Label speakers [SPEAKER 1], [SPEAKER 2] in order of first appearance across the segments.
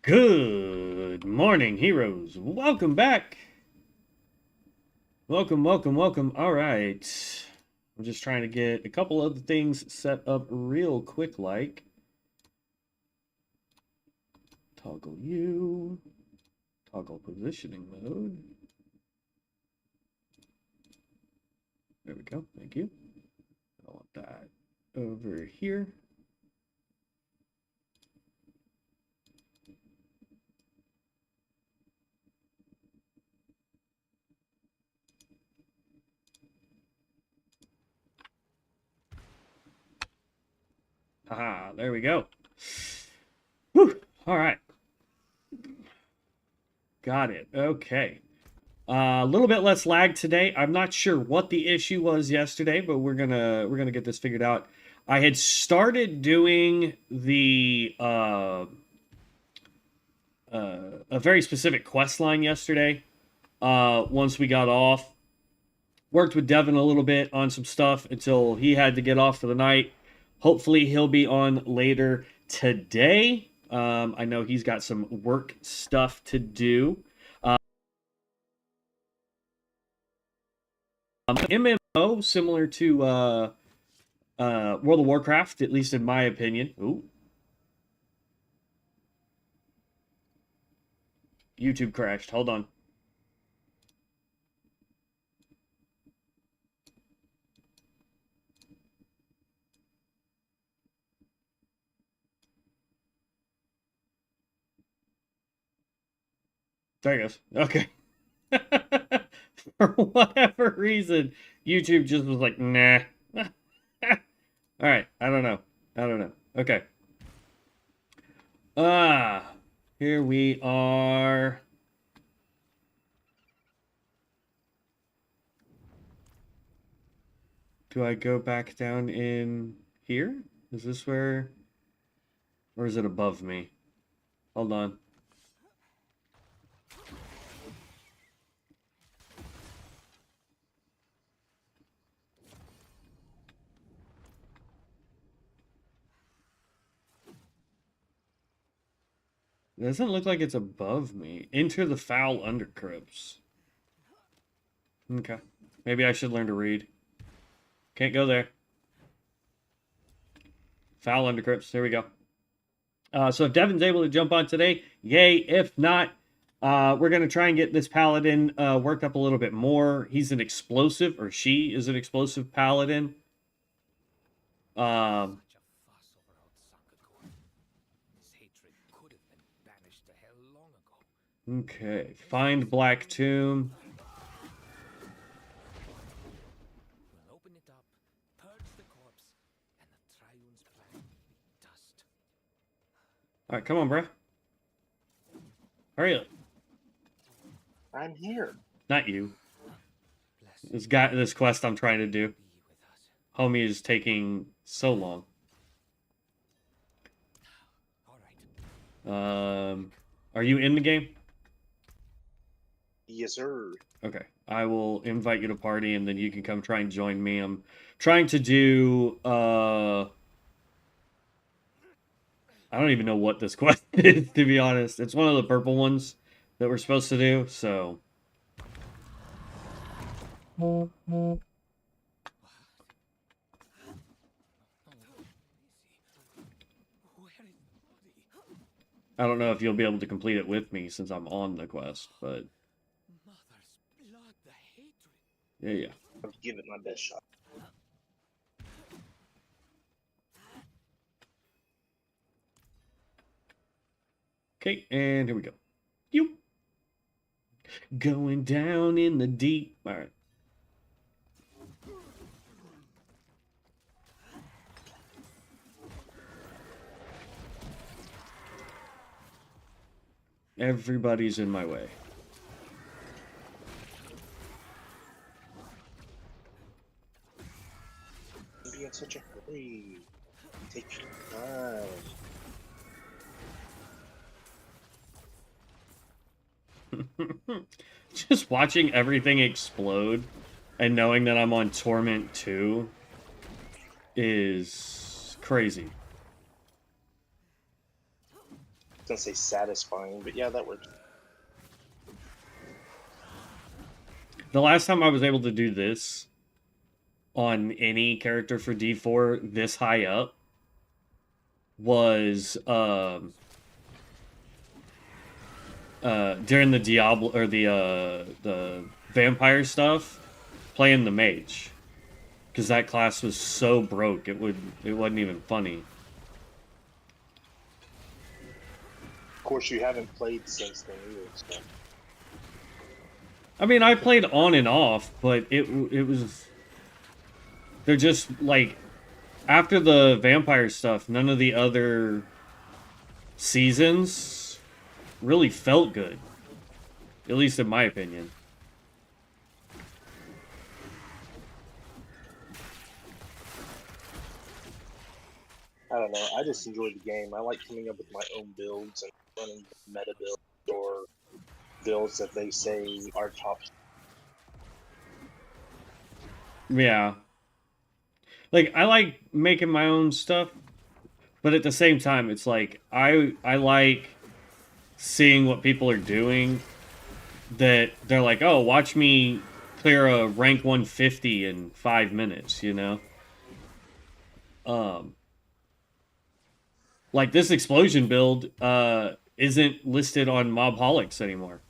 [SPEAKER 1] Good morning, heroes. Welcome back. Welcome. All right. I'm just trying to get a couple of the things set up real quick, like toggle you, toggle positioning mode. There we go. Thank you. I want that over here. Ah, there we go. Whew. All right. Got it. Okay. A little bit less lag today. I'm not sure what the issue was yesterday, but we're gonna get this figured out. I had started doing the a very specific quest line yesterday. Once we got off, worked with Devin a little bit on some stuff until he had to get off for the night. Hopefully, he'll be on later today. I know he's got some work stuff to do. MMO, similar to World of Warcraft, at least in my opinion. Ooh. YouTube crashed. Hold on. There it goes. Okay. For whatever reason, YouTube just was like, nah. All right. I don't know. Okay. Here we are. Do I go back down in here? Is this where? Or is it above me? Hold on. It doesn't look like it's above me. Enter the foul undercrypts. Okay. Maybe I should learn to read. Can't go there. Foul undercrypts. There we go. So if Devin's able to jump on today, yay. If not, we're going to try and get this paladin worked up a little bit more. He's an explosive, or she is an explosive paladin. Okay. Find Black Tomb. All right, come on, bro. Hurry up.
[SPEAKER 2] I'm here.
[SPEAKER 1] Not you. This quest I'm trying to do. Homie is taking so long. Are you in the game?
[SPEAKER 2] Yes, sir.
[SPEAKER 1] Okay. I will invite you to party and then you can come try and join me. I'm trying to do I don't even know what this quest is, to be honest. It's one of the purple ones that we're supposed to do, so I don't know if you'll be able to complete it with me since I'm on the quest, but yeah.
[SPEAKER 2] I'll give it my best shot.
[SPEAKER 1] Okay, and here we go. You going down in the deep. All right. Everybody's in my way.
[SPEAKER 2] Don't be in such a hurry. Take your time.
[SPEAKER 1] Just watching everything explode and knowing that I'm on Torment 2 is crazy.
[SPEAKER 2] gonna say satisfying, but yeah, that works.
[SPEAKER 1] The last time I was able to do this on any character for D4 this high up was during the Diablo or the vampire stuff, playing the mage, because that class was so broke it wasn't even funny.
[SPEAKER 2] Of course, you haven't played since then either. So.
[SPEAKER 1] I mean, I played on and off, but it was they're just like after the vampire stuff, none of the other seasons really felt good. At least in my opinion.
[SPEAKER 2] I don't know. I just enjoy the game. I like coming up with my own builds and running meta builds or builds that they say are top.
[SPEAKER 1] Yeah. Like, I like making my own stuff, but at the same time, it's like, I like seeing what people are doing, that they're like, oh, watch me clear a rank 150 in 5 minutes, you know? Like, this explosion build isn't listed on Mobholics anymore,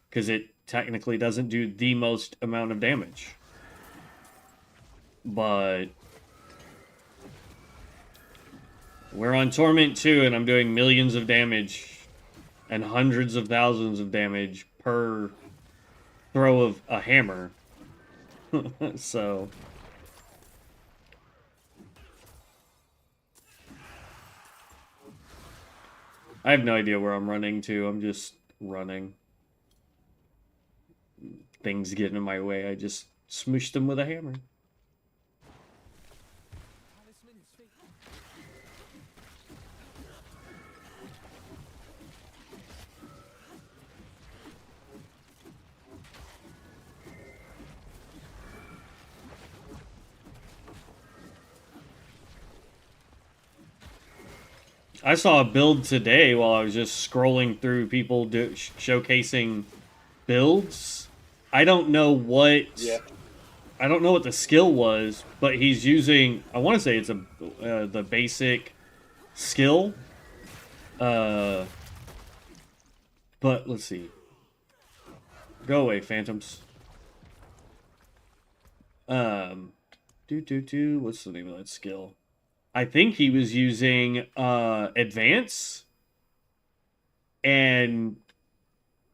[SPEAKER 1] because it technically doesn't do the most amount of damage. But we're on Torment 2, and I'm doing millions of damage and hundreds of thousands of damage per throw of a hammer. So I have no idea where I'm running to. I'm just running. Things get in my way. I just smooshed them with a hammer. I saw a build today while I was just scrolling through people showcasing builds. I don't know what.
[SPEAKER 2] Yeah.
[SPEAKER 1] I don't know what the skill was, but he's using. I want to say it's the basic skill. But let's see. Go away, phantoms. What's the name of that skill? I think he was using advance, and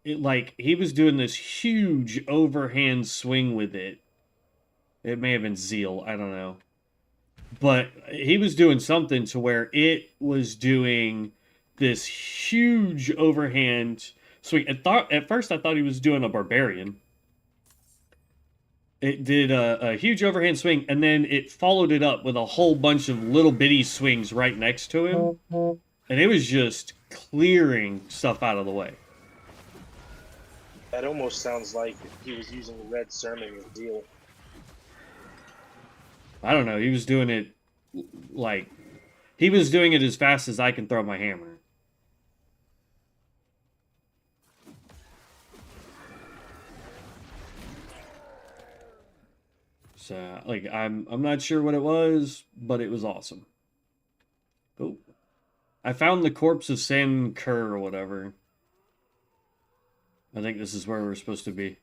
[SPEAKER 1] he was doing this huge overhand swing with it. It may have been zeal, I don't know, but he was doing something to where it was doing this huge overhand swing. At first I thought he was doing a barbarian. It did a huge overhand swing, and then it followed it up with a whole bunch of little bitty swings right next to him. And it was just clearing stuff out of the way.
[SPEAKER 2] That almost sounds like he was using the red sermon with zeal.
[SPEAKER 1] I don't know. He was doing it he was doing it as fast as I can throw my hammer. So, I'm not sure what it was, but it was awesome. Oh. I found the corpse of Sam Kerr or whatever. I think this is where we're supposed to be.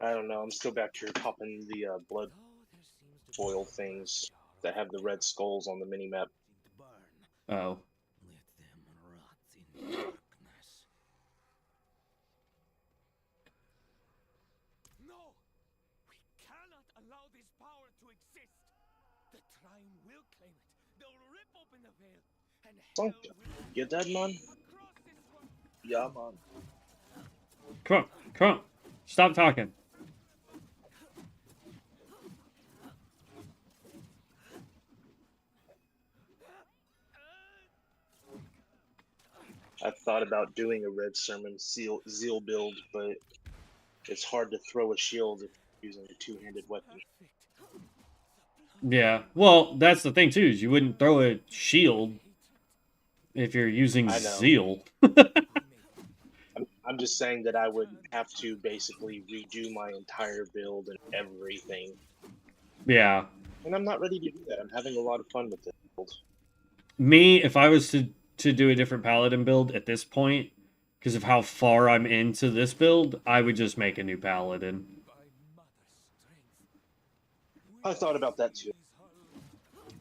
[SPEAKER 2] I don't know. I'm still back here popping the blood foil things that have the red skulls on the minimap.
[SPEAKER 1] Oh.
[SPEAKER 2] You dead, man? Yeah, man.
[SPEAKER 1] Come on. Stop talking.
[SPEAKER 2] I thought about doing a red sermon zeal build, but it's hard to throw a shield if you're using a two-handed weapon.
[SPEAKER 1] Yeah. Well, that's the thing too, is you wouldn't throw a shield if you're using
[SPEAKER 2] I know.
[SPEAKER 1] Zeal.
[SPEAKER 2] I'm just saying that I would have to basically redo my entire build and everything.
[SPEAKER 1] Yeah.
[SPEAKER 2] And I'm not ready to do that. I'm having a lot of fun with this build.
[SPEAKER 1] Me, if I was to do a different Paladin build at this point, because of how far I'm into this build, I would just make a new Paladin.
[SPEAKER 2] I thought about that too.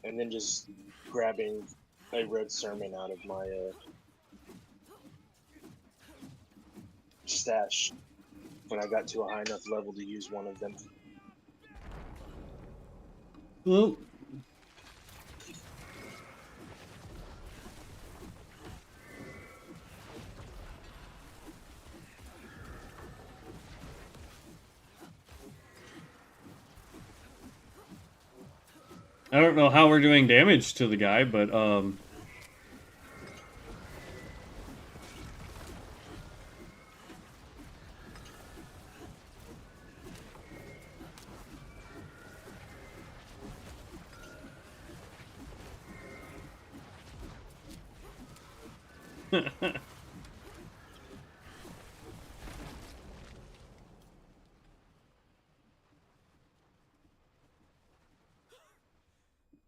[SPEAKER 2] And then just grabbing a red sermon out of my stash when I got to a high enough level to use one of them.
[SPEAKER 1] Well, I don't know how we're doing damage to the guy, but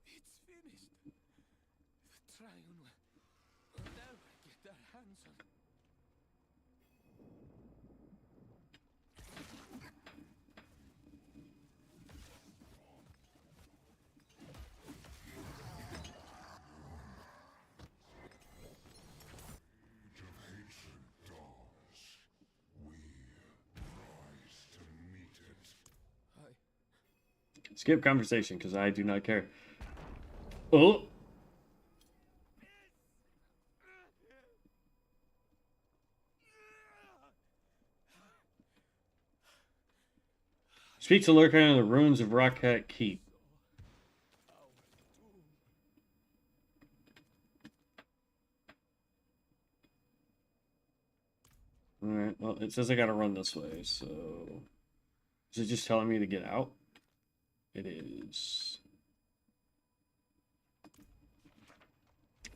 [SPEAKER 3] It's finished. The Triune will never get their hands on it.
[SPEAKER 1] skip conversation because I do not care. Oh. Speak to Lurker in the ruins of Rockhat Keep. Alright, well, it says I gotta run this way, so... Is it just telling me to get out? It is.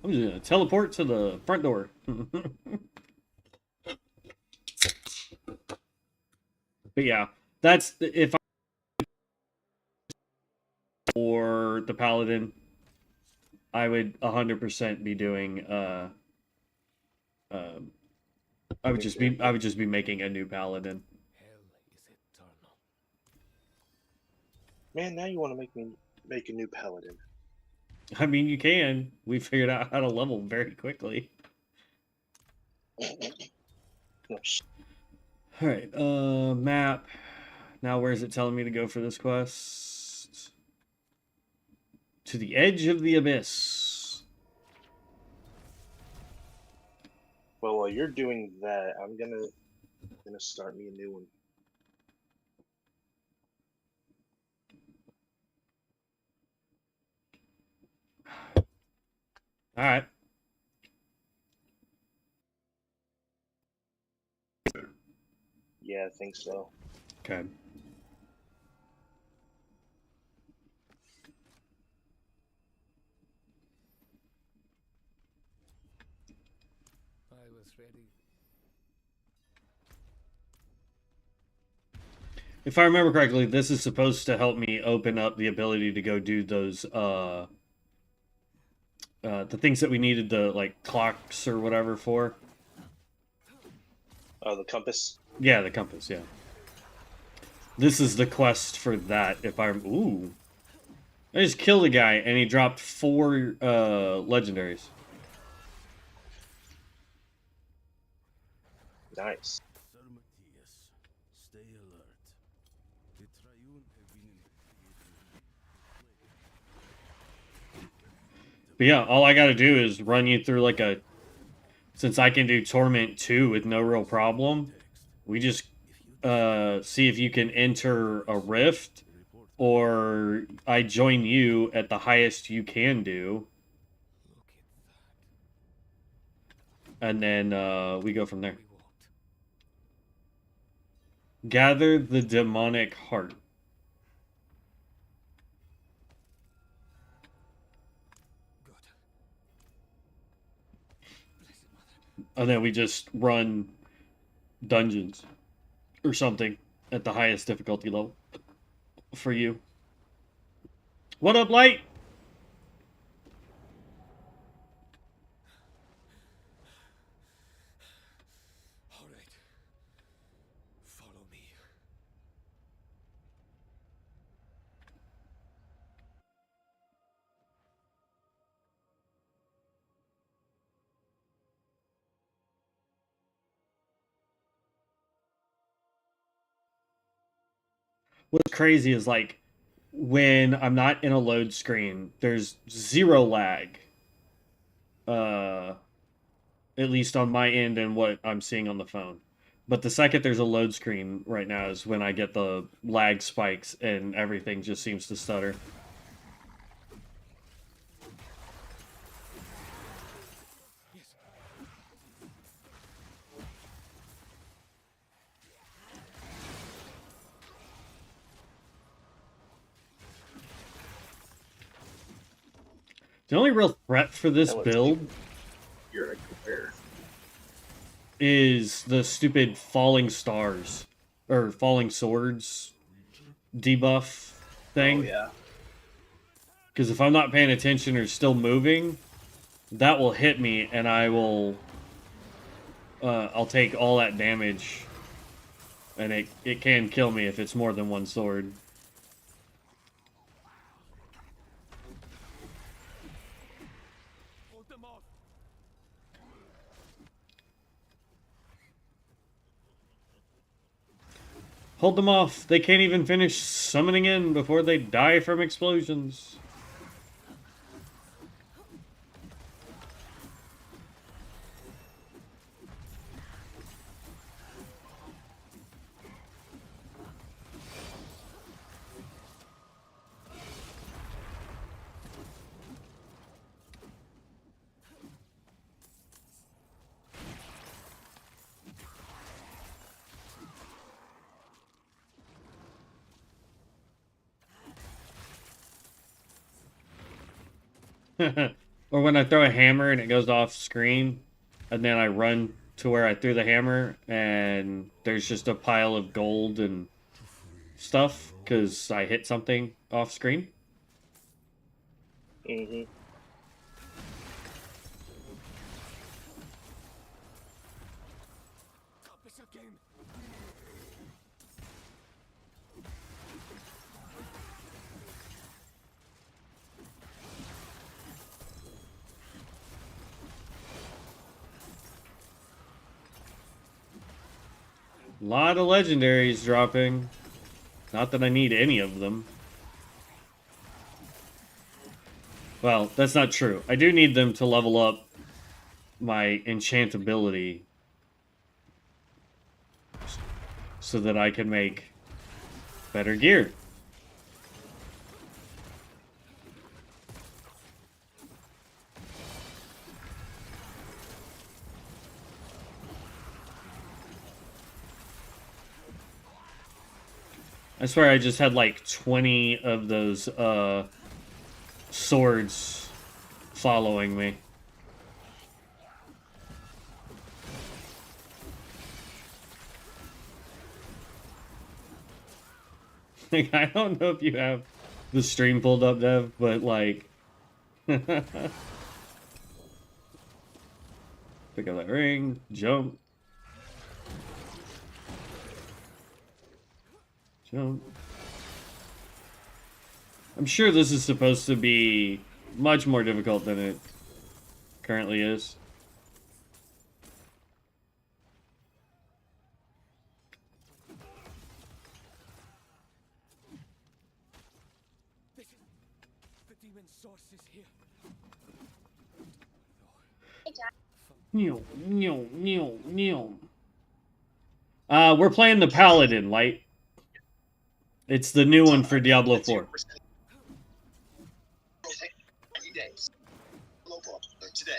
[SPEAKER 1] I'm just gonna teleport to the front door. But yeah, that's... If I... For the Paladin, I would 100% be doing, I would just be making a new Paladin.
[SPEAKER 3] Hell is eternal.
[SPEAKER 2] Man, now you want to make me make a new Paladin.
[SPEAKER 1] I mean, you can. We figured out how to level very quickly.
[SPEAKER 2] No,
[SPEAKER 1] Alright, map. Now where is it telling me to go for this quest? To the edge of the abyss.
[SPEAKER 2] well, while you're doing that, I'm gonna start me a new one.
[SPEAKER 1] Alright.
[SPEAKER 2] Yeah, I think so.
[SPEAKER 1] Okay.
[SPEAKER 3] I was ready.
[SPEAKER 1] If I remember correctly, this is supposed to help me open up the ability to go do those, the things that we needed the, like, clocks or whatever for.
[SPEAKER 2] Oh, the compass?
[SPEAKER 1] Yeah, the compass, yeah. This is the quest for that, if I'm... Ooh. I just killed a guy, and he dropped 4, legendaries.
[SPEAKER 2] Nice.
[SPEAKER 3] Sir Matthias, stay alert. The Triune have been
[SPEAKER 1] But yeah, all I gotta do is run you through, like, a... Since I can do Torment 2 with no real problem, we just, see if you can enter a rift, or I join you at the highest you can do,
[SPEAKER 3] Look at that.
[SPEAKER 1] and then, we go from there.
[SPEAKER 3] We walked.
[SPEAKER 1] Gather the demonic heart.
[SPEAKER 3] Good.
[SPEAKER 1] And then we just run dungeons or something at the highest difficulty level for you. What up, Light?
[SPEAKER 3] All right. Follow me.
[SPEAKER 1] What's crazy is like when I'm not in a load screen, there's zero lag. At least on my end and what I'm seeing on the phone. But the second there's a load screen right now is when I get the lag spikes and everything just seems to stutter. The only real threat for this build
[SPEAKER 2] You're a compare.
[SPEAKER 1] is the stupid falling stars or falling swords debuff thing.
[SPEAKER 2] Oh yeah.
[SPEAKER 1] Because if I'm not paying attention or still moving, that will hit me and I will I'll take all that damage, and it can kill me if it's more than one sword.
[SPEAKER 3] Hold them off.
[SPEAKER 1] Hold them off. They can't even finish summoning in before they die from explosions. Or when I throw a hammer and it goes off screen, and then I run to where I threw the hammer, and there's just a pile of gold and stuff because I hit something off screen.
[SPEAKER 2] Mm-hmm.
[SPEAKER 3] Compass again.
[SPEAKER 1] A lot of legendaries dropping. Not that I need any of them. Well, that's not true. I do need them to level up my enchantability so that I can make better gear. I swear I just had like 20 of those swords following me. Like, I don't know if you have the stream pulled up, Dev, but like pick up that ring, jump. Jump. I'm sure this is supposed to be much more difficult than it currently is.
[SPEAKER 3] This is the demon's source is here.
[SPEAKER 1] We're playing the Paladin, Light. It's the new one for Diablo 4.
[SPEAKER 2] Today.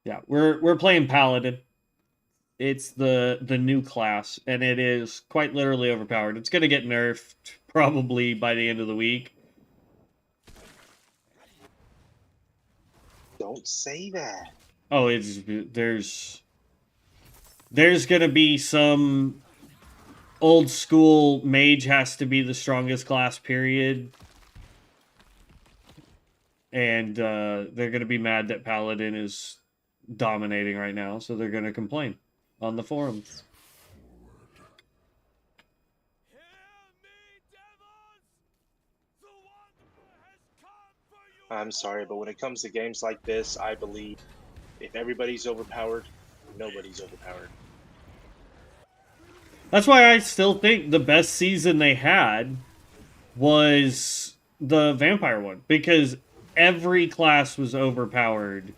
[SPEAKER 1] Yeah, we're playing Paladin. It's the new class, and it is quite literally overpowered. It's gonna get nerfed probably by the end of the week,
[SPEAKER 2] Don't say that.
[SPEAKER 1] Oh, there's gonna be some old school mage has to be the strongest class, period. And they're gonna be mad that Paladin is dominating right now, so they're gonna complain on the forums.
[SPEAKER 3] Hear me, devils! The Wanderer has come for you!
[SPEAKER 2] I'm sorry, but when it comes to games like this, I believe if everybody's overpowered, nobody's overpowered.
[SPEAKER 1] That's why I still think the best season they had was the vampire one, because every class was overpowered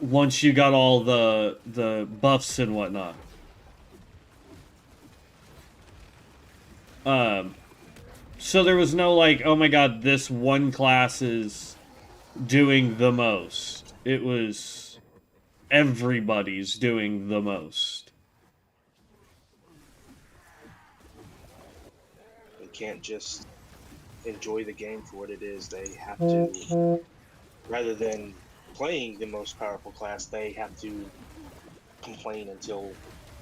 [SPEAKER 1] once you got all the buffs and whatnot. So there was no like, oh my god, this one class is doing the most. It was everybody's doing the most.
[SPEAKER 2] They can't just enjoy the game for what it is. They have to, rather than playing the most powerful class, they have to complain until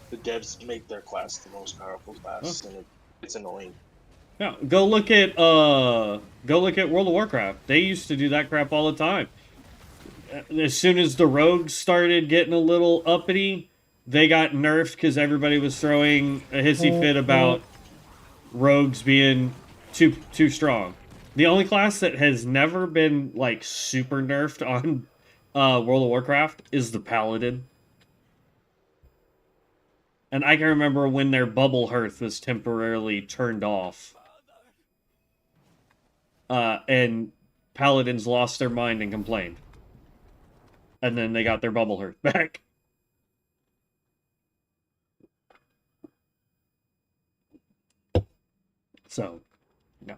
[SPEAKER 2] the devs make their class the most powerful class, and it's annoying.
[SPEAKER 1] Yeah, go look at World of Warcraft. They used to do that crap all the time. As soon as the rogues started getting a little uppity, they got nerfed because everybody was throwing a hissy fit about rogues being too strong. The only class that has never been like super nerfed on World of Warcraft is the Paladin. And I can remember when their bubble hearth was temporarily turned off. And Paladins lost their mind and complained. And then they got their bubble hearth back. So, yeah.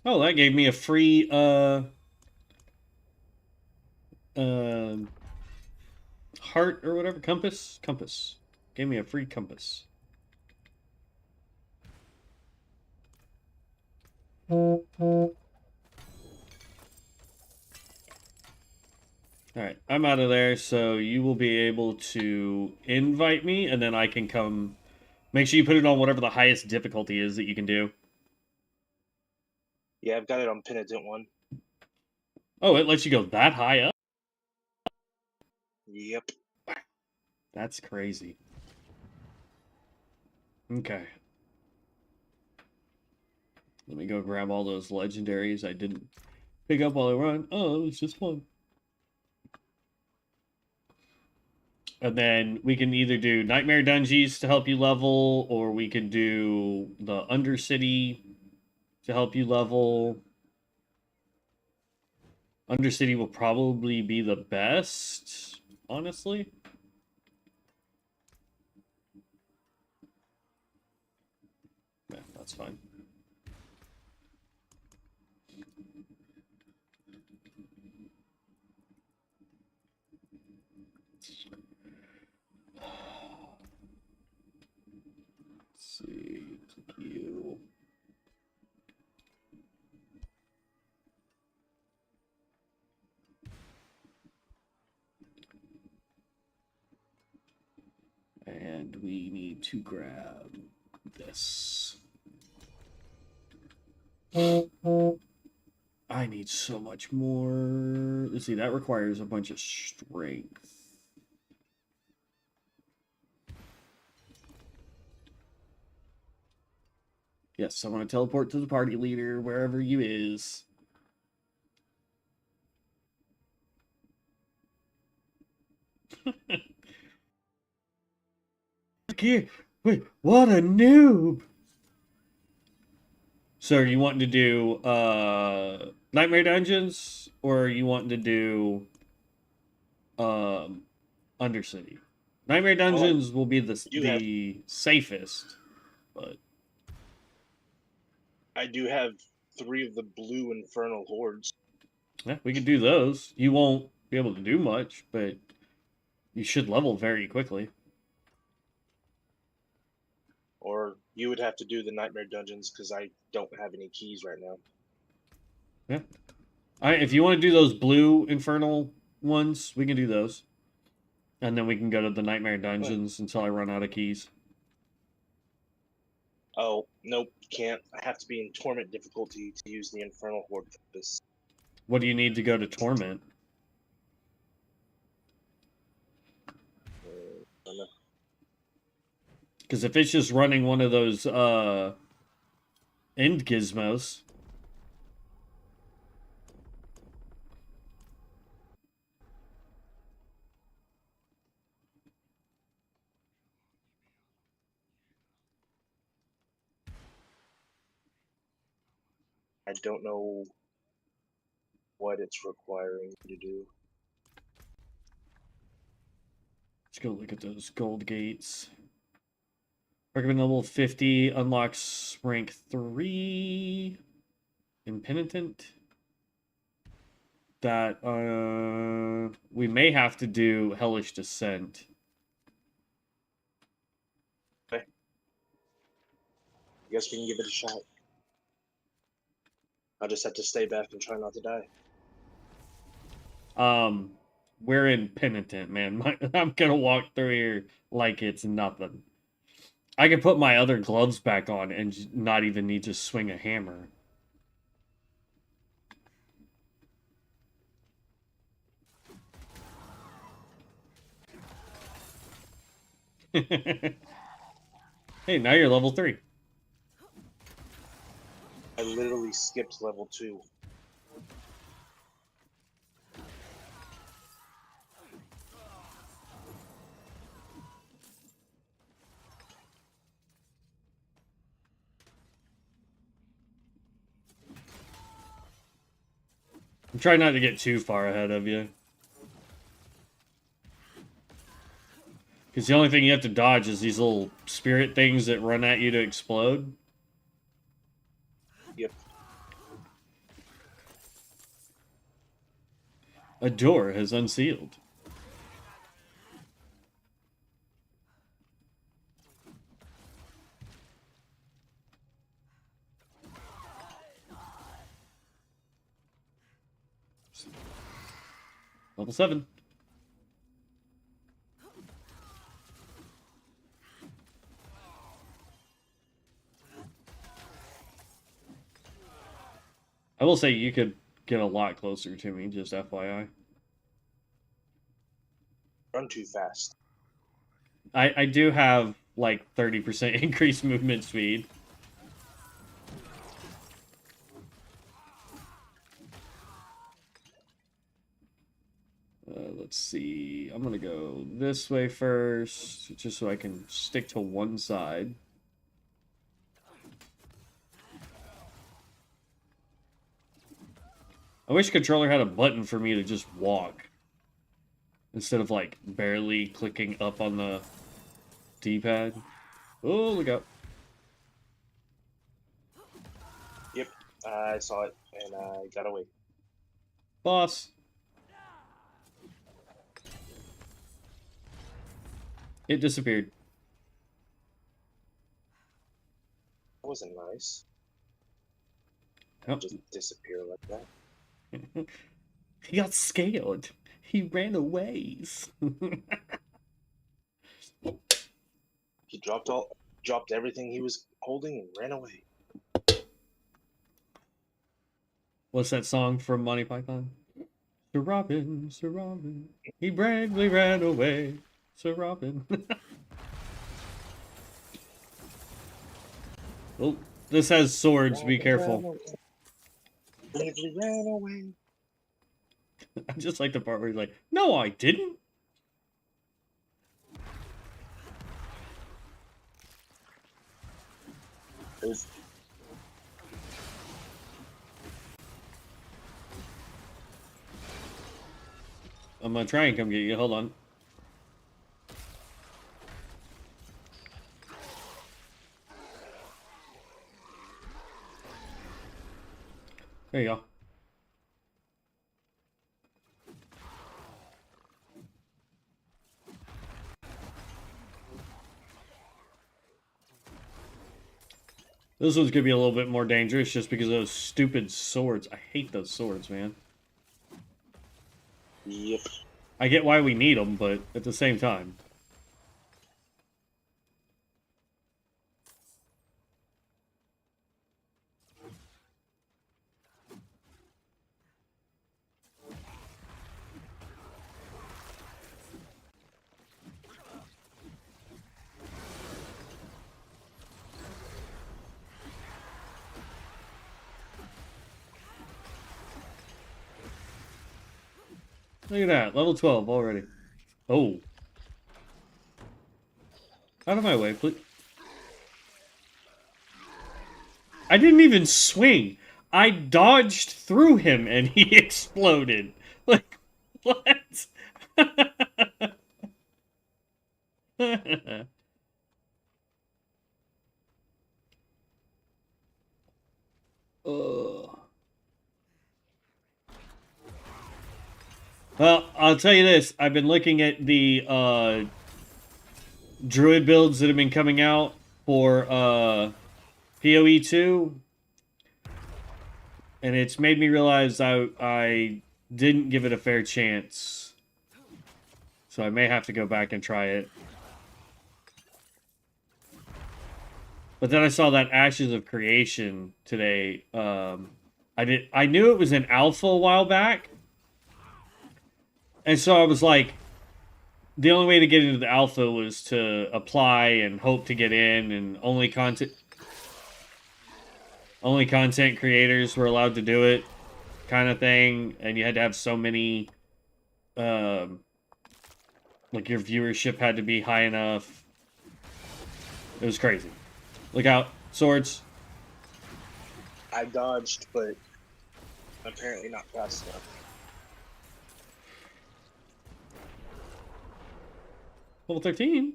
[SPEAKER 1] Oh, that gave me a free heart or whatever, compass. Gave me a free compass. Alright, I'm out of there, so you will be able to invite me, and then I can come. Make sure you put it on whatever the highest difficulty is that you can do.
[SPEAKER 2] Yeah, I've got it on Penitent 1.
[SPEAKER 1] Oh, it lets you go that high up?
[SPEAKER 2] Yep.
[SPEAKER 1] That's crazy. Okay. Let me go grab all those legendaries I didn't pick up while I run. Oh, it was just fun. And then we can either do Nightmare Dungeons to help you level, or we can do the Undercity to help you level. Undercity will probably be the best, honestly. Yeah, that's fine. Let's see, you. And we need to grab this. I need so much more. Let's see, that requires a bunch of strength. Yes, I want to teleport to the party leader, wherever you is. Here, wait, what a noob! So, are you wanting to do Nightmare Dungeons, or are you wanting to do Undercity? Nightmare Dungeons will be the safest, but
[SPEAKER 2] I do have 3 of the blue infernal hordes.
[SPEAKER 1] yeah, we could do those. You won't be able to do much, but you should level very quickly.
[SPEAKER 2] Or You would have to do the nightmare dungeons because I don't have any keys right now.
[SPEAKER 1] Yeah. All right, if you want to do those blue infernal ones, we can do those. And then we can go to the nightmare dungeons until I run out of keys.
[SPEAKER 2] Oh, nope, can't. I have to be in torment difficulty to use the infernal horde for this.
[SPEAKER 1] What do you need to go to torment?
[SPEAKER 2] I don't know.
[SPEAKER 1] Because if it's just running one of those end gizmos.
[SPEAKER 2] I don't know what it's requiring me to do.
[SPEAKER 1] Let's go look at those gold gates. Recommend level 50, unlocks rank 3. Impenitent. That, we may have to do Hellish Descent.
[SPEAKER 2] Okay. I guess we can give it a shot. I'll just have to stay back and try not to die.
[SPEAKER 1] We're in Penitent, man. I'm gonna walk through here like it's nothing. I can put my other gloves back on and not even need to swing a hammer. Hey, now you're level 3.
[SPEAKER 2] I literally skipped level 2.
[SPEAKER 1] I'm trying not to get too far ahead of you. Because the only thing you have to dodge is these little spirit things that run at you to explode.
[SPEAKER 2] Yep.
[SPEAKER 1] A door has unsealed. Level 7. I will say you could get a lot closer to me, just FYI.
[SPEAKER 2] Run too fast.
[SPEAKER 1] I do have like 30% increased movement speed. Let's see. I'm gonna go this way first, just so I can stick to one side. I wish controller had a button for me to just walk. Instead of like barely clicking up on the D-pad. Oh, look out.
[SPEAKER 2] Yep, I saw it and I got away.
[SPEAKER 1] Boss. It disappeared.
[SPEAKER 2] That wasn't nice.
[SPEAKER 1] Oh.
[SPEAKER 2] Just disappear like that.
[SPEAKER 1] He got scaled. He ran away.
[SPEAKER 2] He dropped everything he was holding and ran away.
[SPEAKER 1] What's that song from Monty Python? Sir Robin, Sir Robin, he bravely ran away. Sir Robin. Oh, this has swords. Be careful.
[SPEAKER 2] Bravely ran away.
[SPEAKER 1] I just like the part where he's like, "No, I didn't." I'm gonna try and come get you. Hold on. There you go. This one's gonna be a little bit more dangerous just because of those stupid swords. I hate those swords, man.
[SPEAKER 2] Yep.
[SPEAKER 1] I get why we need them, but at the same time. Look at that, level 12 already. Oh. Out of my way, please. I didn't even swing. I dodged through him and he exploded. Like, what? Ugh. Well, I'll tell you this. I've been looking at the Druid builds that have been coming out for PoE2, and it's made me realize I didn't give it a fair chance. So I may have to go back and try it. But then I saw that Ashes of Creation today. I knew it was an alpha a while back. And so I was like, the only way to get into the alpha was to apply and hope to get in, and only content creators were allowed to do it, kind of thing. And you had to have so many, like your viewership had to be high enough. It was crazy. Look out, swords.
[SPEAKER 2] I dodged, but apparently not fast enough.
[SPEAKER 1] Level 13.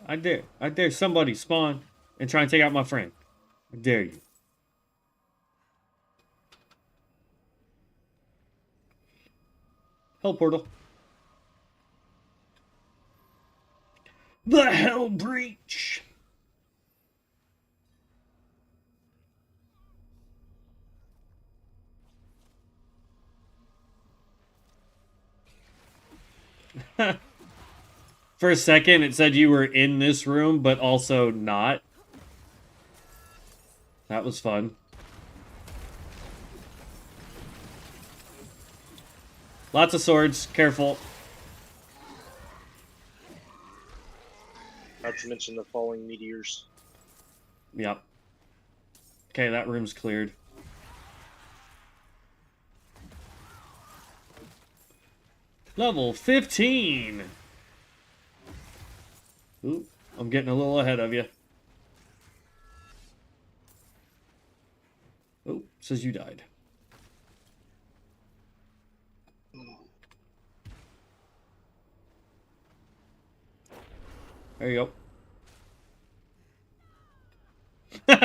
[SPEAKER 1] I dare somebody spawn and try and take out my friend. I dare you. Hell portal. The Hell Breach. For a second, it said you were in this room, but also not. That was fun. Lots of swords. Careful.
[SPEAKER 2] Not to mention the falling meteors.
[SPEAKER 1] Yep. Okay, that room's cleared. Level 15. Ooh, I'm getting a little ahead of you. Oh, says you died. There you go.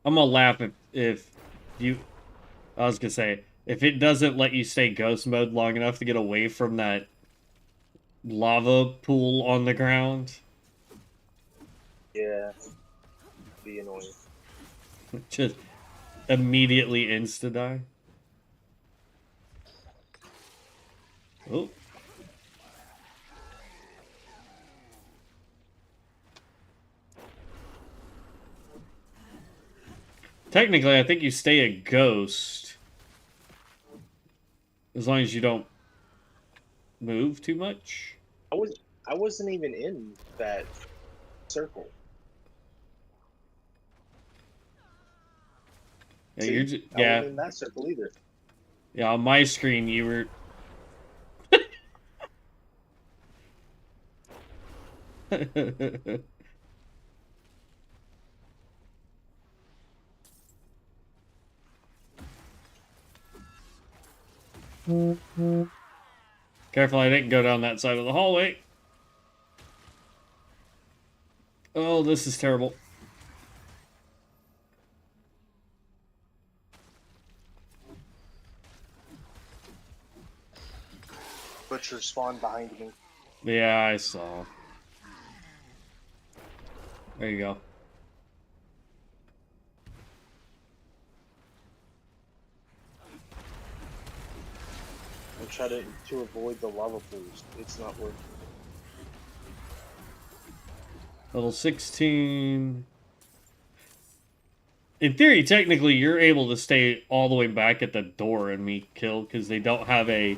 [SPEAKER 1] I'm gonna laugh if you... I was gonna say, if it doesn't let you stay ghost mode long enough to get away from that lava pool on the ground.
[SPEAKER 2] Yeah. Be annoying.
[SPEAKER 1] Just immediately insta-die. Oh. Technically, I think you stay a ghost. As long as you don't move too much.
[SPEAKER 2] I wasn't even in that circle.
[SPEAKER 1] Yeah,
[SPEAKER 2] See?
[SPEAKER 1] you're just,
[SPEAKER 2] I
[SPEAKER 1] yeah.
[SPEAKER 2] wasn't in that circle either.
[SPEAKER 1] Yeah, on my screen you were... Careful, I didn't go down that side of the hallway. Oh, this is terrible.
[SPEAKER 2] butcher spawned behind me.
[SPEAKER 1] Yeah, I saw. There you go.
[SPEAKER 2] I try to avoid the lava pools. It's not working.
[SPEAKER 1] Level 16. In theory, technically, you're able to stay all the way back at the door and meet kill because they don't have a.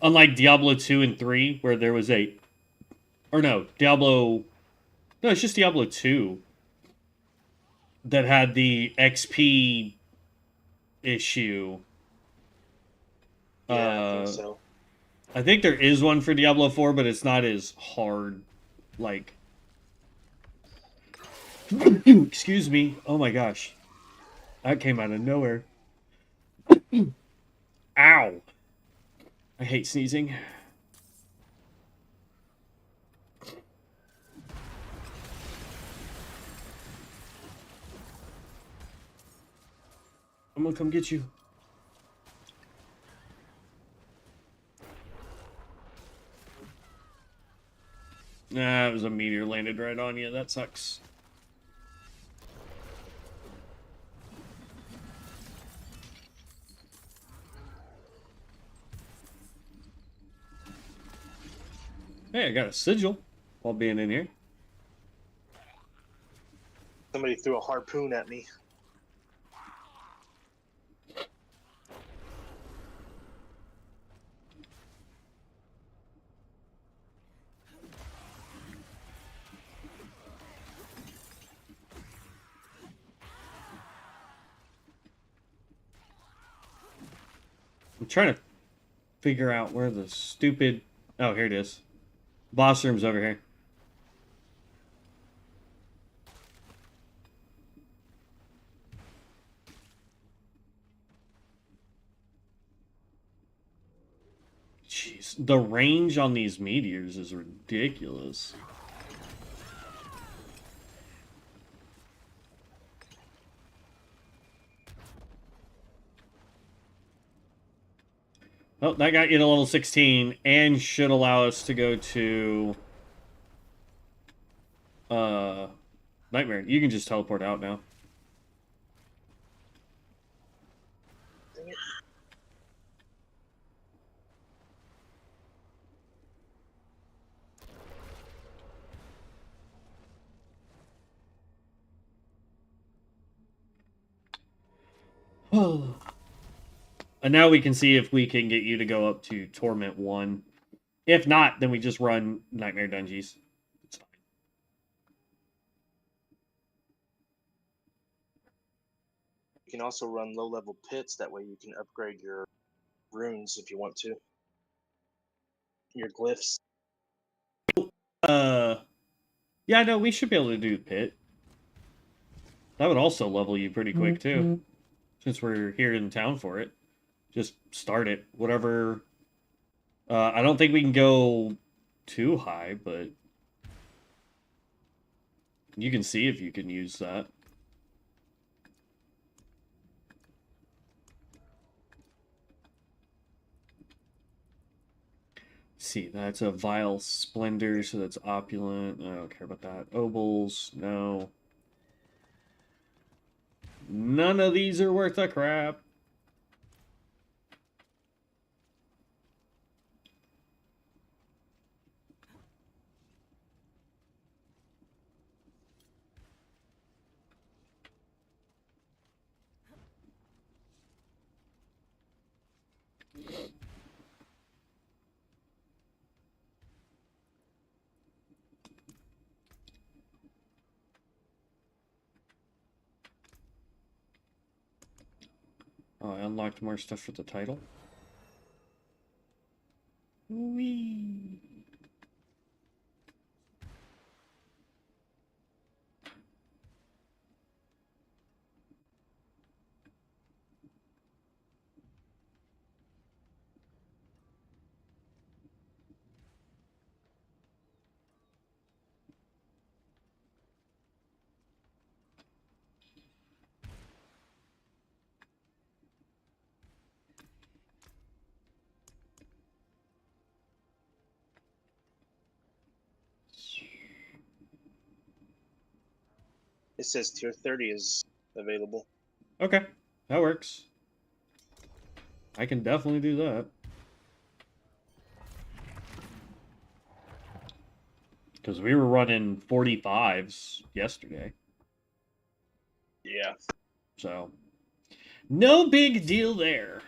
[SPEAKER 1] Unlike Diablo 2 and 3, where there was a. Or no, Diablo. No, it's just Diablo 2 that had the XP issue.
[SPEAKER 2] Yeah, I think so.
[SPEAKER 1] I think there is one for Diablo 4, but it's not as hard. Like. Excuse me. Oh my gosh. That came out of nowhere. Ow. I hate sneezing. I'm gonna come get you. Nah, it was a meteor landed right on you. That sucks. Hey, I got a sigil while being in here.
[SPEAKER 2] Somebody threw a harpoon at me.
[SPEAKER 1] I'm trying to figure out where the stupid... Oh, here it is. Boss room's over here. Jeez, the range on these meteors is ridiculous. Oh, that got you to level 16 and should allow us to go to Nightmare. You can just teleport out now.
[SPEAKER 2] Dang it.
[SPEAKER 1] And now we can see if we can get you to go up to Torment 1. If not, then we just run Nightmare Dungeons. It's fine.
[SPEAKER 2] You can also run low-level pits. That way you can upgrade your runes if you want to. Your glyphs.
[SPEAKER 1] Yeah, no, we should be able to do Pit. That would also level you pretty quick, too. Since we're here in town for it. Just start it. Whatever. I don't think we can go too high, but you can see if you can use that. See, that's a vile splendor, so that's opulent. I don't care about that. Obols, no. None of these are worth a crap. Oh, I unlocked more stuff for the title. Whee!
[SPEAKER 2] It says tier 30 is available.
[SPEAKER 1] Okay, that works. I can definitely do that. Because we were running 45s yesterday.
[SPEAKER 2] Yeah.
[SPEAKER 1] So, no big deal there.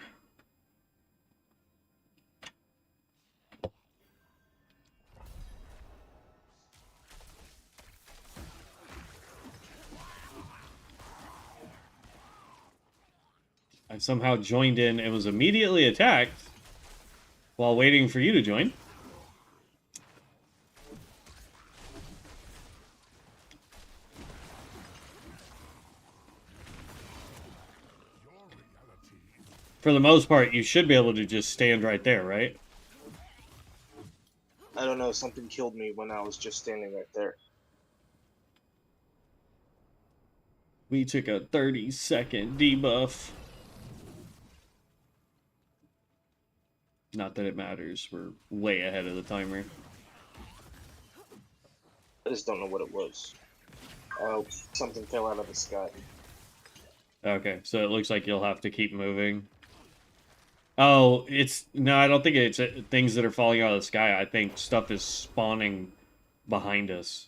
[SPEAKER 1] I somehow joined in and was immediately attacked while waiting for you to join. For the most part, you should be able to just stand right there, right?
[SPEAKER 2] I don't know, something killed me when I was just standing right there.
[SPEAKER 1] We took a 30-second debuff. Not that it matters. We're way ahead of the timer.
[SPEAKER 2] I just don't know what it was. Something fell out of the sky.
[SPEAKER 1] Okay, so it looks like you'll have to keep moving. Oh, no, I don't think it's things that are falling out of the sky. I think stuff is spawning behind us.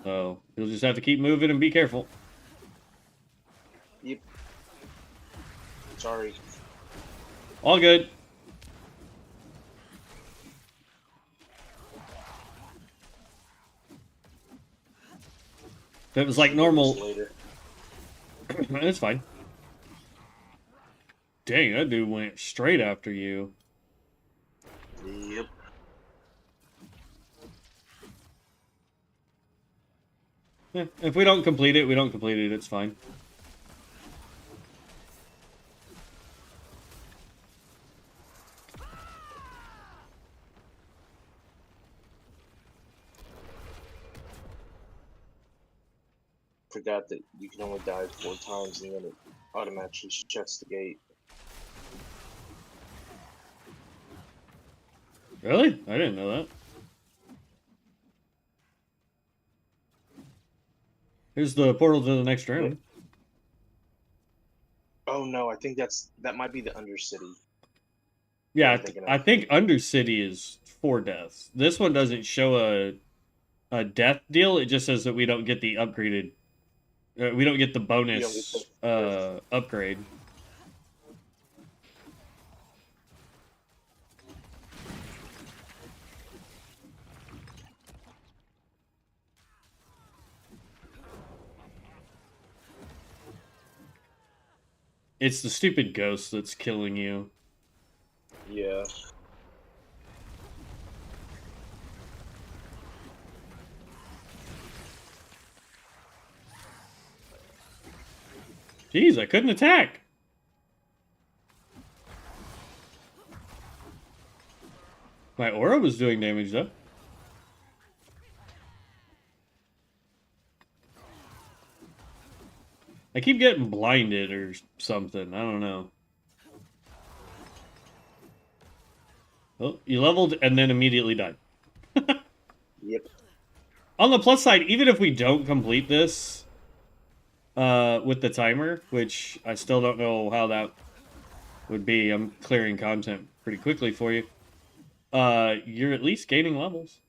[SPEAKER 1] So you'll just have to keep moving and be careful.
[SPEAKER 2] Yep. Sorry.
[SPEAKER 1] All good. If it was like normal,
[SPEAKER 2] Later.
[SPEAKER 1] it's fine. Dang, that dude went straight after you.
[SPEAKER 2] Yep.
[SPEAKER 1] If we don't complete it, we don't complete it. It's fine.
[SPEAKER 2] Forgot that you can only die 4 times and then it automatically shuts the gate.
[SPEAKER 1] Really? I didn't know that. Here's the portal to the next room.
[SPEAKER 2] Oh no, I think that might be the Undercity.
[SPEAKER 1] Yeah, I think Undercity is 4 deaths. This one doesn't show a death deal. It just says that we don't get the upgraded. We don't get the bonus upgrade. It's the stupid ghost that's killing you.
[SPEAKER 2] Yeah.
[SPEAKER 1] Jeez, I couldn't attack. My aura was doing damage, though. I keep getting blinded or something. I don't know. Oh, you leveled and then immediately died.
[SPEAKER 2] Yep.
[SPEAKER 1] On the plus side, even if we don't complete this with the timer, which I still don't know how that would be, I'm clearing content pretty quickly for you. You're at least gaining levels.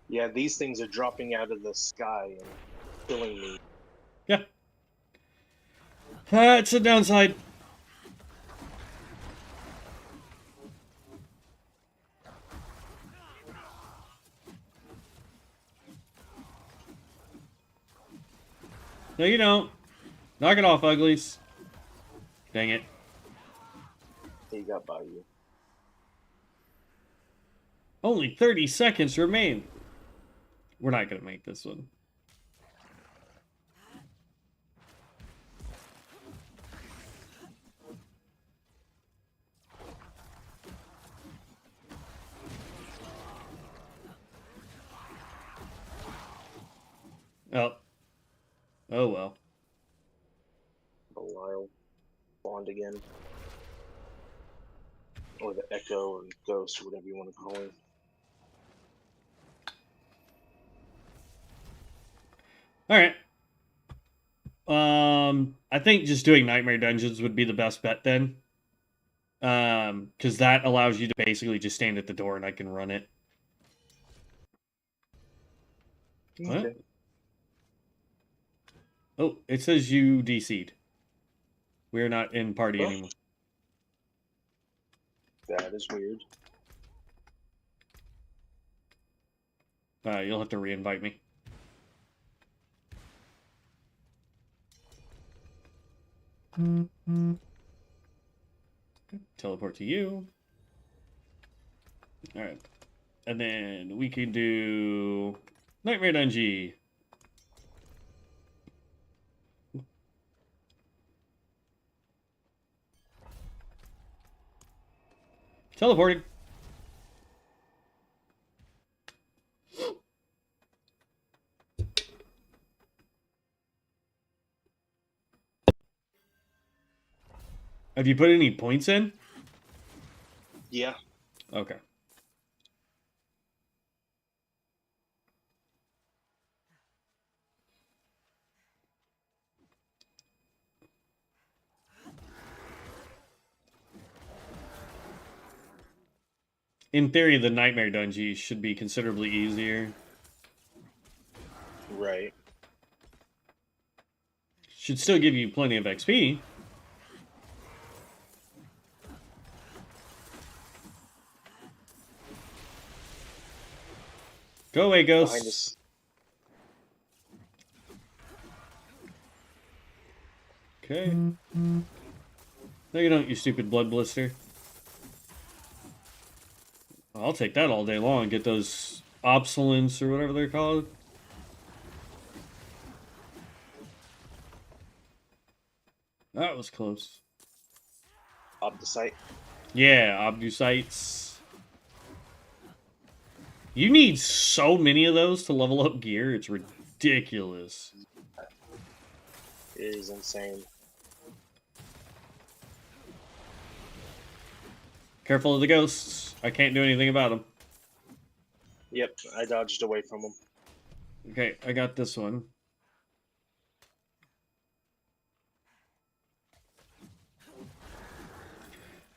[SPEAKER 2] Yeah, these things are dropping out of the sky and killing me.
[SPEAKER 1] Yeah. It's a downside. No, you don't. Knock it off, uglies. Dang it.
[SPEAKER 2] He got by you.
[SPEAKER 1] Only 30 seconds remain. We're not going to make this one. Oh. Oh, well.
[SPEAKER 2] Belial. spawned again. Or the echo or ghost, or whatever you want to call him.
[SPEAKER 1] All right. I think just doing nightmare dungeons would be the best bet then. Because that allows you to basically just stand at the door and I can run it.
[SPEAKER 2] Okay.
[SPEAKER 1] What? Oh, it says you DC'd. We're not in party
[SPEAKER 2] Oh.
[SPEAKER 1] anymore.
[SPEAKER 2] That is weird.
[SPEAKER 1] You'll have to re-invite me. Teleport to you. All right. And then we can do Nightmare Dungeon. Teleporting. Have you put any points in?
[SPEAKER 2] Yeah.
[SPEAKER 1] Okay. In theory, the Nightmare Dungeon should be considerably easier.
[SPEAKER 2] Right.
[SPEAKER 1] Should still give you plenty of XP. Go away,
[SPEAKER 2] Behind
[SPEAKER 1] ghosts.
[SPEAKER 2] us.
[SPEAKER 1] Okay. No, you don't, you stupid blood blister. I'll take that all day long. Get those obsolence or whatever they're called. That was close.
[SPEAKER 2] Up the site.
[SPEAKER 1] Yeah, obdusites. You need so many of those to level up gear. It's ridiculous.
[SPEAKER 2] It is insane.
[SPEAKER 1] Careful of the ghosts. I can't do anything about them.
[SPEAKER 2] Yep, I dodged away from them.
[SPEAKER 1] Okay, I got this one.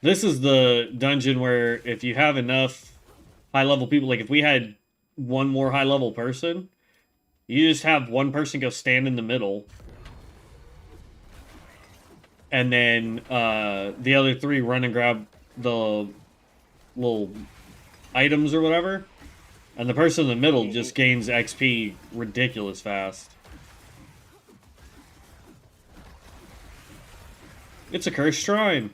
[SPEAKER 1] This is the dungeon where if you have enough high-level people, like if we had one more high-level person, you just have one person go stand in the middle, and then the other three run and grab the little items or whatever, and the person in the middle just gains XP ridiculous fast. It's a cursed shrine.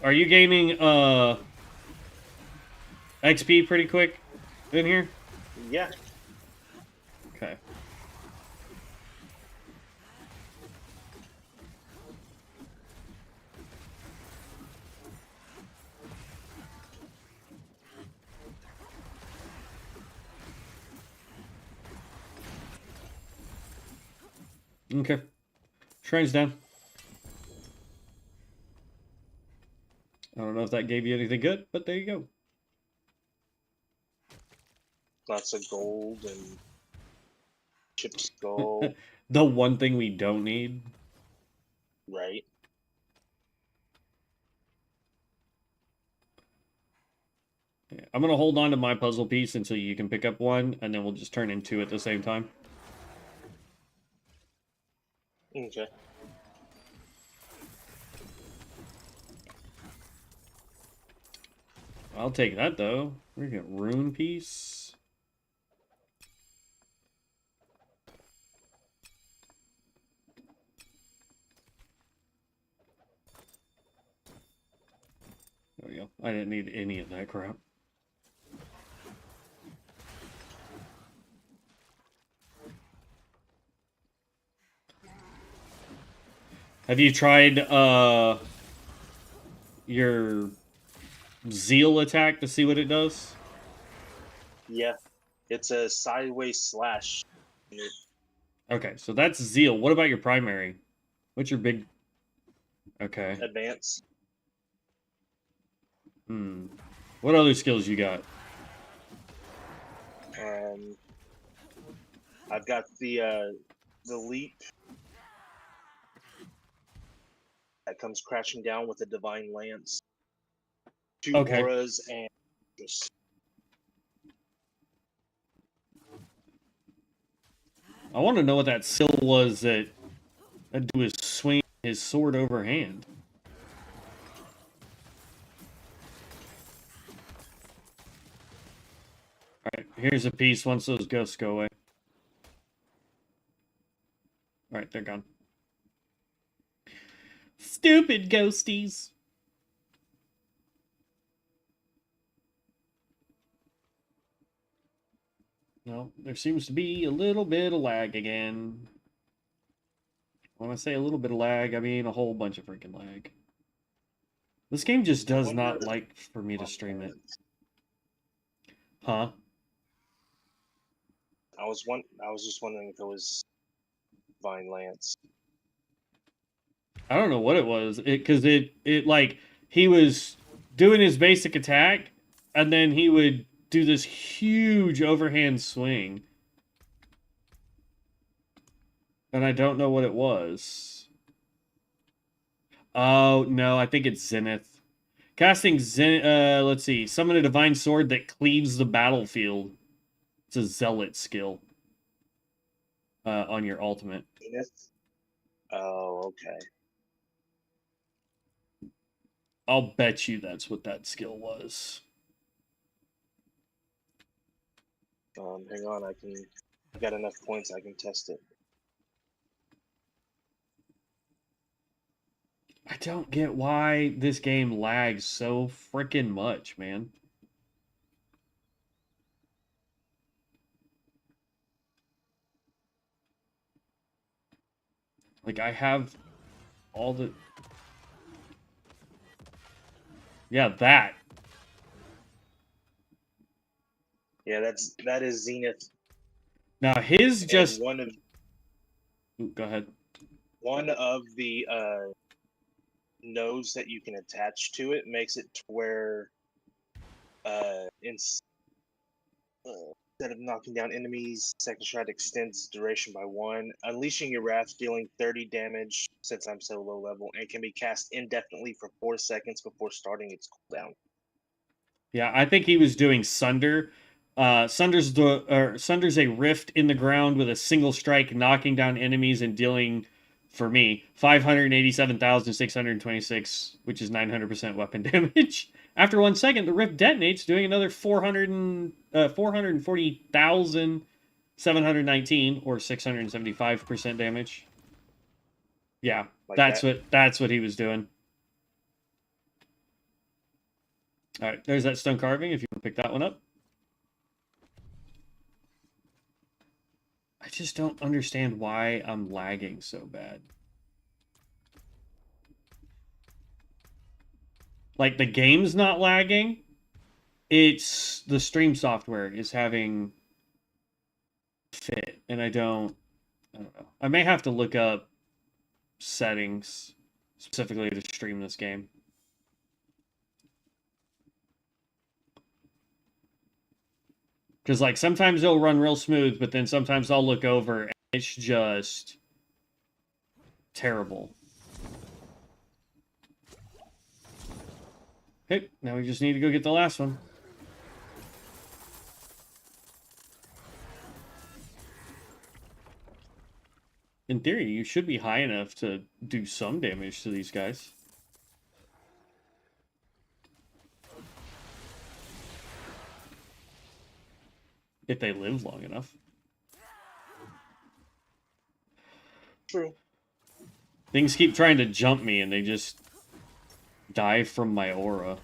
[SPEAKER 1] Are you gaining XP pretty quick in here?
[SPEAKER 2] Yeah.
[SPEAKER 1] Okay. Okay. Shrine's down. I don't know if that gave you anything good, but there you go.
[SPEAKER 2] Lots of gold and chipped skull.
[SPEAKER 1] The one thing we don't need.
[SPEAKER 2] Right.
[SPEAKER 1] Yeah, I'm going to hold on to my puzzle piece until you can pick up one, and then we'll just turn in two at the same time.
[SPEAKER 2] Okay.
[SPEAKER 1] I'll take that, though. We're going to get rune piece. There we go. I didn't need any of that crap. Have you tried your zeal attack to see what it does?
[SPEAKER 2] Yeah, it's a sideways slash.
[SPEAKER 1] Okay, so that's zeal. What about your primary? What's your big? Okay.
[SPEAKER 2] Advance.
[SPEAKER 1] Hmm. What other skills you got?
[SPEAKER 2] I've got the leap that comes crashing down with a divine lance, 2
[SPEAKER 1] Okay.
[SPEAKER 2] auras, and just
[SPEAKER 1] I want to know what that skill was that do is swing his sword overhand. Alright, here's a piece once those ghosts go away. Alright, they're gone. Stupid ghosties! No, there seems to be a little bit of lag again. When I say a little bit of lag, I mean a whole bunch of freaking lag. This game just does not like for me to stream it. Huh?
[SPEAKER 2] I was just wondering if it was divine lance.
[SPEAKER 1] I don't know what it was. Because it like he was doing his basic attack, and then he would do this huge overhand swing, and I don't know what it was. Oh no, I think it's Zenith. Casting Zen. Let's see. Summon a divine sword that cleaves the battlefield. It's a zealot skill. On your ultimate.
[SPEAKER 2] Oh, okay.
[SPEAKER 1] I'll bet you that's what that skill was.
[SPEAKER 2] Hang on, I got enough points I can test it.
[SPEAKER 1] I don't get why this game lags so freaking much, man. Like, I have all the... Yeah, that.
[SPEAKER 2] Yeah, that is Zenith.
[SPEAKER 1] Now, his
[SPEAKER 2] And
[SPEAKER 1] just...
[SPEAKER 2] Ooh,
[SPEAKER 1] go ahead.
[SPEAKER 2] one of the nodes that you can attach to it makes it to where instead of knocking down enemies, second strike extends duration by 1, unleashing your wrath, dealing 30 damage since I'm so low level, and can be cast indefinitely for 4 seconds before starting its cooldown.
[SPEAKER 1] Yeah, I think he was doing Sunder. Sunder's a rift in the ground with a single strike, knocking down enemies and dealing, for me, 587,626, which is 900% weapon damage. After 1 second, the rift detonates, doing another 440,719, or 675% damage. Yeah,
[SPEAKER 2] Like
[SPEAKER 1] that's what he was doing. All right, there's that stone carving if you want to pick that one up. I just don't understand why I'm lagging so bad. Like, the game's not lagging. It's the stream software is having fit, and I don't know. I may have to look up settings specifically to stream this game. Because, like, sometimes it'll run real smooth, but then sometimes I'll look over and it's just terrible. Okay, now we just need to go get the last one. In theory, you should be high enough to do some damage to these guys. If they live long enough.
[SPEAKER 2] True.
[SPEAKER 1] Things keep trying to jump me and they just die from my aura.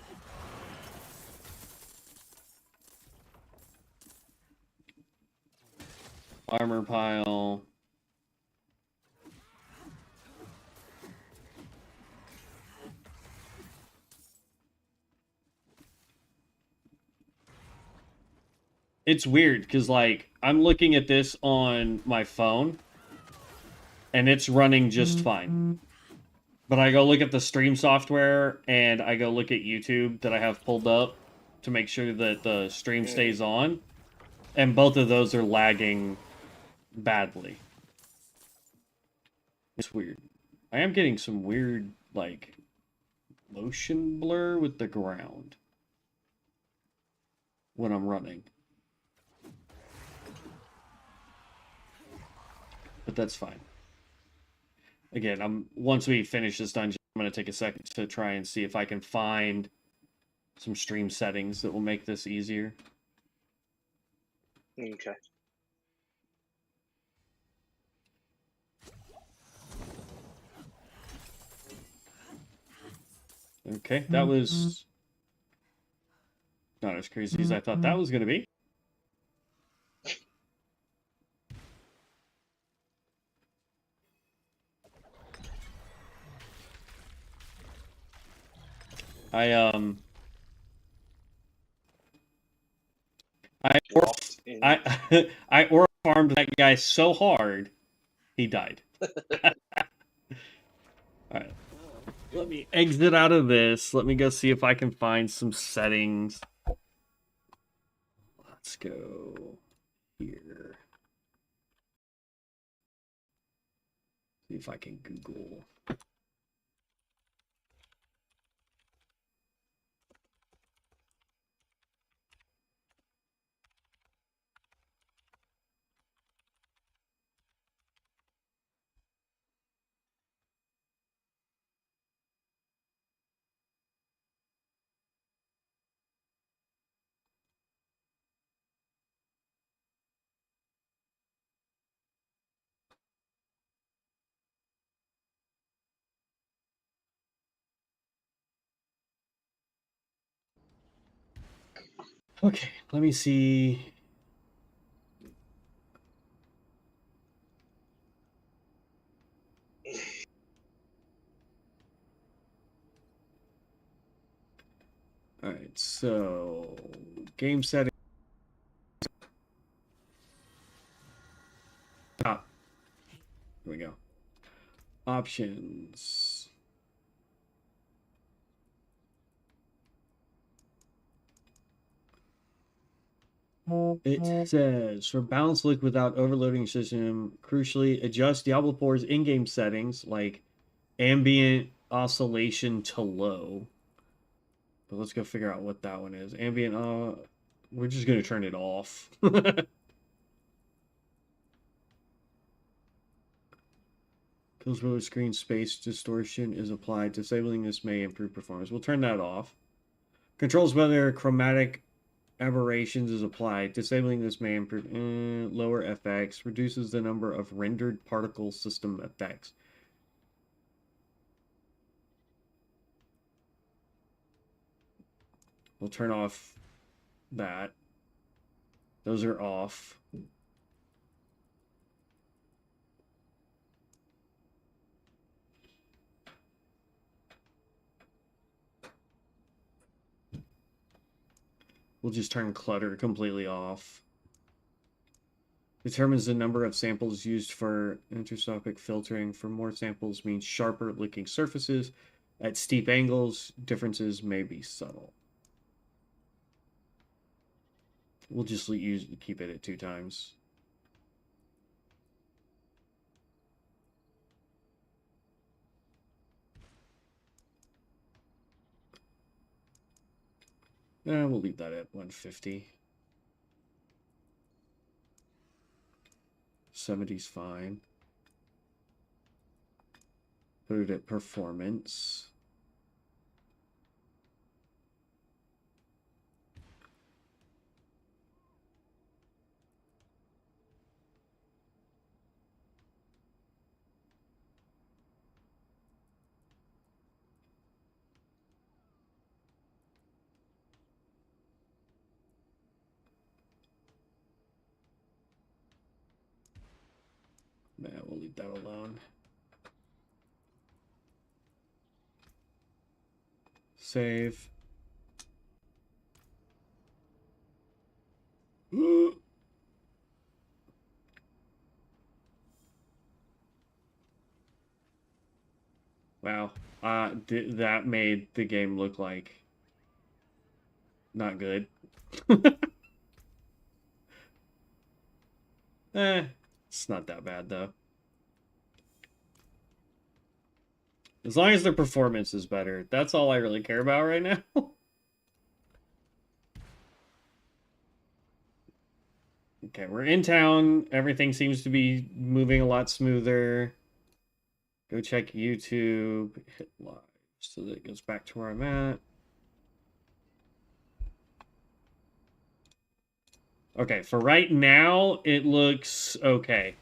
[SPEAKER 1] Armor pile. it's weird because like I'm looking at this on my phone and it's running just fine. But I go look at the stream software and I go look at YouTube that I have pulled up to make sure that the stream stays on, and both of those are lagging badly. It's weird. I am getting some weird like motion blur with the ground when I'm running. But that's fine. Again, once we finish this dungeon, I'm going to take a second to try and see if I can find some stream settings that will make this easier.
[SPEAKER 2] Okay.
[SPEAKER 1] Okay, that was not as crazy as I thought that was going to be. I
[SPEAKER 2] Walked in.
[SPEAKER 1] I aura farmed that guy so hard, he died. Alright. Let me exit out of this. Let me go see if I can find some settings. Let's go here. See if I can Google. Okay, let me see. All right, so game setting. Ah, here we go. Options. It says for balanced look without overloading system, crucially adjust Diablo 4's in-game settings like ambient oscillation to low. But let's go figure out what that one is. Ambient, we're just gonna turn it off. Kills roller screen space distortion is applied. Disabling this may improve performance. We'll turn that off. Controls whether chromatic aberrations is applied. Disabling this may improve lower FX. Reduces the number of rendered particle system effects. We'll turn off that. Those are off. We'll just turn clutter completely off. Determines the number of samples used for interscopic filtering. For more samples means sharper looking surfaces. At steep angles, differences may be subtle. We'll just keep it at 2 times. We'll leave that at 150. 70's fine. Put it at performance. Nah, we'll leave that alone. Save. Wow. That made the game look like not good. It's not that bad though. As long as their performance is better, that's all I really care about right now. Okay, we're in town. Everything seems to be moving a lot smoother. Go check YouTube. Hit live so that it goes back to where I'm at. Okay, for right now, it looks okay.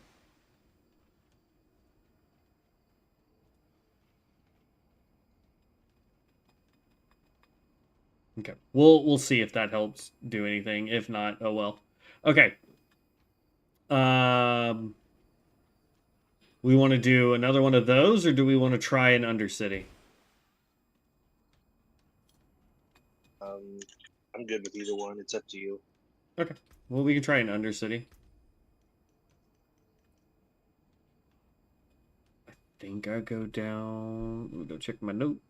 [SPEAKER 1] Okay, we'll see if that helps do anything. If not, oh well. Okay. We want to do another one of those, or do we want to try an Undercity?
[SPEAKER 2] I'm good with either one. It's up to you.
[SPEAKER 1] Okay. Well, we can try an Undercity. I think I go down. Let me go check my notes.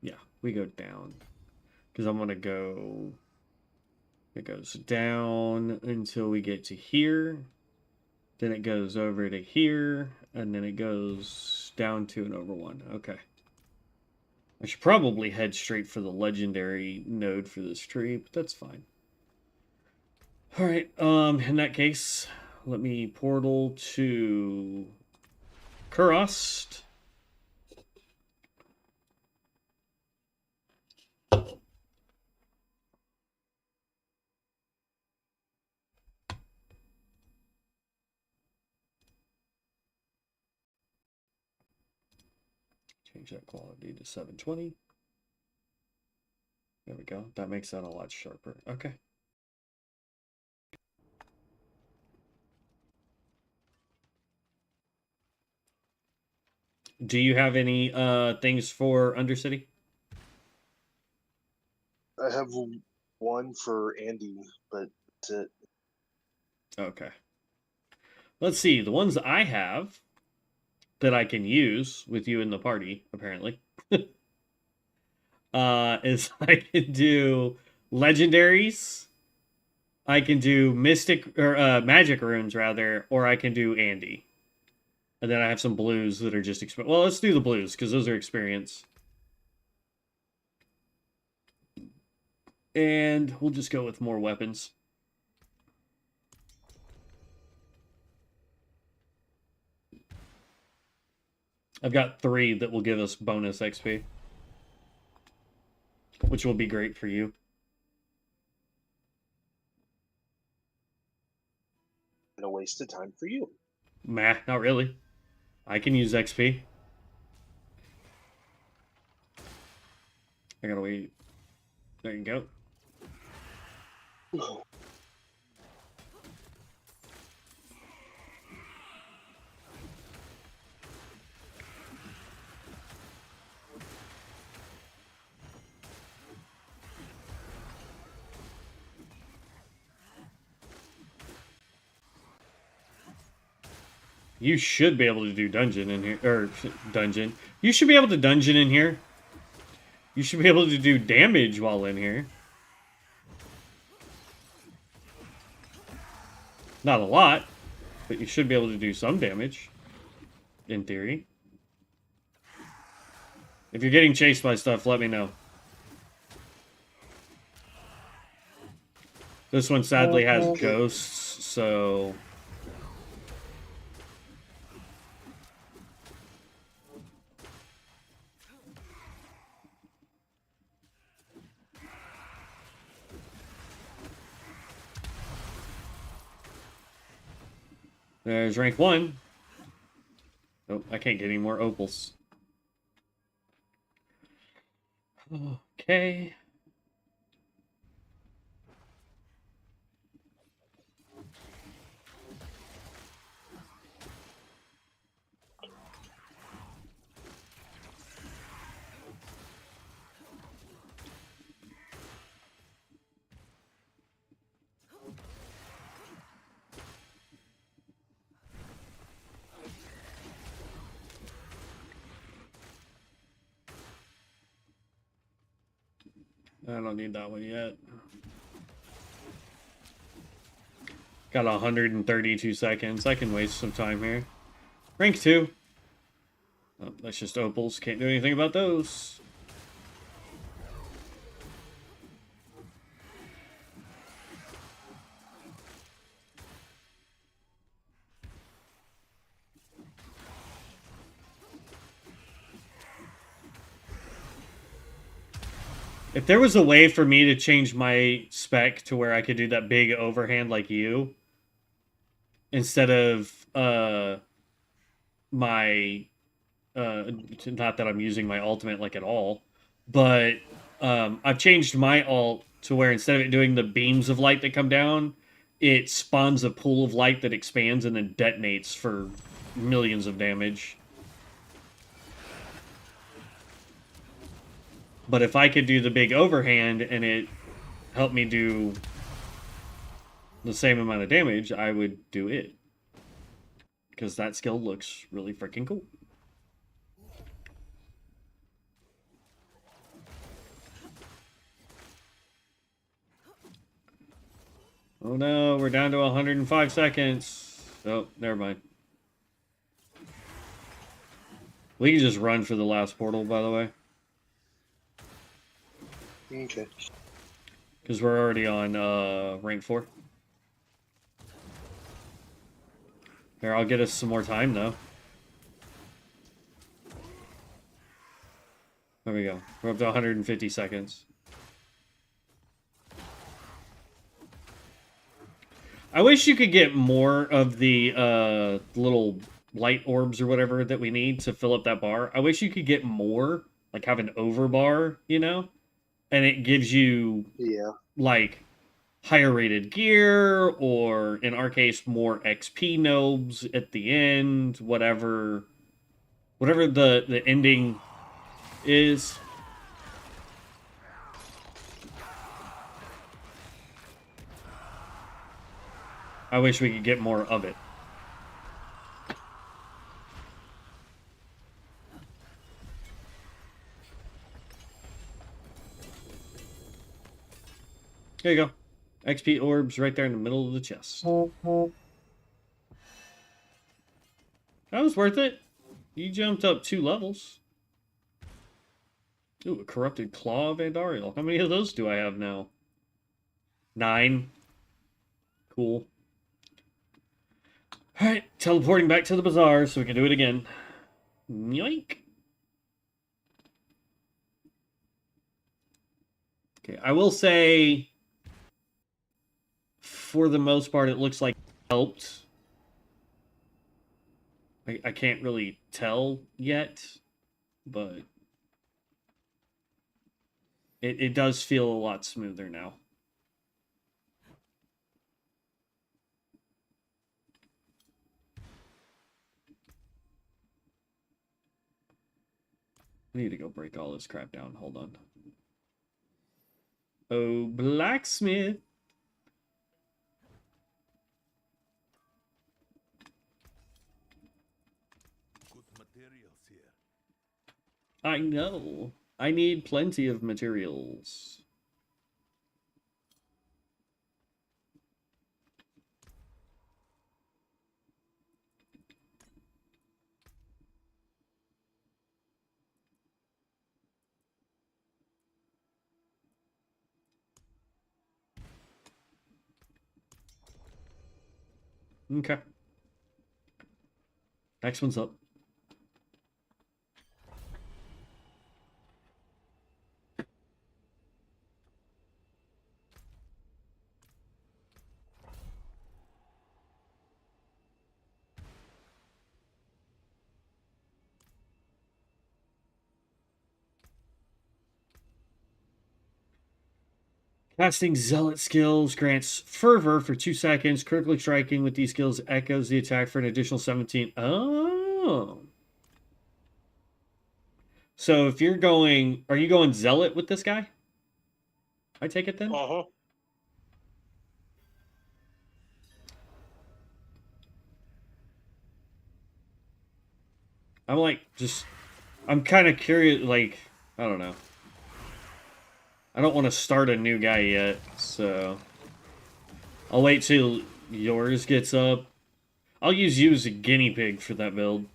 [SPEAKER 1] Yeah, we go down. Because I'm going to go... It goes down until we get to here. Then it goes over to here. And then it goes down to and over one. Okay. I should probably head straight for the legendary node for this tree, but that's fine. Alright, in that case, let me portal to Kurost. Change that quality to 720. There we go. That makes that a lot sharper. Okay. Do you have any things for Undercity?
[SPEAKER 2] I have one for Andy, but that's it.
[SPEAKER 1] Okay. Let's see. The ones I have that I can use with you in the party, apparently, is I can do legendaries, I can do mystic or magic runes rather, or I can do Andy. And then I have some blues that are just well, let's do the blues because those are experience. And we'll just go with more weapons. I've got 3 that will give us bonus XP, which will be great for you.
[SPEAKER 2] And a waste of time for you.
[SPEAKER 1] Meh, not really. I can use XP. I gotta wait. There you go. You should be able to do dungeon in here, or dungeon. You should be able to dungeon in here. You should be able to do damage while in here. Not a lot, but you should be able to do some damage. In theory. If you're getting chased by stuff, let me know. This one sadly has ghosts, so... There's rank 1. Oh, I can't get any more opals. Okay. I don't need that one yet. Got 132 seconds. I can waste some time here. Rank 2. Oh, that's just opals. Can't do anything about those. If there was a way for me to change my spec to where I could do that big overhand like you, instead of my not that I'm using my ultimate like at all, but I've changed my ult to where instead of it doing the beams of light that come down, it spawns a pool of light that expands and then detonates for millions of damage. But if I could do the big overhand and it helped me do the same amount of damage, I would do it. Because that skill looks really freaking cool. Oh no, we're down to 105 seconds. Oh, never mind. We can just run for the last portal, by the way.
[SPEAKER 2] Okay.
[SPEAKER 1] Because we're already on rank 4. Here, I'll get us some more time, though. There we go. We're up to 150 seconds. I wish you could get more of the little light orbs or whatever that we need to fill up that bar. I wish you could get more, like have an over bar, you know? And it gives you, like, higher rated gear, or in our case, more XP nobs at the end, whatever the ending is. I wish we could get more of it. There you go. XP orbs right there in the middle of the chest. That was worth it. You jumped up 2 levels. Ooh, a corrupted claw of Andariel. How many of those do I have now? 9. Cool. Alright, teleporting back to the bazaar so we can do it again. Yoink. Okay, I will say, for the most part, it looks like it helped. I can't really tell yet, but it does feel a lot smoother now. I need to go break all this crap down. Hold on. Oh, blacksmith.
[SPEAKER 3] Good materials here.
[SPEAKER 1] I know. I need plenty of materials. Okay. Next one's up. Casting Zealot skills grants fervor for 2 seconds. Critically striking with these skills echoes the attack for an additional 17. Oh. So if you're going... Are you going Zealot with this guy? I take it then?
[SPEAKER 2] Uh-huh.
[SPEAKER 1] I'm like, just... I'm kind of curious, like... I don't know. I don't want to start a new guy yet, so I'll wait till yours gets up. I'll use you as a guinea pig for that build.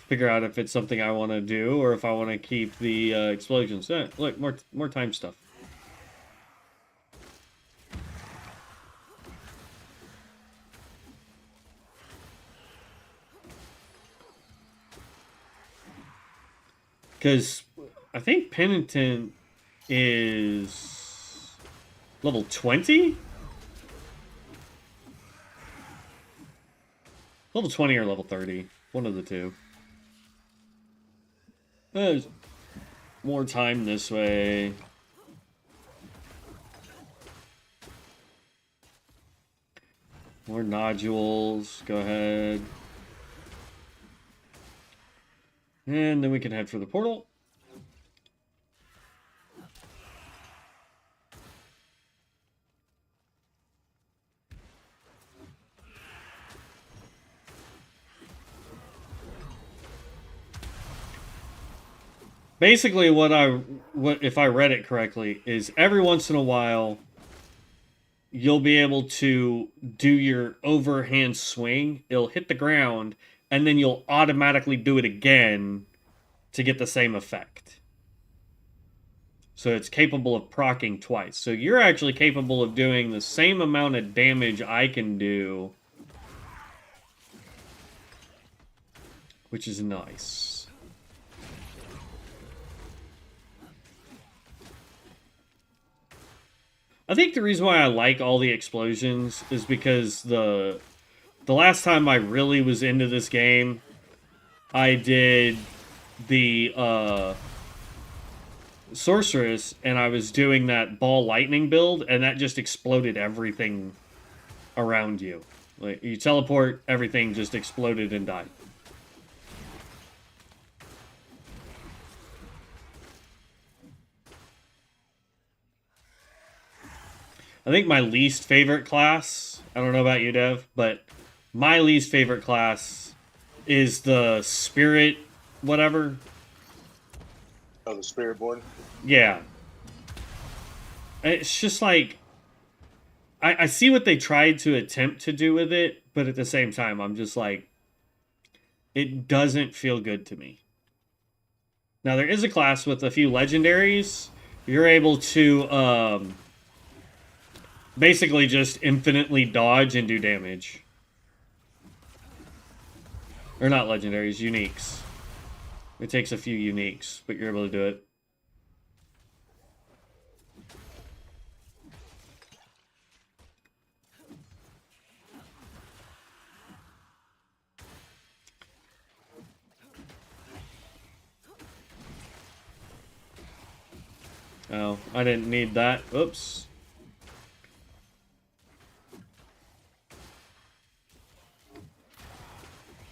[SPEAKER 1] Figure out if it's something I want to do or if I want to keep the explosions. Look, more time stuff. Because I think Penitent is level 20? Level 20 or level 30. One of the two. There's more time this way. More nodules. Go ahead. And then we can head for the portal. Basically, what if I read it correctly, is every once in a while, you'll be able to do your overhand swing. It'll hit the ground, and then you'll automatically do it again to get the same effect. So it's capable of proccing twice. So you're actually capable of doing the same amount of damage I can do, which is nice. I think the reason why I like all the explosions is because the last time I really was into this game, I did the sorceress, and I was doing that ball lightning build, and that just exploded everything around you. Like, you teleport, everything just exploded and died. I think my least favorite class, I don't know about you, Dev, but my least favorite class is the spirit whatever.
[SPEAKER 2] Oh, the spirit board?
[SPEAKER 1] Yeah. It's just like, I see what they tried to attempt to do with it, but at the same time, I'm just like, it doesn't feel good to me. Now, there is a class with a few legendaries. You're able to basically just infinitely dodge and do damage. Or not legendaries, uniques. It takes a few uniques, but you're able to do it. Oh, I didn't need that. Oops.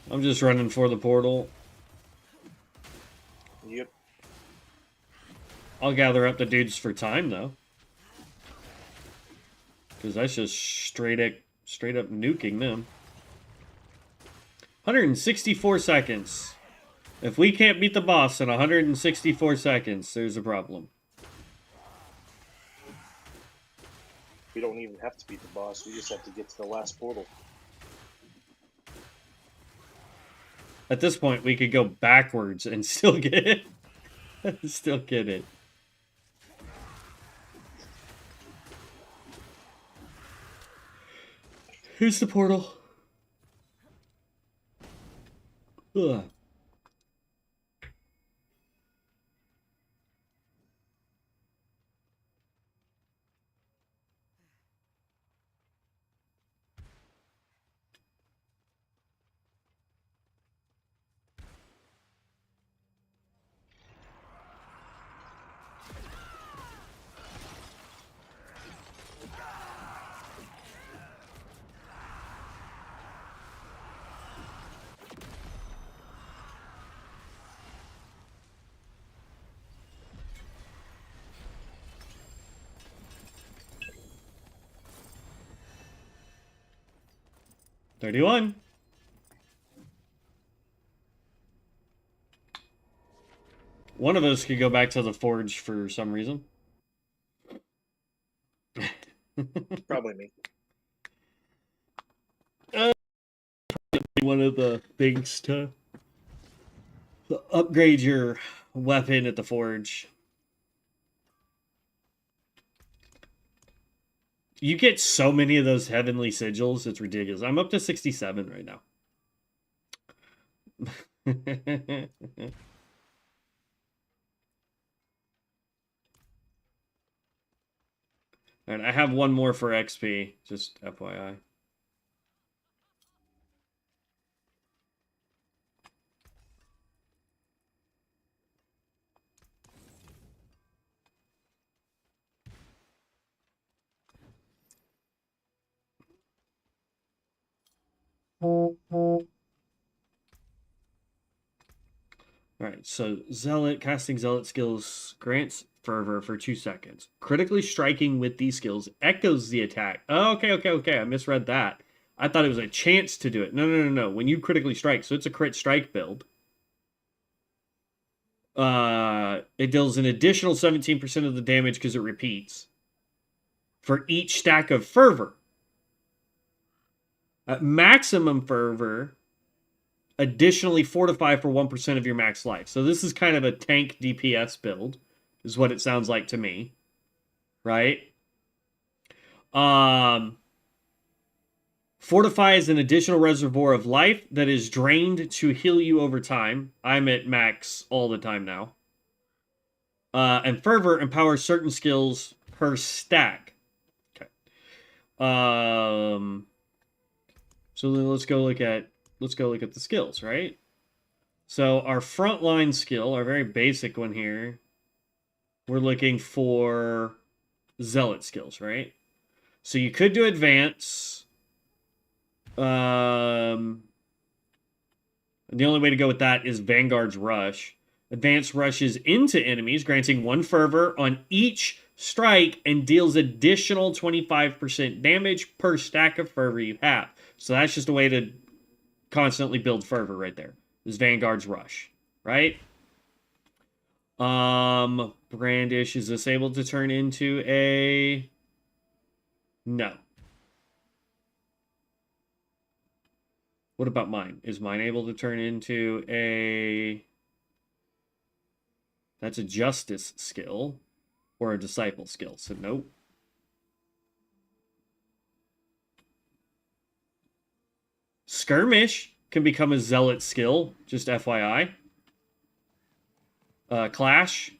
[SPEAKER 1] I'm just running for the portal.
[SPEAKER 2] Yep.
[SPEAKER 1] I'll gather up the dudes for time, though. Because that's just straight up nuking them. 164 seconds. If we can't beat the boss in 164 seconds, there's a problem.
[SPEAKER 2] We don't even have to beat the boss. We just have to get to the last portal.
[SPEAKER 1] At this point, we could go backwards and still get it. Still get it. Here's the portal. Ugh. $31. One of us could go back to the forge for some reason.
[SPEAKER 2] Probably me.
[SPEAKER 1] One of the things to upgrade your weapon at the forge. You get so many of those heavenly sigils, it's ridiculous. I'm up to 67 right now. Alright, I have one more for XP, just FYI. Alright, so Zealot, casting Zealot skills grants fervor for 2 seconds. Critically striking with these skills echoes the attack. Oh, okay. I misread that. I thought it was a chance to do it. No. When you critically strike, so it's a crit strike build. It deals an additional 17% of the damage because it repeats. For each stack of fervor. At maximum fervor, additionally fortify for 1% of your max life. So this is kind of a tank DPS build, is what it sounds like to me. Right? Fortify is an additional reservoir of life that is drained to heal you over time. I'm at max all the time now. And Fervor empowers certain skills per stack. Okay. So then let's go look at the skills, right? So our frontline skill, our very basic one here, we're looking for Zealot skills, right? So you could do advance. The only way to go with that is Vanguard's Rush. Advance rushes into enemies, granting 1 fervor on each strike and deals additional 25% damage per stack of fervor you have. So that's just a way to constantly build fervor right there. This is Vanguard's Rush, right? Brandish, is this able to turn into a... No. What about mine? Is mine able to turn into a... That's a justice skill or a disciple skill, so nope. Skirmish can become a zealot skill, just FYI. Clash,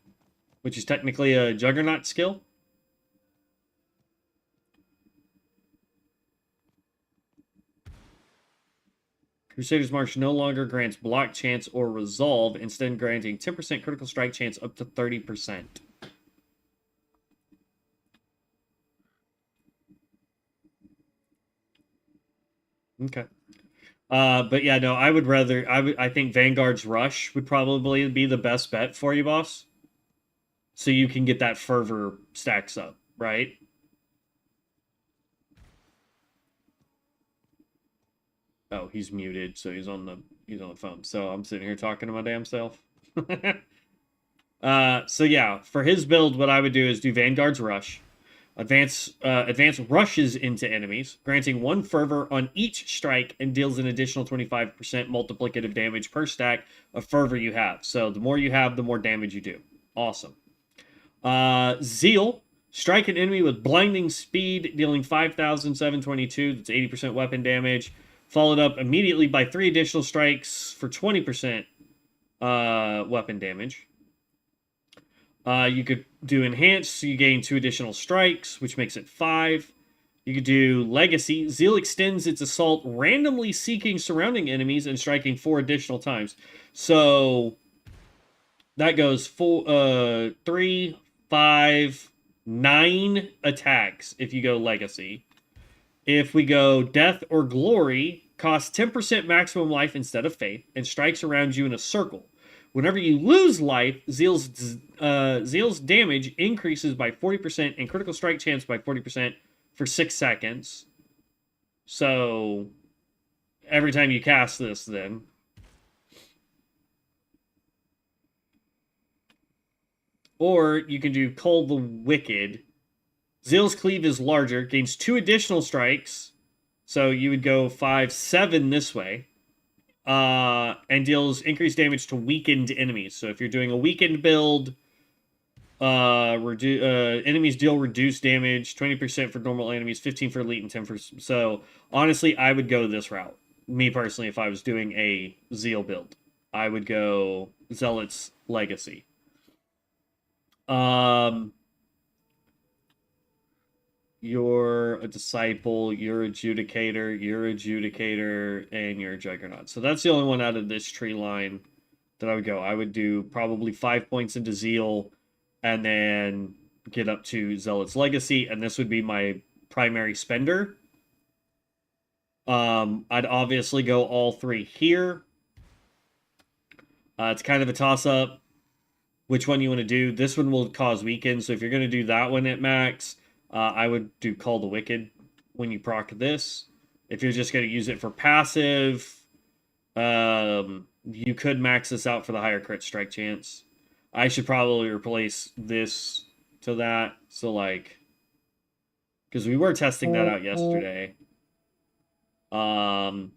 [SPEAKER 1] which is technically a juggernaut skill. Crusader's March no longer grants block chance or resolve, instead granting 10% critical strike chance up to 30%. Okay. But yeah, no, I would rather... I think Vanguard's Rush would probably be the best bet for you, boss. So you can get that fervor stacks up, right? Oh, he's muted, so he's on the phone. So I'm sitting here talking to my damn self. So yeah, for his build, what I would do is do Vanguard's Rush. Advance rushes into enemies, granting 1 fervor on each strike and deals an additional 25% multiplicative damage per stack of fervor you have. So the more you have, the more damage you do. Awesome. Zeal. Strike an enemy with blinding speed, dealing 5,722. That's 80% weapon damage. Followed up immediately by 3 additional strikes for 20% weapon damage. You could do Enhanced, so you gain 2 additional strikes, which makes it 5. You could do Legacy. Zeal extends its assault, randomly seeking surrounding enemies and striking 4 additional times. So that goes 3, 5, 9 attacks if you go Legacy. If we go Death or Glory, costs 10% maximum life instead of Faith, and strikes around you in a circle. Whenever you lose life, Zeal's damage increases by 40% and critical strike chance by 40% for 6 seconds. So, every time you cast this, then. Or you can do Cull the Wicked. Zeal's Cleave is larger, gains 2 additional strikes. So you would go 5, 7 this way. And deals increased damage to weakened enemies. So if you're doing a weakened build, enemies deal reduced damage, 20% for normal enemies, 15 for elite, and 10 for... So, honestly, I would go this route. Me, personally, if I was doing a Zeal build. I would go Zealot's Legacy. You're a Disciple, you're a Judicator, and you're a Juggernaut. So that's the only one out of this tree line that I would go. I would do probably 5 points into Zeal, and then get up to Zealot's Legacy, and this would be my primary spender. I'd obviously go all 3 here. It's kind of a toss-up which one you want to do. This one will cause weaken, so if you're going to do that one at max, I would do Call the Wicked when you proc this. If you're just going to use it for passive, you could max this out for the higher crit strike chance. I should probably replace this to that. So, like, because we were testing that out yesterday. So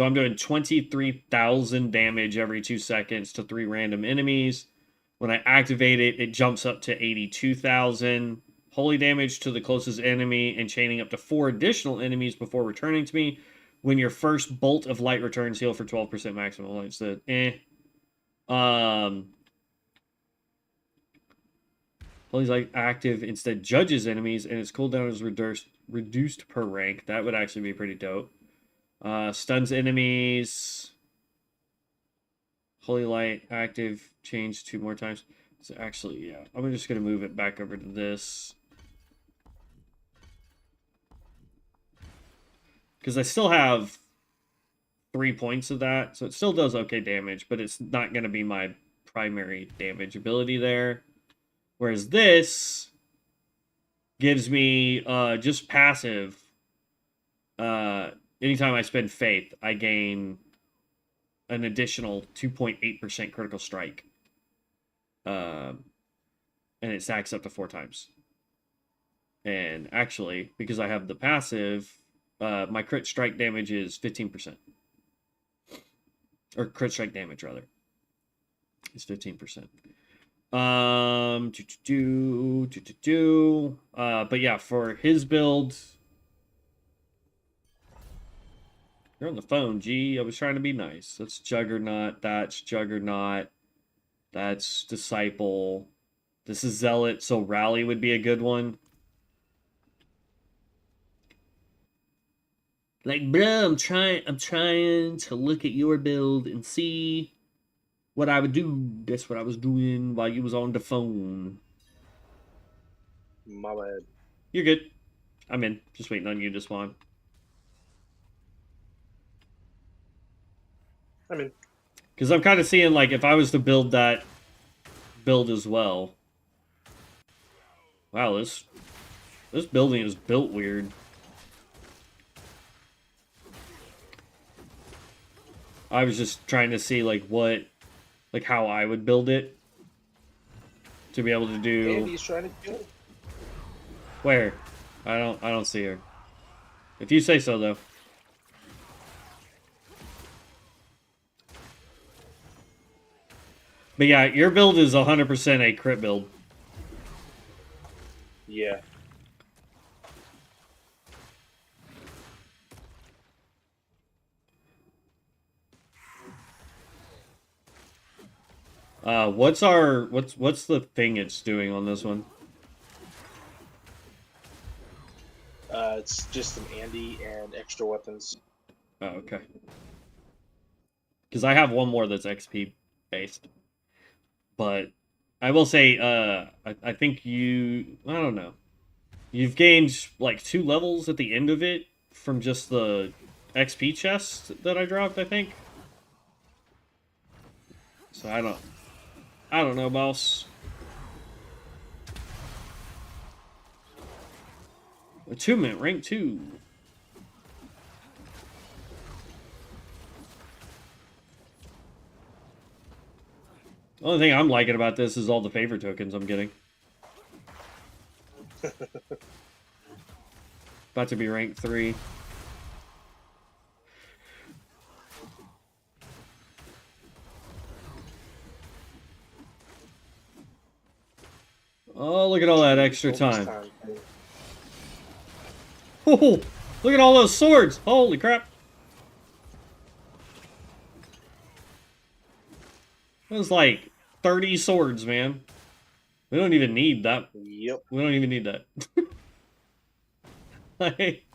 [SPEAKER 1] I'm doing 23,000 damage every 2 seconds to 3 random enemies. When I activate it, it jumps up to 82,000. Holy damage to the closest enemy and chaining up to 4 additional enemies before returning to me. When your first bolt of light returns, heal for 12% maximum life. So, Holy's like active instead judges enemies, and its cooldown is reduced per rank. That would actually be pretty dope. Stuns enemies. Holy Light active changed 2 more times. So actually, yeah, I'm just gonna move it back over to this. Because I still have 3 points of that, so it still does okay damage, but it's not gonna be my primary damage ability there. Whereas this gives me just passive. Anytime I spend Faith, I gain an additional 2.8% critical strike. And it stacks up to 4 times. And actually, because I have the passive, my crit strike damage is 15%. Or crit strike damage, rather. It's 15%. But yeah, for his build... You're on the phone, G. I was trying to be nice. That's Juggernaut. That's Juggernaut. That's Disciple. This is Zealot, so Rally would be a good one. Like, bruh, I'm trying to look at your build and see what I would do. That's what I was doing while you was on the phone.
[SPEAKER 2] My bad.
[SPEAKER 1] You're good. I'm in. Just waiting on you to spawn.
[SPEAKER 2] I mean,
[SPEAKER 1] because I'm kind of seeing, like, if I was to build that build as well. Wow, this building is built weird. I was just trying to see, like, how I would build it to be able to do.
[SPEAKER 2] Andy's trying to kill.
[SPEAKER 1] Where? I don't see her. If you say so, though. But yeah, your build is 100% a crit build.
[SPEAKER 2] Yeah. What's the thing it's doing on this one? It's just an Andy and extra weapons.
[SPEAKER 1] Oh, okay. Because I have one more that's XP based. But I will say, I think I don't know. You've gained like 2 levels at the end of it from just the XP chest that I dropped, I think. So I don't know, boss. Attunement, rank 2. The only thing I'm liking about this is all the favor tokens I'm getting. About to be rank 3. Oh, look at all that extra time. Oh, look at all those swords. Holy crap. That was like 30 swords, man. We don't even need that.
[SPEAKER 2] Yep.
[SPEAKER 1] We don't even need that. Like,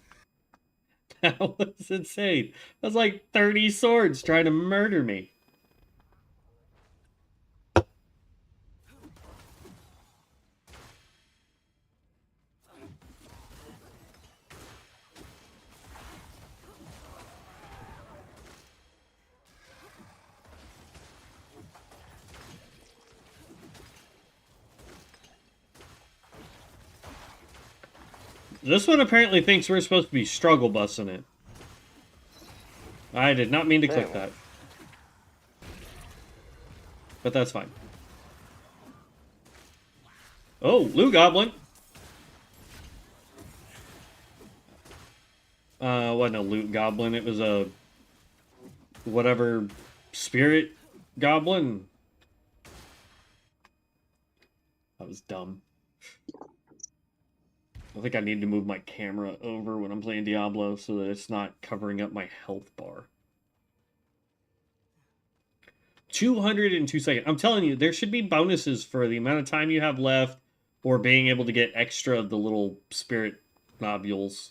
[SPEAKER 1] that was insane. That's like 30 swords trying to murder me. This one apparently thinks we're supposed to be struggle busting it. I did not mean to click that. But that's fine. Oh, Loot Goblin. Wasn't a Loot Goblin, it was a whatever spirit goblin. That was dumb. I think I need to move my camera over when I'm playing Diablo so that it's not covering up my health bar. 202 seconds. I'm telling you, there should be bonuses for the amount of time you have left or being able to get extra of the little spirit nobules.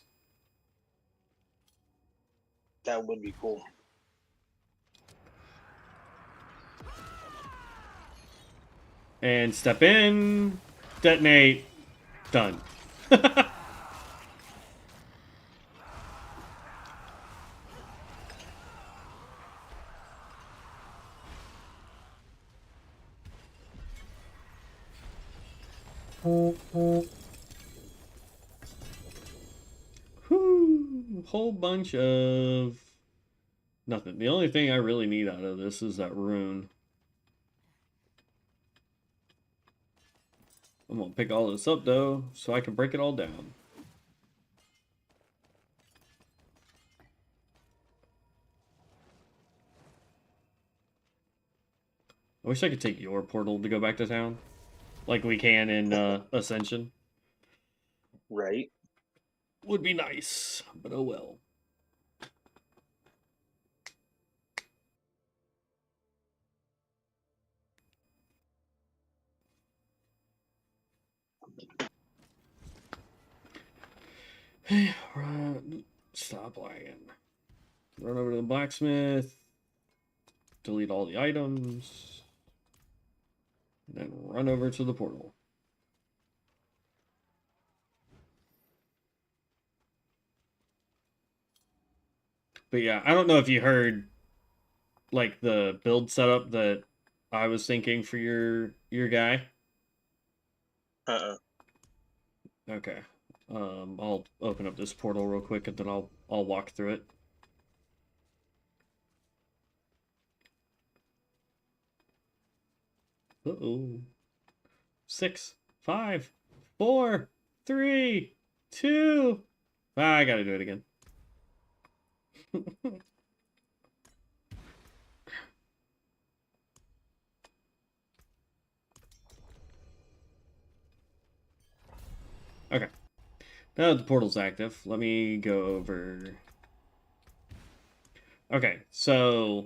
[SPEAKER 2] That would be cool.
[SPEAKER 1] And step in, detonate, done. Whew, whole bunch of nothing. The only thing I really need out of this is that rune. I'm gonna pick all this up though, so I can break it all down. I wish I could take your portal to go back to town, like we can in Ascension.
[SPEAKER 2] Right.
[SPEAKER 1] Would be nice, but oh well. Stop lagging. Run over to the blacksmith. Delete all the items. Then run over to the portal. But yeah, I don't know if you heard like the build setup that I was thinking for your guy. Okay. I'll open up this portal real quick and then I'll walk through it. Uh-oh. 6, 5, 4, 3, 2. I gotta do it again. Okay. Now that the portal's active, let me go over. Okay, so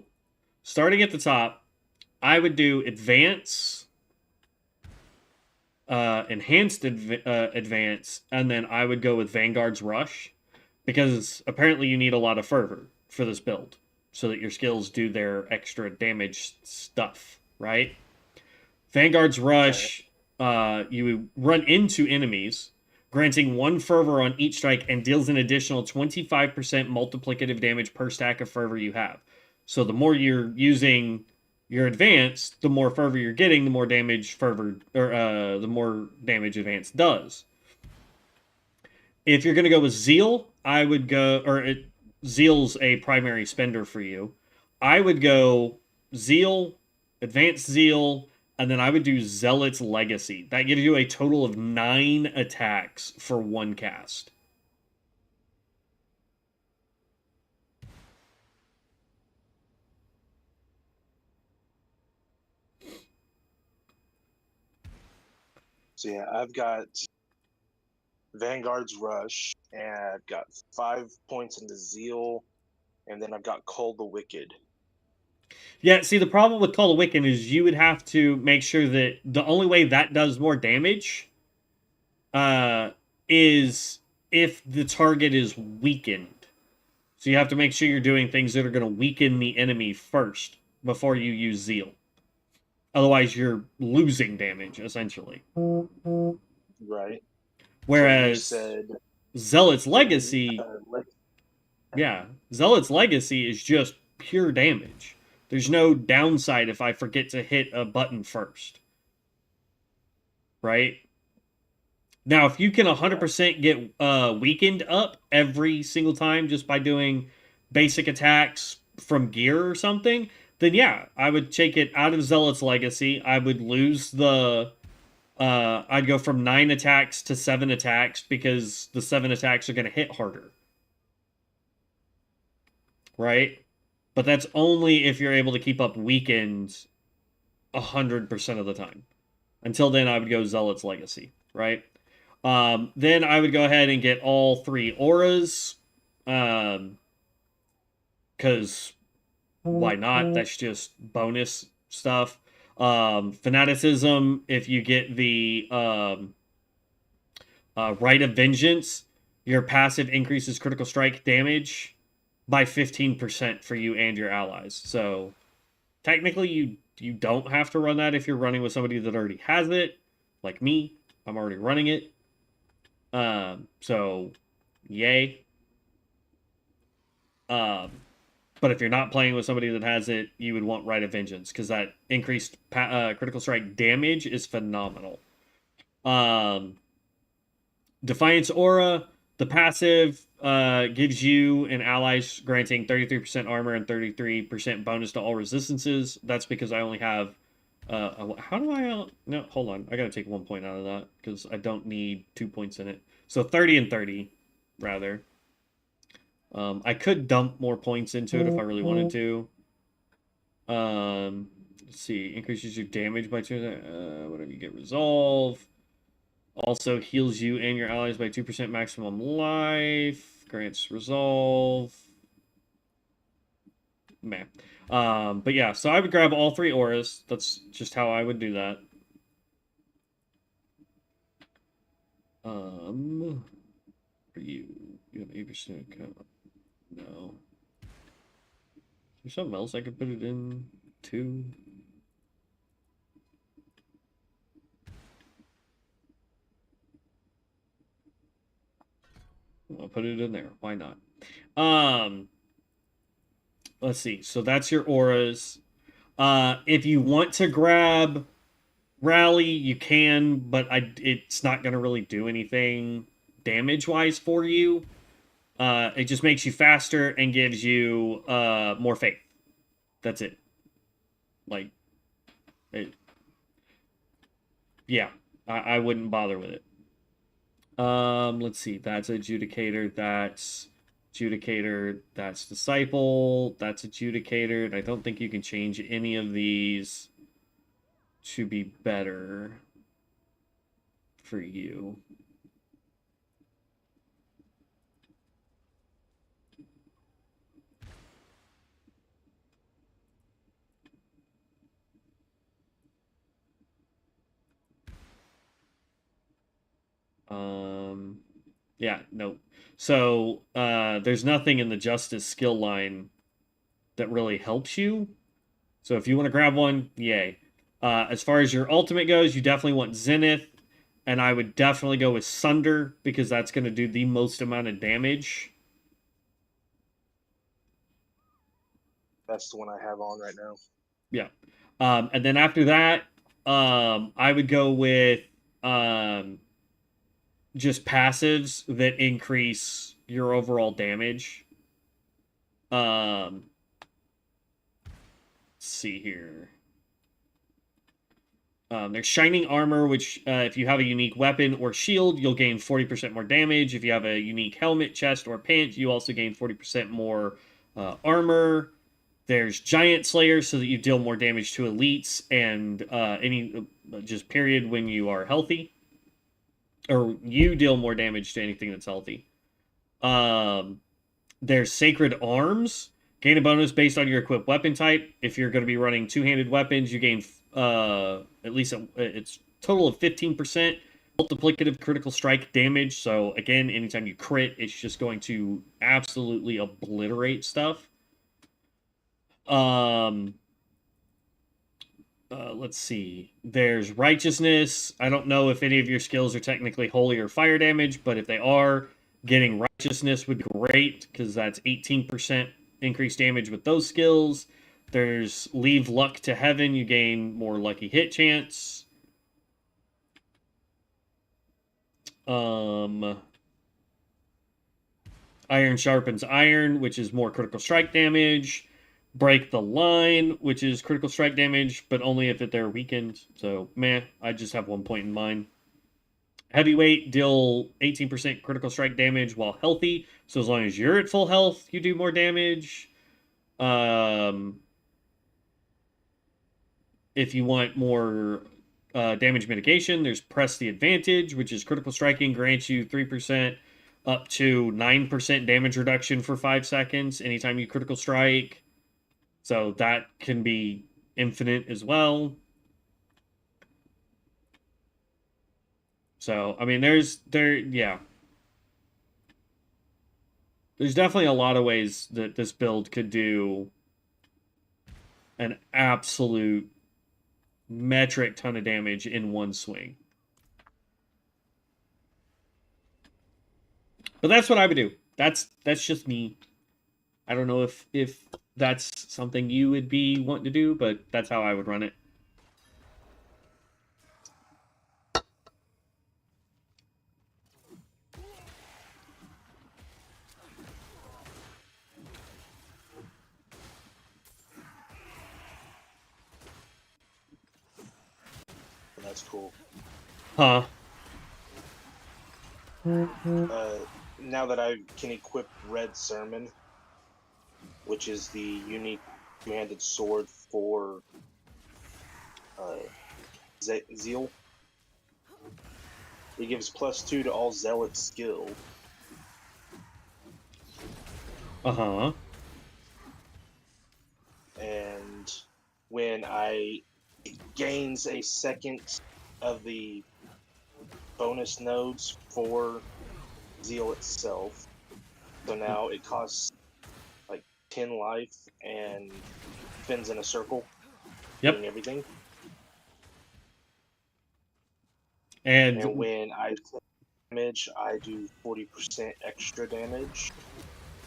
[SPEAKER 1] starting at the top, I would do advance, enhanced advance, and then I would go with Vanguard's Rush, because apparently you need a lot of fervor for this build, so that your skills do their extra damage stuff, right? Vanguard's Rush, you run into enemies, granting 1 fervor on each strike and deals an additional 25% multiplicative damage per stack of fervor you have. So the more you're using your advance, the more fervor you're getting, the more damage fervor, or the more damage advance does. If you're going to go with Zeal, I would go, Zeal's a primary spender for you. I would go Zeal, Advanced Zeal, And then I would do Zealot's Legacy. That gives you a total of 9 attacks for one cast.
[SPEAKER 2] So yeah, I've got Vanguard's Rush, and I've got 5 points into Zeal, and then I've got Cull the Wicked.
[SPEAKER 1] Yeah, see, the problem with Call of Wiccan is you would have to make sure that the only way that does more damage is if the target is weakened. So you have to make sure you're doing things that are going to weaken the enemy first before you use Zeal. Otherwise, you're losing damage, essentially.
[SPEAKER 2] Right.
[SPEAKER 1] Whereas
[SPEAKER 2] So you said
[SPEAKER 1] Zealot's Legacy, yeah, Zealot's Legacy is just pure damage. There's no downside if I forget to hit a button first. Right? Now, if you can 100% get weakened up every single time just by doing basic attacks from gear or something, then yeah, I would take it out of Zealot's Legacy. I would lose the... I'd go from 9 attacks to 7 attacks because the 7 attacks are going to hit harder. Right? But that's only if you're able to keep up weakened 100% of the time. Until then, I would go Zealot's Legacy. Right? Then I would go ahead and get all 3 auras. Because why not? That's just bonus stuff. Fanaticism, if you get the Rite of Vengeance, your passive increases critical strike damage by 15% for you and your allies. So technically, you don't have to run that if you're running with somebody that already has it. Like me, I'm already running it. So, yay. But if you're not playing with somebody that has it, you would want Rite of Vengeance because that increased critical strike damage is phenomenal. Defiance Aura, the passive gives you and allies granting 33% armor and 33% bonus to all resistances. That's because I only have... how do I... no, hold on. I gotta take 1 point out of that because I don't need 2 points in it. So 30 and 30, rather. I could dump more points into it if I really wanted to. Let's see. Increases your damage by 2. Whatever you get, resolve. Also heals you and your allies by 2% maximum life. Grants resolve. Meh. But yeah, so I would grab all 3 auras. That's just how I would do that. For you have 8% count. No. Is there something else I could put it in too? I'll put it in there. Why not? Let's see. So that's your auras. If you want to grab Rally, you can, but it's not going to really do anything damage-wise for you. It just makes you faster and gives you more faith. That's it. Like, yeah, I wouldn't bother with it. Let's see. That's Adjudicator. That's Adjudicator. That's Disciple. That's Adjudicator. And I don't think you can change any of these to be better for you. Yeah, no. So, there's nothing in the Justice skill line that really helps you. So if you want to grab one, yay. As far as your ultimate goes, you definitely want Zenith, and I would definitely go with Sunder, because that's going to do the most amount of damage.
[SPEAKER 2] That's the one I have on right now.
[SPEAKER 1] Yeah. And then after that, I would go with just passives that increase your overall damage. Let's see here. There's Shining Armor, which if you have a unique weapon or shield, you'll gain 40% more damage. If you have a unique helmet, chest, or pants, you also gain 40% more armor. There's Giant Slayer, so that you deal more damage to elites and any just period when you are healthy, or you deal more damage to anything that's healthy. There's Sacred Arms. Gain a bonus based on your equipped weapon type. If you're going to be running two-handed weapons, you gain at least it's total of 15% multiplicative critical strike damage. So again, anytime you crit, it's just going to absolutely obliterate stuff. Let's see. There's Righteousness. I don't know if any of your skills are technically holy or fire damage, but if they are, getting Righteousness would be great because that's 18% increased damage with those skills. There's Leave Luck to Heaven. You gain more lucky hit chance. Iron Sharpens Iron, which is more critical strike damage. Break the Line, which is critical strike damage, but only if they're weakened. So, meh, I just have 1 point in mind. Heavyweight, deal 18% critical strike damage while healthy. So as long as you're at full health, you do more damage. If you want more damage mitigation, there's Press the Advantage, which is critical striking, grants you 3% up to 9% damage reduction for 5 seconds anytime you critical strike. So that can be infinite as well. So, I mean, there's definitely a lot of ways that this build could do an absolute metric ton of damage in one swing. But that's what I would do. That's just me. I don't know if that's something you would be wanting to do, but that's how I would run it.
[SPEAKER 2] That's cool.
[SPEAKER 1] Huh.
[SPEAKER 2] Now that I can equip Red Sermon, which is the unique two-handed sword for Zeal, it gives +2 to all Zealot skill.
[SPEAKER 1] Uh-huh.
[SPEAKER 2] And when it gains a second of the bonus nodes for Zeal itself. So now it costs like 10 life and spins in a circle.
[SPEAKER 1] Yep.
[SPEAKER 2] Doing everything.
[SPEAKER 1] And
[SPEAKER 2] when I take damage, I do 40% extra damage.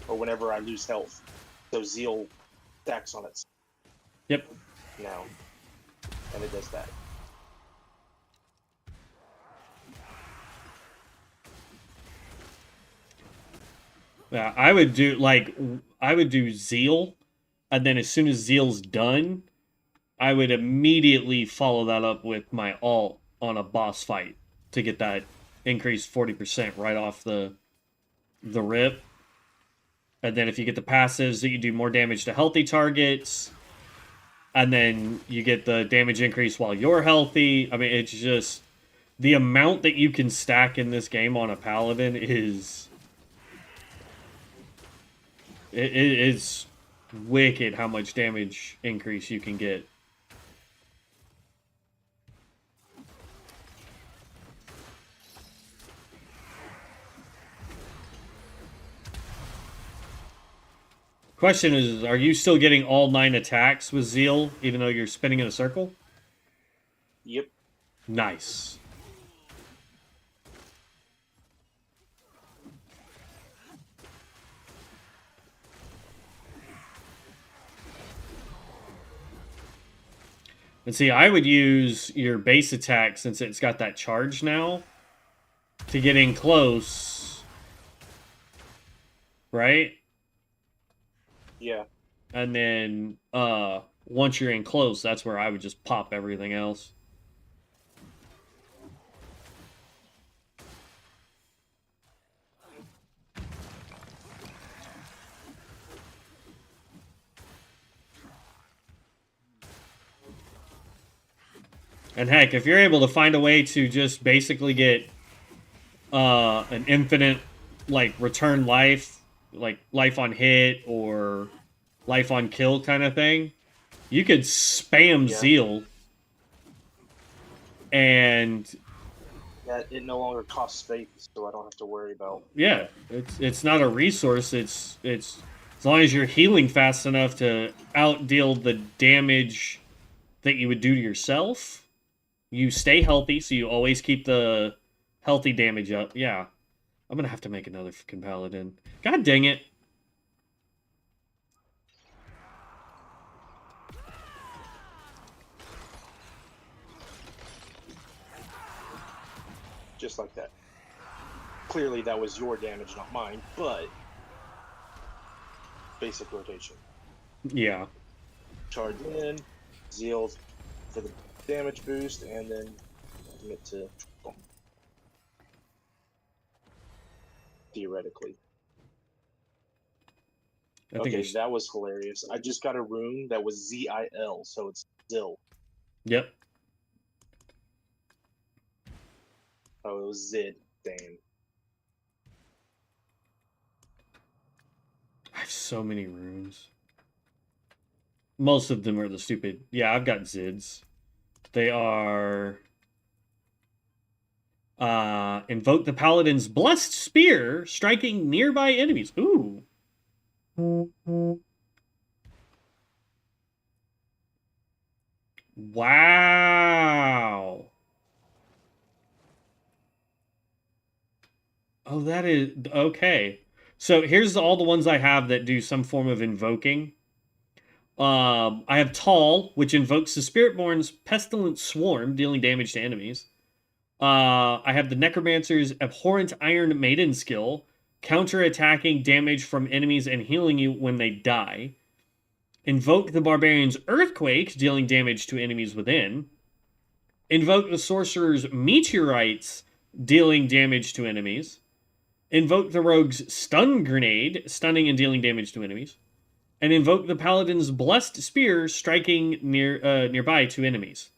[SPEAKER 2] Or whenever I lose health. So Zeal stacks on it.
[SPEAKER 1] Yep.
[SPEAKER 2] Now. And it does that.
[SPEAKER 1] Yeah, I would do Zeal, and then as soon as Zeal's done, I would immediately follow that up with my alt on a boss fight to get that increased 40% right off the rip. And then if you get the passives, that you do more damage to healthy targets, and then you get the damage increase while you're healthy. I mean, it's just the amount that you can stack in this game on a Paladin is it's wicked how much damage increase you can get. Question is, are you still getting all 9 attacks with Zeal, even though you're spinning in a circle?
[SPEAKER 2] Yep.
[SPEAKER 1] Nice. And see, I would use your base attack, since it's got that charge now, to get in close. Right?
[SPEAKER 2] Yeah.
[SPEAKER 1] And then once you're in close, that's where I would just pop everything else. And heck, if you're able to find a way to just basically get an infinite, like, return life, like life on hit or life on kill kind of thing, you could spam
[SPEAKER 2] Yeah.
[SPEAKER 1] Zeal and
[SPEAKER 2] That it no longer costs space, so I don't have to worry about.
[SPEAKER 1] yeah, it's not a resource. It's as long as you're healing fast enough to outdeal the damage that you would do to yourself, you stay healthy, so you always keep the healthy damage up. Yeah, I'm gonna have to make another fucking paladin. God dang it!
[SPEAKER 2] Just like that. Clearly, that was your damage, not mine, but basic rotation.
[SPEAKER 1] Yeah,
[SPEAKER 2] Charge in, Zeal for the damage boost, and then commit to boom. Theoretically.
[SPEAKER 1] I think
[SPEAKER 2] Okay,
[SPEAKER 1] you're.
[SPEAKER 2] that was hilarious. I just got a rune that was ZIL, so it's Zil.
[SPEAKER 1] Yep.
[SPEAKER 2] Oh, it was Zid. Damn.
[SPEAKER 1] I have so many runes. Most of them are the stupid. Yeah, I've got Zids. They are. Invoke the Paladin's Blessed Spear, striking nearby enemies. Ooh. Wow. Oh, that is okay. So here's all the ones I have that do some form of invoking. I have Tall, which invokes the Spiritborn's Pestilent Swarm, dealing damage to enemies. I have the Necromancer's Abhorrent Iron Maiden skill, counter-attacking damage from enemies and healing you when they die. Invoke the Barbarian's Earthquake, dealing damage to enemies within. Invoke the Sorcerer's Meteorites, dealing damage to enemies. Invoke the Rogue's Stun Grenade, stunning and dealing damage to enemies. And invoke the Paladin's Blessed Spear, striking nearby to enemies.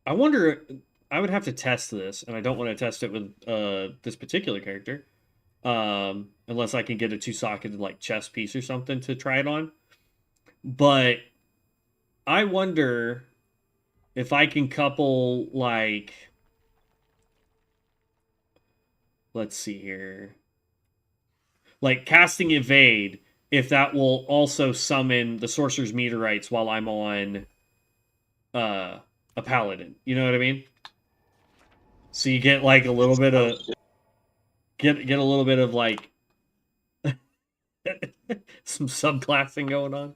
[SPEAKER 1] I wonder. I would have to test this, and I don't want to test it with this particular character, unless I can get a two-socketed like chess piece or something to try it on. But I wonder if I can couple like, let's see here, like casting evade, if that will also summon the sorcerer's meteorites while I'm on a paladin. You know what I mean? So you get like a little bit of get a little bit of like some subclassing going on.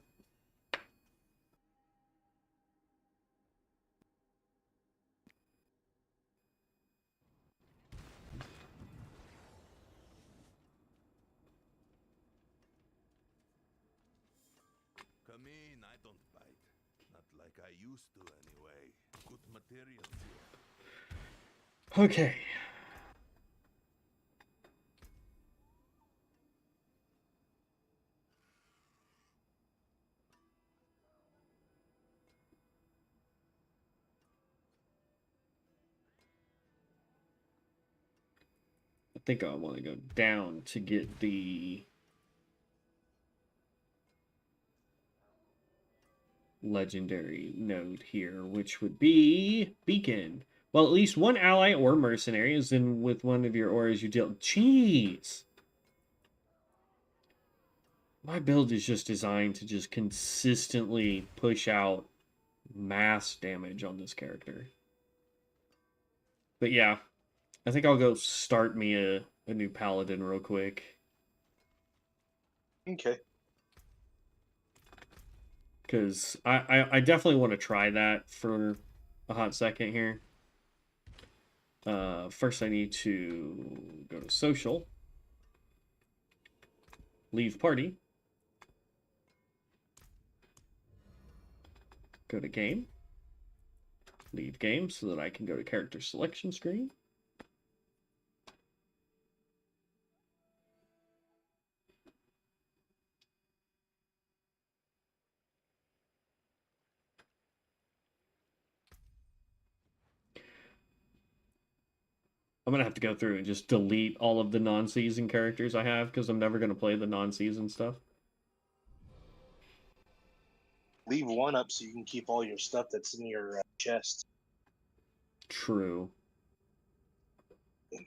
[SPEAKER 3] Come in, I don't bite. Not like I used to anyway. Good materials here.
[SPEAKER 1] Okay. I think I want to go down to get the legendary node here, which would be Beacon. Well, at least one ally or mercenary is in with one of your auras you deal. Jeez. My build is just designed to just consistently push out mass damage on this character. But yeah, I think I'll go start me a new paladin real quick.
[SPEAKER 2] Okay.
[SPEAKER 1] Because I definitely want to try that for a hot second here. First, I need to go to social, leave party, go to game, leave game so that I can go to character selection screen. I'm gonna have to go through and just delete all of the non-season characters I have because I'm never gonna play the non-season stuff.
[SPEAKER 2] Leave one up so you can keep all your stuff that's in your chest.
[SPEAKER 1] True. All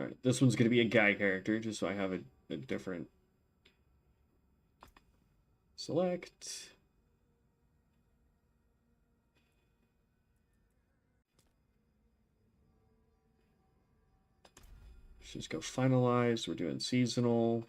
[SPEAKER 1] right, this one's gonna be a guy character, just so I have a different. Select. Let's just go finalize. We're doing seasonal.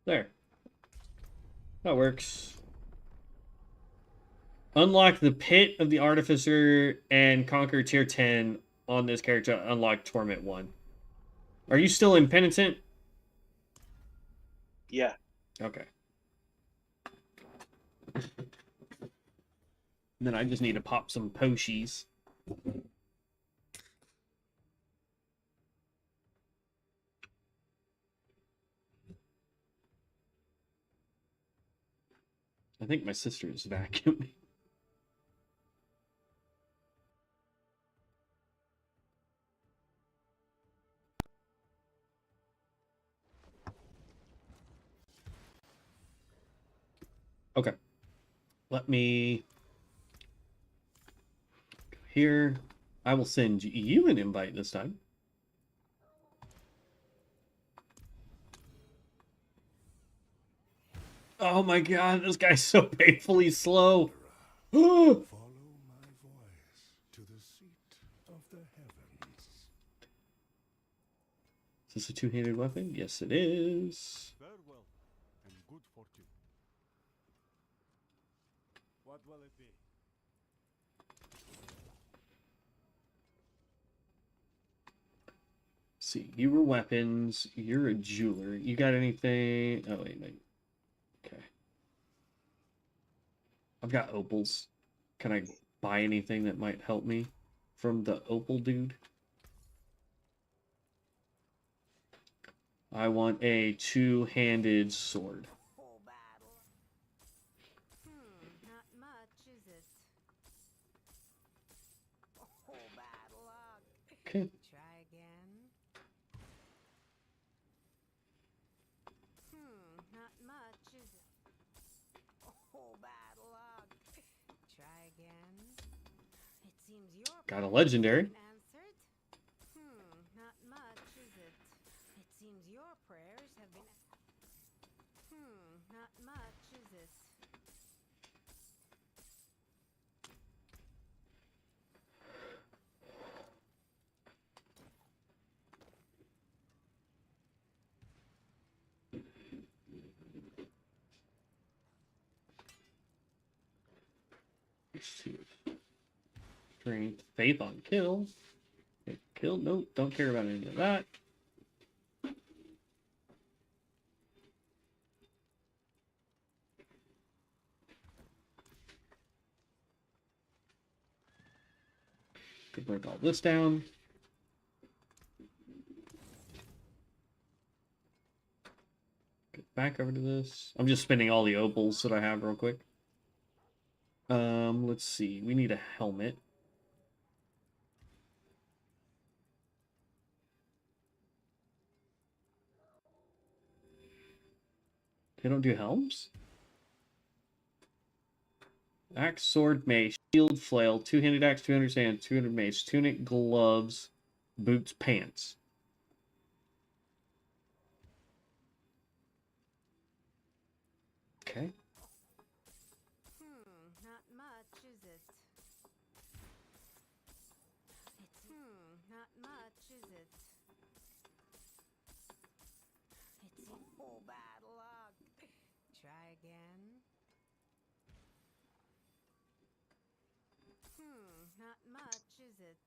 [SPEAKER 1] There. That works. Unlock the Pit of the Artificer and conquer tier 10 on this character. Unlock Torment 1. Are you still impenitent?
[SPEAKER 2] Yeah.
[SPEAKER 1] Okay. Then I just need to pop some Poshies. I think my sister is vacuuming. Okay. Let me go here. I will send you an invite this time. Oh my god, this guy's so painfully slow.
[SPEAKER 3] Follow my voice to the seat of the heavens.
[SPEAKER 1] Is this a two-handed weapon? Yes, it is.
[SPEAKER 3] Farewell and good fortune. What will it be?
[SPEAKER 1] See, you were weapons. You're a jeweler. You got anything? Oh, wait, no. Okay. I've got opals. Can I buy anything that might help me from the opal dude? I want a two-handed sword.
[SPEAKER 4] Whole battle. Not much, is it? A whole battle log.
[SPEAKER 1] Okay.
[SPEAKER 4] Try again. Not much, is it? A whole battle log. Try again. It seems your
[SPEAKER 1] Got a legendary.
[SPEAKER 4] answered. Not much, is it? It seems your prayers have been. Not much, is it?
[SPEAKER 1] Let's see. Strength, faith on kill. Okay, kill, nope, don't care about any of that. Could break all this down. Get back over to this. I'm just spinning all the opals that I have real quick. Let's see. We need a helmet. They don't do helms? Axe, sword, mace, shield, flail, two-handed axe, 200 sand, 200 mace, tunic, gloves, boots, pants. Okay.
[SPEAKER 4] Not much, is it? It's not much, is it? It's a whole battle log. Try again. Not much, is it?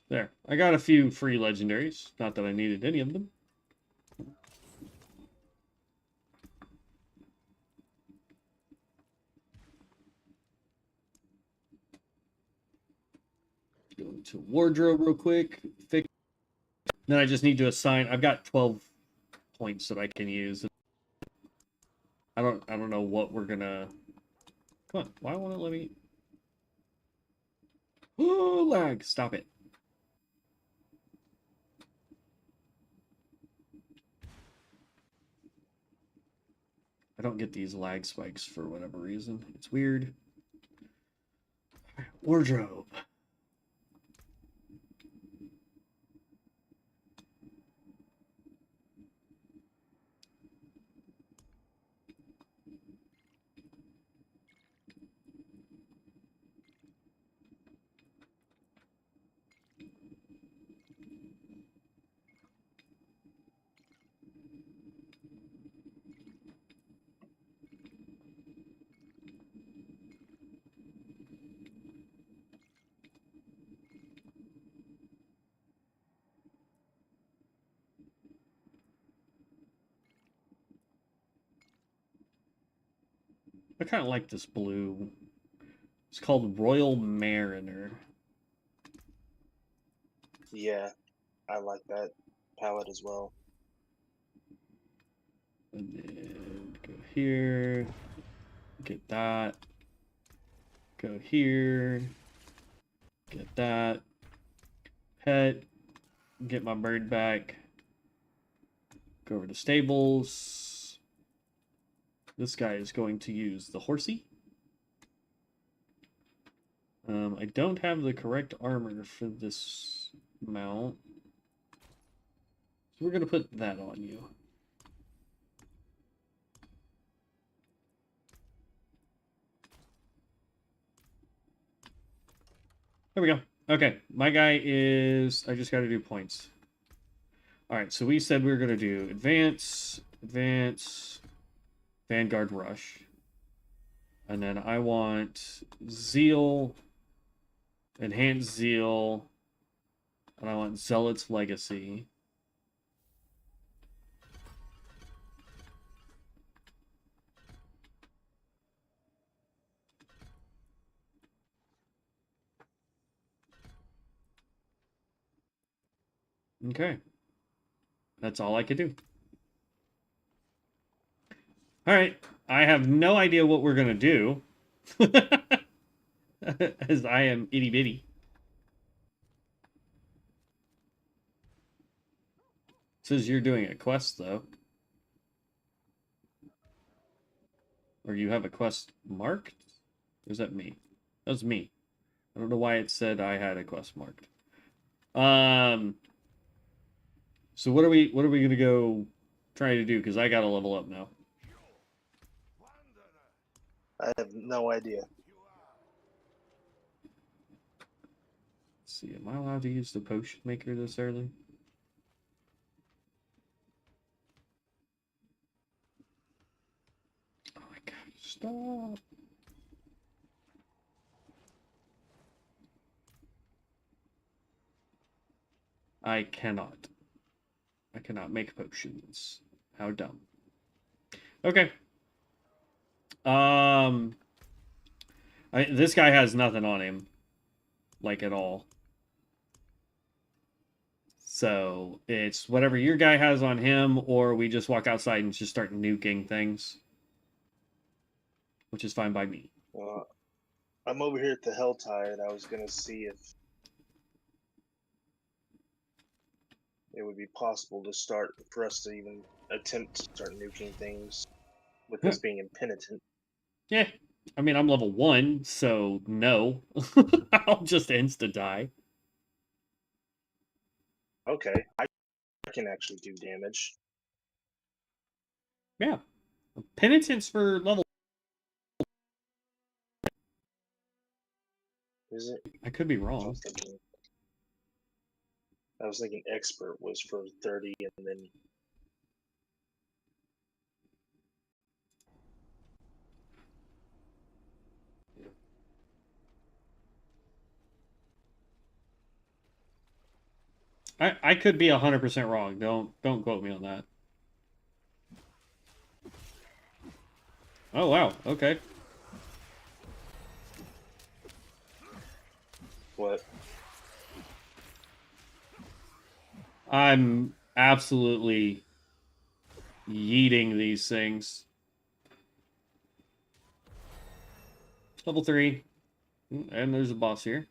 [SPEAKER 1] There. I got a few free legendaries. Not that I needed any of them. Go to wardrobe real quick. Fix. Then I just need to assign. I've got 12 points that I can use. I don't know what we're gonna. Come on. Why won't it let me? Oh, lag. Stop it. I don't get these lag spikes for whatever reason. It's weird. Wardrobe. I kind of like this blue. It's called Royal Mariner.
[SPEAKER 2] Yeah, I like that palette as well.
[SPEAKER 1] And then go here. Get that. Go here. Get that. Pet. Get my bird back. Go over to stables. This guy is going to use the horsey. I don't have the correct armor for this mount. So we're going to put that on you. There we go. Okay, my guy is... I just got to do points. Alright, so we said we were going to do advance, advance, Vanguard Rush. And then I want Zeal, Enhanced Zeal, and I want Zealot's Legacy. Okay. That's all I could do. Alright, I have no idea what we're going to do. As I am itty bitty. Says you're doing a quest, though. Or you have a quest marked? Or is that me? That was me. I don't know why it said I had a quest marked. So what are we gonna go try to do? Because I gotta level up now.
[SPEAKER 2] I have no idea.
[SPEAKER 1] Let's see, am I allowed to use the potion maker this early? Oh my god, stop. I cannot. I cannot make potions. How dumb. Okay. This guy has nothing on him. Like, at all. So, it's whatever your guy has on him, or we just walk outside and just start nuking things. Which is fine by me.
[SPEAKER 2] I'm over here at the Helltide. I was gonna see if it would be possible to start for us to even attempt to start nuking things with this being impenitent.
[SPEAKER 1] Yeah. I mean, I'm level 1, so no. I'll just insta-die.
[SPEAKER 2] Okay, I can actually do damage.
[SPEAKER 1] Yeah. Penitence for level...
[SPEAKER 2] Is it?
[SPEAKER 1] I could be
[SPEAKER 2] I
[SPEAKER 1] wrong.
[SPEAKER 2] was thinking expert was for 30 and then...
[SPEAKER 1] I could be 100% wrong. Don't quote me on that. Oh wow. Okay.
[SPEAKER 2] What?
[SPEAKER 1] I'm absolutely yeeting these things. Level 3. And there's a boss here.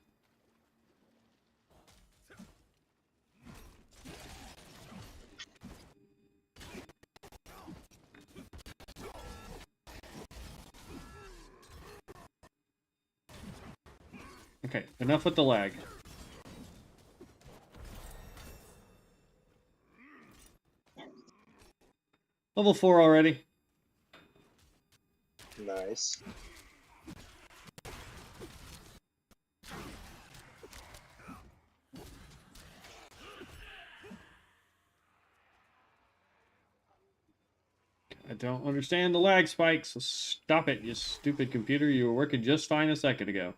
[SPEAKER 1] Okay, enough with the lag. Level 4 already.
[SPEAKER 2] Nice.
[SPEAKER 1] I don't understand the lag spikes. So stop it, you stupid computer. You were working just fine a second ago.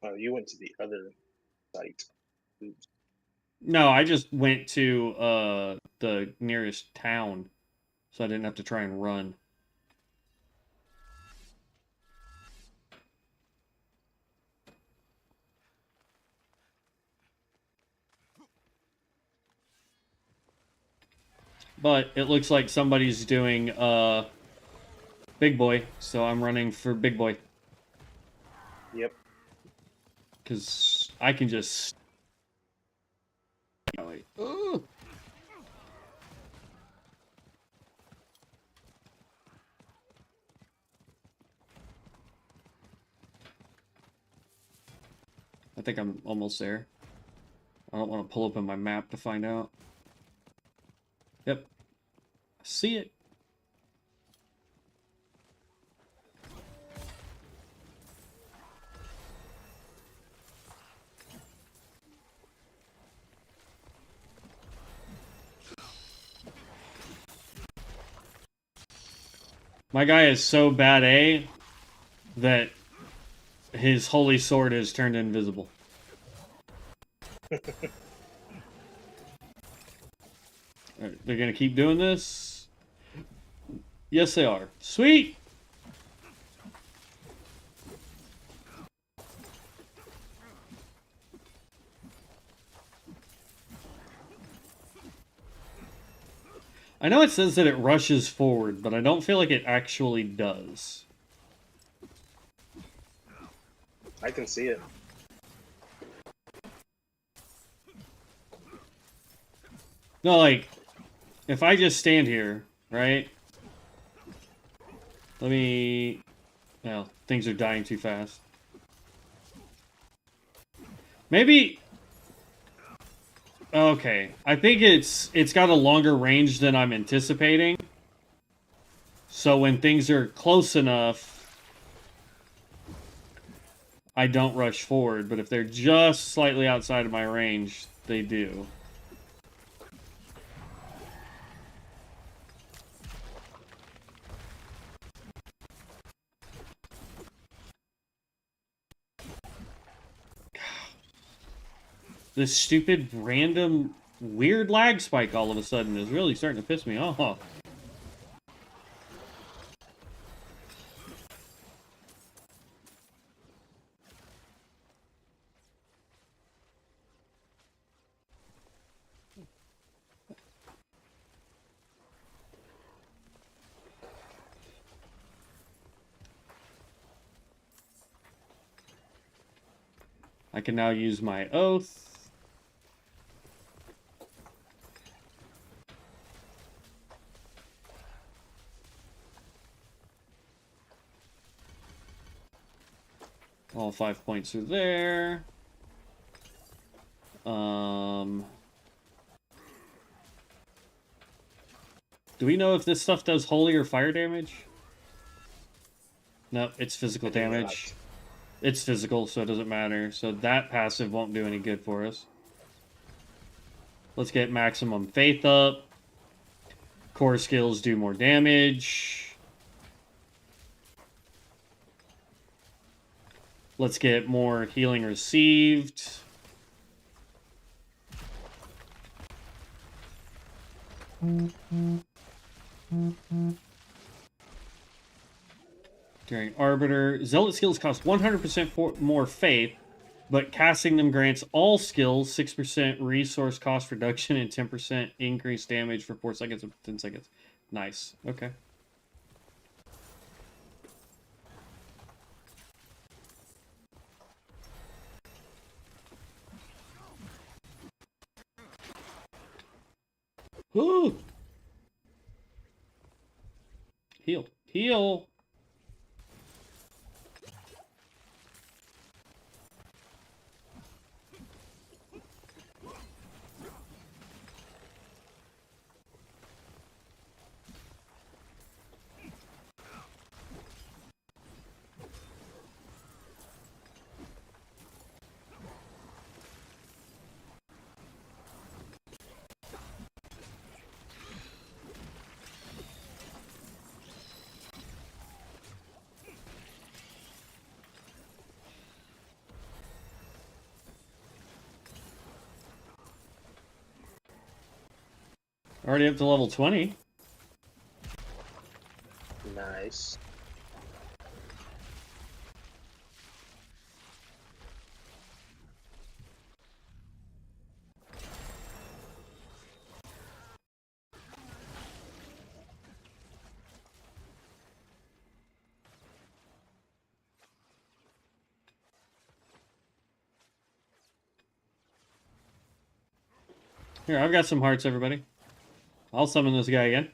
[SPEAKER 2] Oh, you went to the other site. Oops.
[SPEAKER 1] No, I just went to the nearest town, so I didn't have to try and run. But it looks like somebody's doing Big Boy, so I'm running for Big Boy.
[SPEAKER 2] Yep.
[SPEAKER 1] Because I can just... Ugh. I think I'm almost there. I don't want to pull open my map to find out. Yep. I see it. My guy is so bad A that his holy sword is turned invisible. Alright, they're gonna keep doing this? Yes, they are. Sweet! I know it says that it rushes forward, but I don't feel like it actually does.
[SPEAKER 2] I can see it.
[SPEAKER 1] No, like, if I just stand here, right? Let me... Well, things are dying too fast. Maybe... Okay, I think it's got a longer range than I'm anticipating. So when things are close enough, I don't rush forward. But if they're just slightly outside of my range, they do. This stupid, random, weird lag spike all of a sudden is really starting to piss me off. I can now use my oath. All 5 points are there. Do we know if this stuff does holy or fire damage? No, it's physical damage. It's physical, so it doesn't matter. So that passive won't do any good for us. Let's get maximum faith up. Core skills do more damage. Let's get more healing received. During Arbiter, Zealot skills cost 100% more faith, but casting them grants all skills 6% resource cost reduction and 10% increased damage for 4 seconds of 10 seconds. Nice. Okay. Ooh. Heal. Heal. Already up to level 20.
[SPEAKER 2] Nice.
[SPEAKER 1] Here, I've got some hearts, everybody. I'll summon this guy again.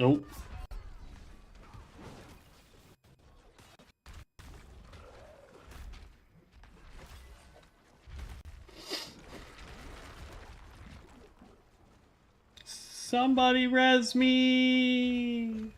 [SPEAKER 1] Nope. Somebody res me!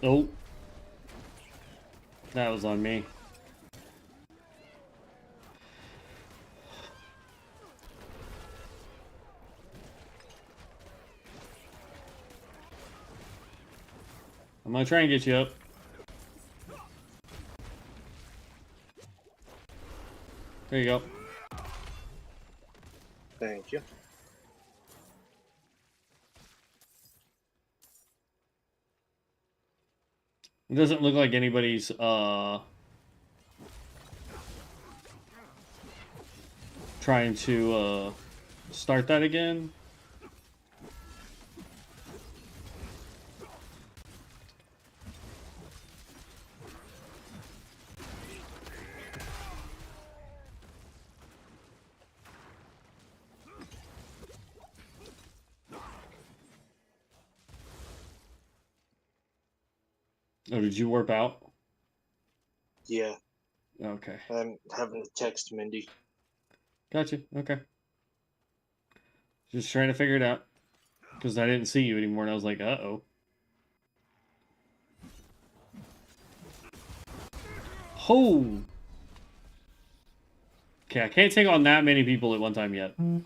[SPEAKER 1] Oh. That was on me. I'm gonna try and get you up. There you go.
[SPEAKER 2] Thank you.
[SPEAKER 1] It doesn't look like anybody's trying to start that again. Oh, did you warp out?
[SPEAKER 2] Yeah,
[SPEAKER 1] Okay.
[SPEAKER 2] I'm having to text Mindy.
[SPEAKER 1] Gotcha. Okay. Just trying to figure it out. Because I didn't see you anymore, and I was like, uh-oh. Oh! Okay, I can't take on that many people at one time yet. Oh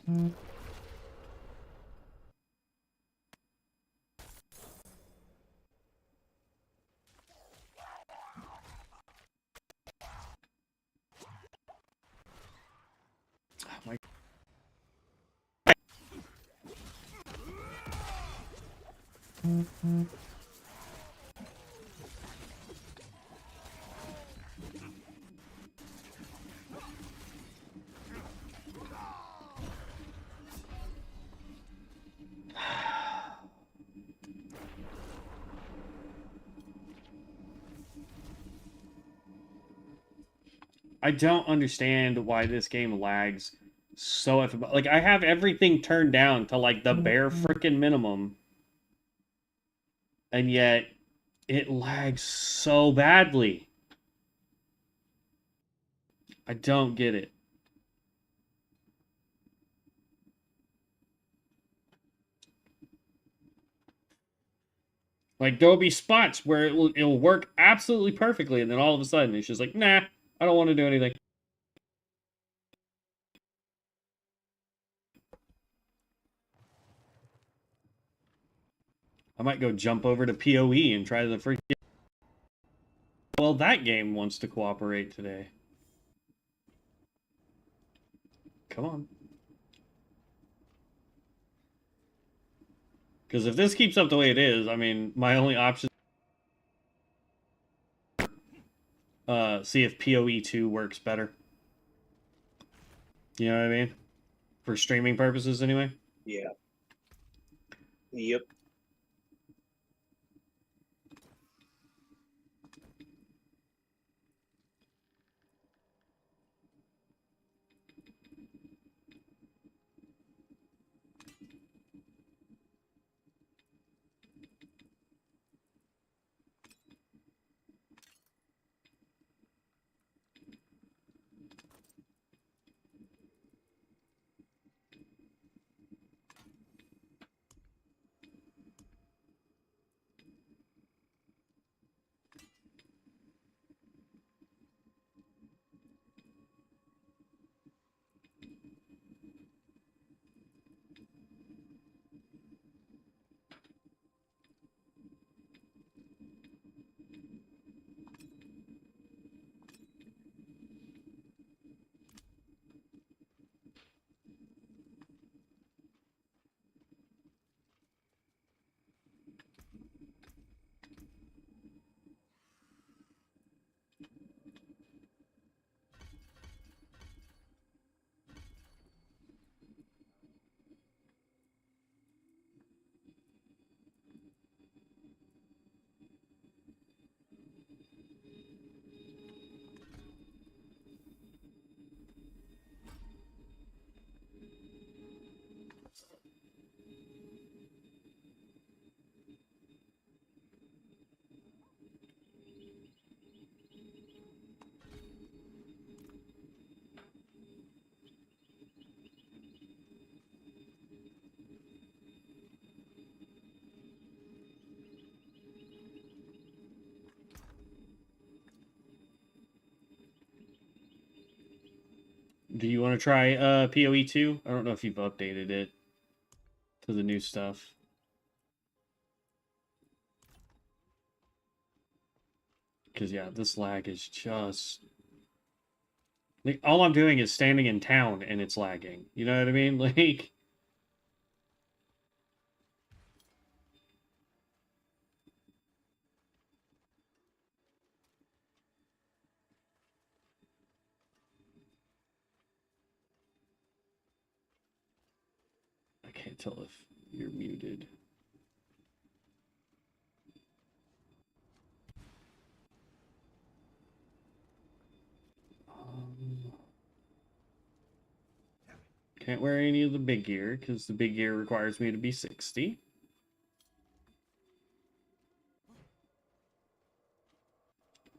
[SPEAKER 1] my... I don't understand why this game lags so like, I have everything turned down to like the bare freaking minimum, and yet it lags so badly. I don't get it. Like, there'll be spots where it'll work absolutely perfectly, and then all of a sudden it's just like, nah, I don't want to do anything. I might go jump over to PoE and try the freaking... Well, that game wants to cooperate today. Come on. Because if this keeps up the way it is, I mean, my only option... see if PoE2 works better. You know what I mean? For streaming purposes, anyway.
[SPEAKER 2] Yeah. Yep.
[SPEAKER 1] Do you want to try PoE2? I don't know if you've updated it to the new stuff. Because, yeah, this lag is just... Like, all I'm doing is standing in town, and it's lagging. You know what I mean? Like... I can't tell if you're muted. Can't wear any of the big gear, because the big gear requires me to be 60.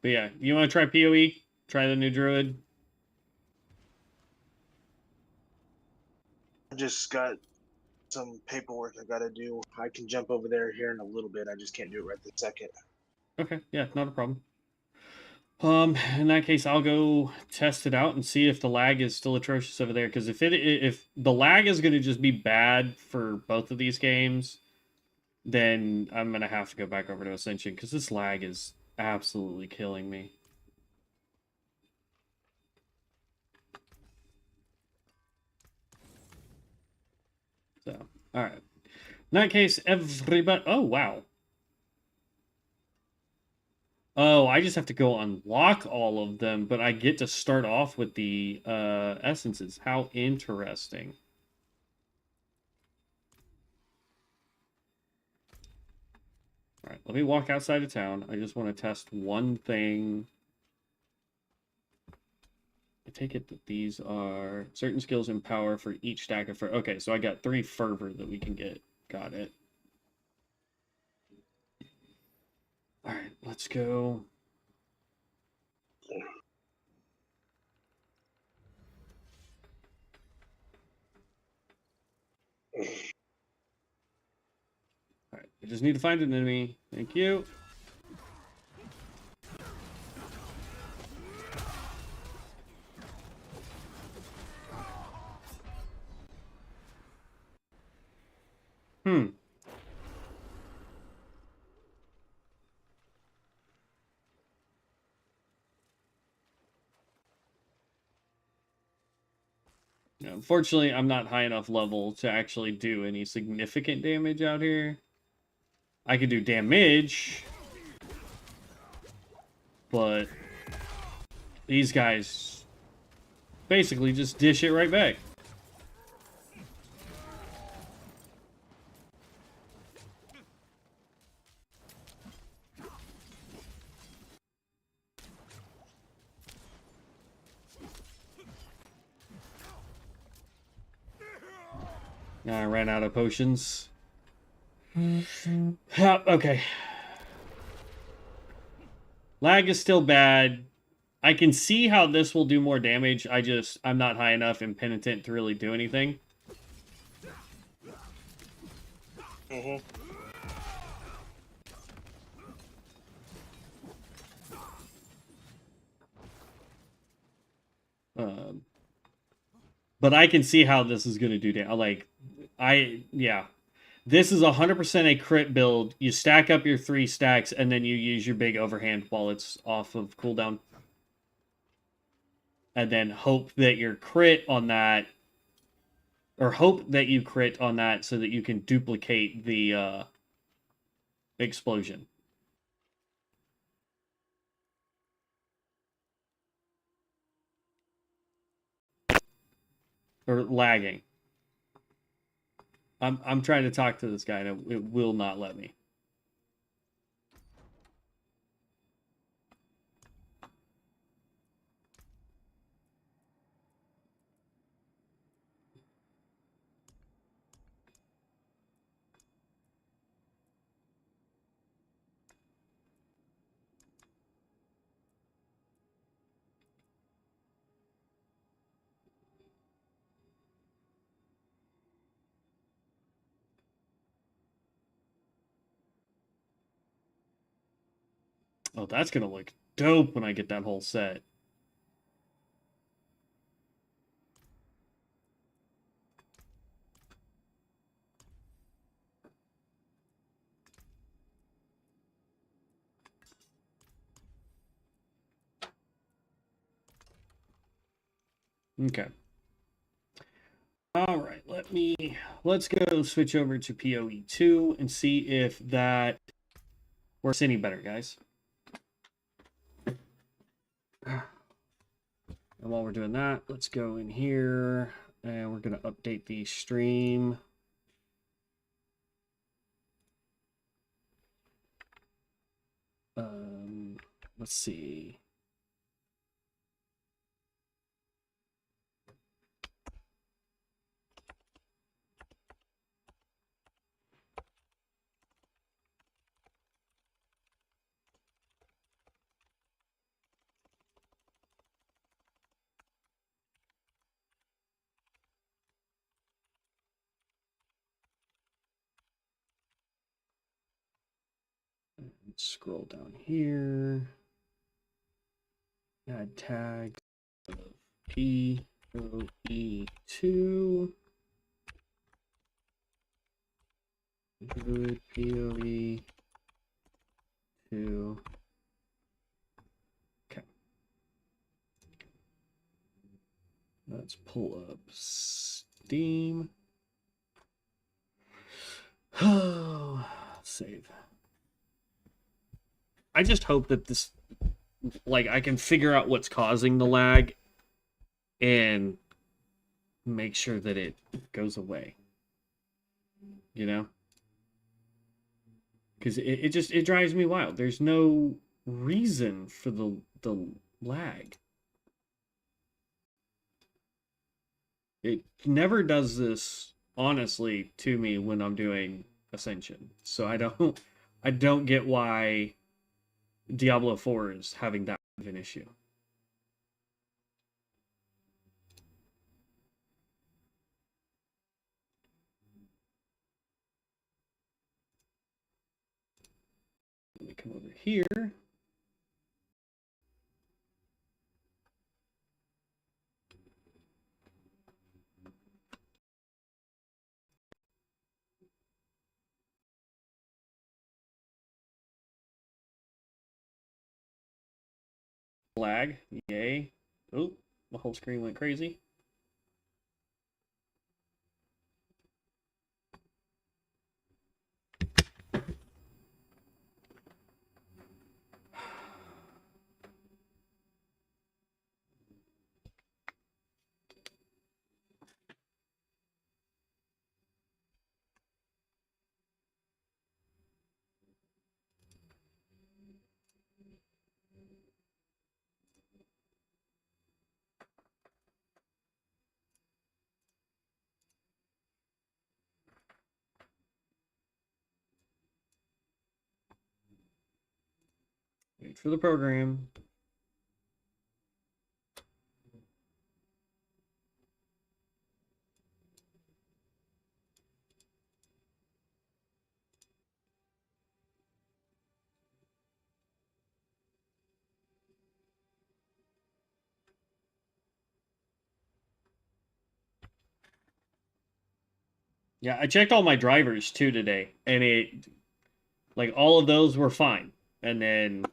[SPEAKER 1] But yeah, you want to try PoE? Try the new Druid?
[SPEAKER 2] I just got some paperwork I gotta do. I can jump over there here in a little bit. I just can't do it right this second.
[SPEAKER 1] Okay, yeah, not a problem. In that case, I'll go test it out and see if the lag is still atrocious over there. Because if the lag is going to just be bad for both of these games, then I'm going to have to go back over to Ascension because this lag is absolutely killing me. So, all right. In that case, everybody. Oh wow. Oh, I just have to go unlock all of them, but I get to start off with the essences. How interesting. All right, let me walk outside of town. I just want to test one thing. I take it that these are certain skills and power for each stack of fervor. Okay, so I got 3 fervor that we can get. Got it. All right, let's go. All right, I just need to find an enemy. Thank you. Hmm. Unfortunately, I'm not high enough level to actually do any significant damage out here. I can do damage, but these guys basically just dish it right back. I ran out of potions. Okay. Lag is still bad. I can see how this will do more damage. I'm not high enough in Penitent to really do anything.
[SPEAKER 2] Mm-hmm.
[SPEAKER 1] But I can see how this is going to do damage. Yeah. This is 100% a crit build. You stack up your 3 stacks, and then you use your big overhand while it's off of cooldown. And then hope that your crit on that, or hope that you crit on that so that you can duplicate the explosion. Or lagging. I'm trying to talk to this guy, and it will not let me. Oh, that's gonna look dope when I get that whole set. Okay. All right, let's go switch over to PoE2 and see if that works any better, guys. And while we're doing that, let's go in here and we're going to update the stream. Let's see. Let's scroll down here. Add tags of PoE2. Druid PoE2. Okay. Let's pull up Steam. Oh, save. I just hope that this, like, I can figure out what's causing the lag and make sure that it goes away. You know? Because it drives me wild. There's no reason for the lag. It never does this, honestly, to me when I'm doing Ascension. So I don't get why Diablo 4 is having that of an issue. Let me come over here. Lag, yay. Oh, the whole screen went crazy. Wait for the program. Yeah, I checked all my drivers too today, and like all of those were fine, and then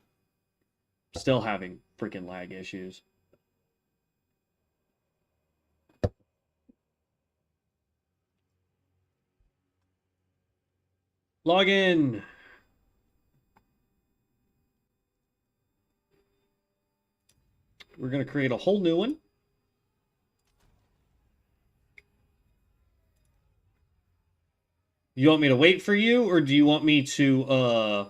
[SPEAKER 1] still having freaking lag issues. Log in. We're going to create a whole new one. You want me to wait for you, or do you want me to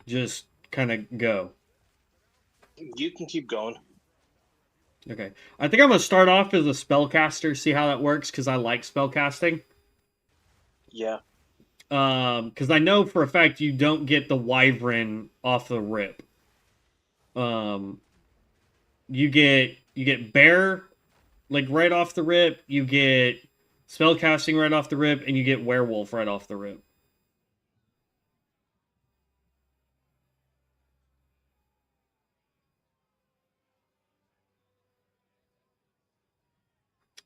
[SPEAKER 1] just kind of go?
[SPEAKER 2] You can keep going.
[SPEAKER 1] Okay. I think I'm going to start off as a spellcaster, see how that works, because I like spellcasting.
[SPEAKER 2] Yeah.
[SPEAKER 1] Because I know for a fact you don't get the wyvern off the rip. You get bear like right off the rip, you get spellcasting right off the rip, and you get werewolf right off the rip.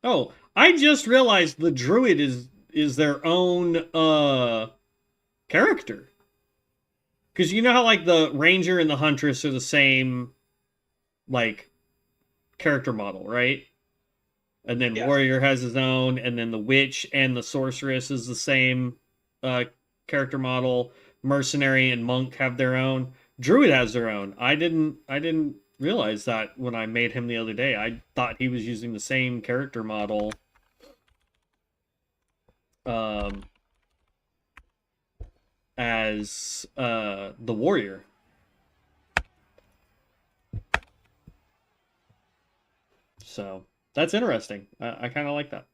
[SPEAKER 1] Oh, I just realized the druid is their own character. Because you know how like the ranger and the huntress are the same like character model, right? And then
[SPEAKER 2] Yeah.
[SPEAKER 1] warrior has his own, and then the witch and the sorceress is the same character model. Mercenary and monk have their own. Druid has their own. I didn't realize that when I made him the other day. I thought he was using the same character model as the warrior. So that's interesting. I kind of like that.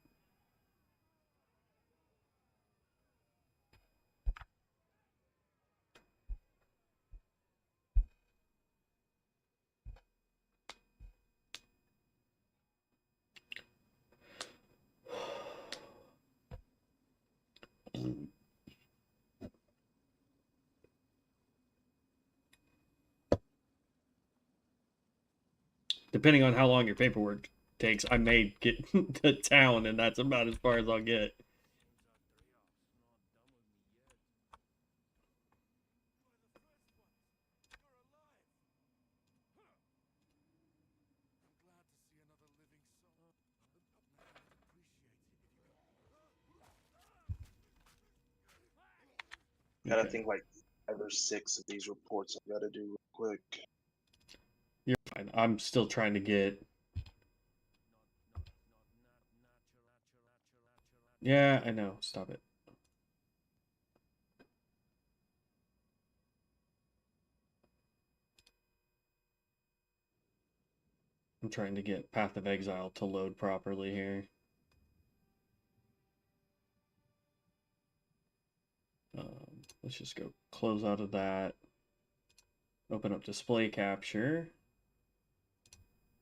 [SPEAKER 1] Depending on how long your paperwork takes, I may get to town, and that's about as far as I'll get.
[SPEAKER 2] Gotta think like 5 or 6 of these reports I gotta do real quick.
[SPEAKER 1] You're fine. I'm still trying to get. Yeah, I know. Stop it. I'm trying to get Path of Exile to load properly here. Let's just go close out of that. Open up display capture.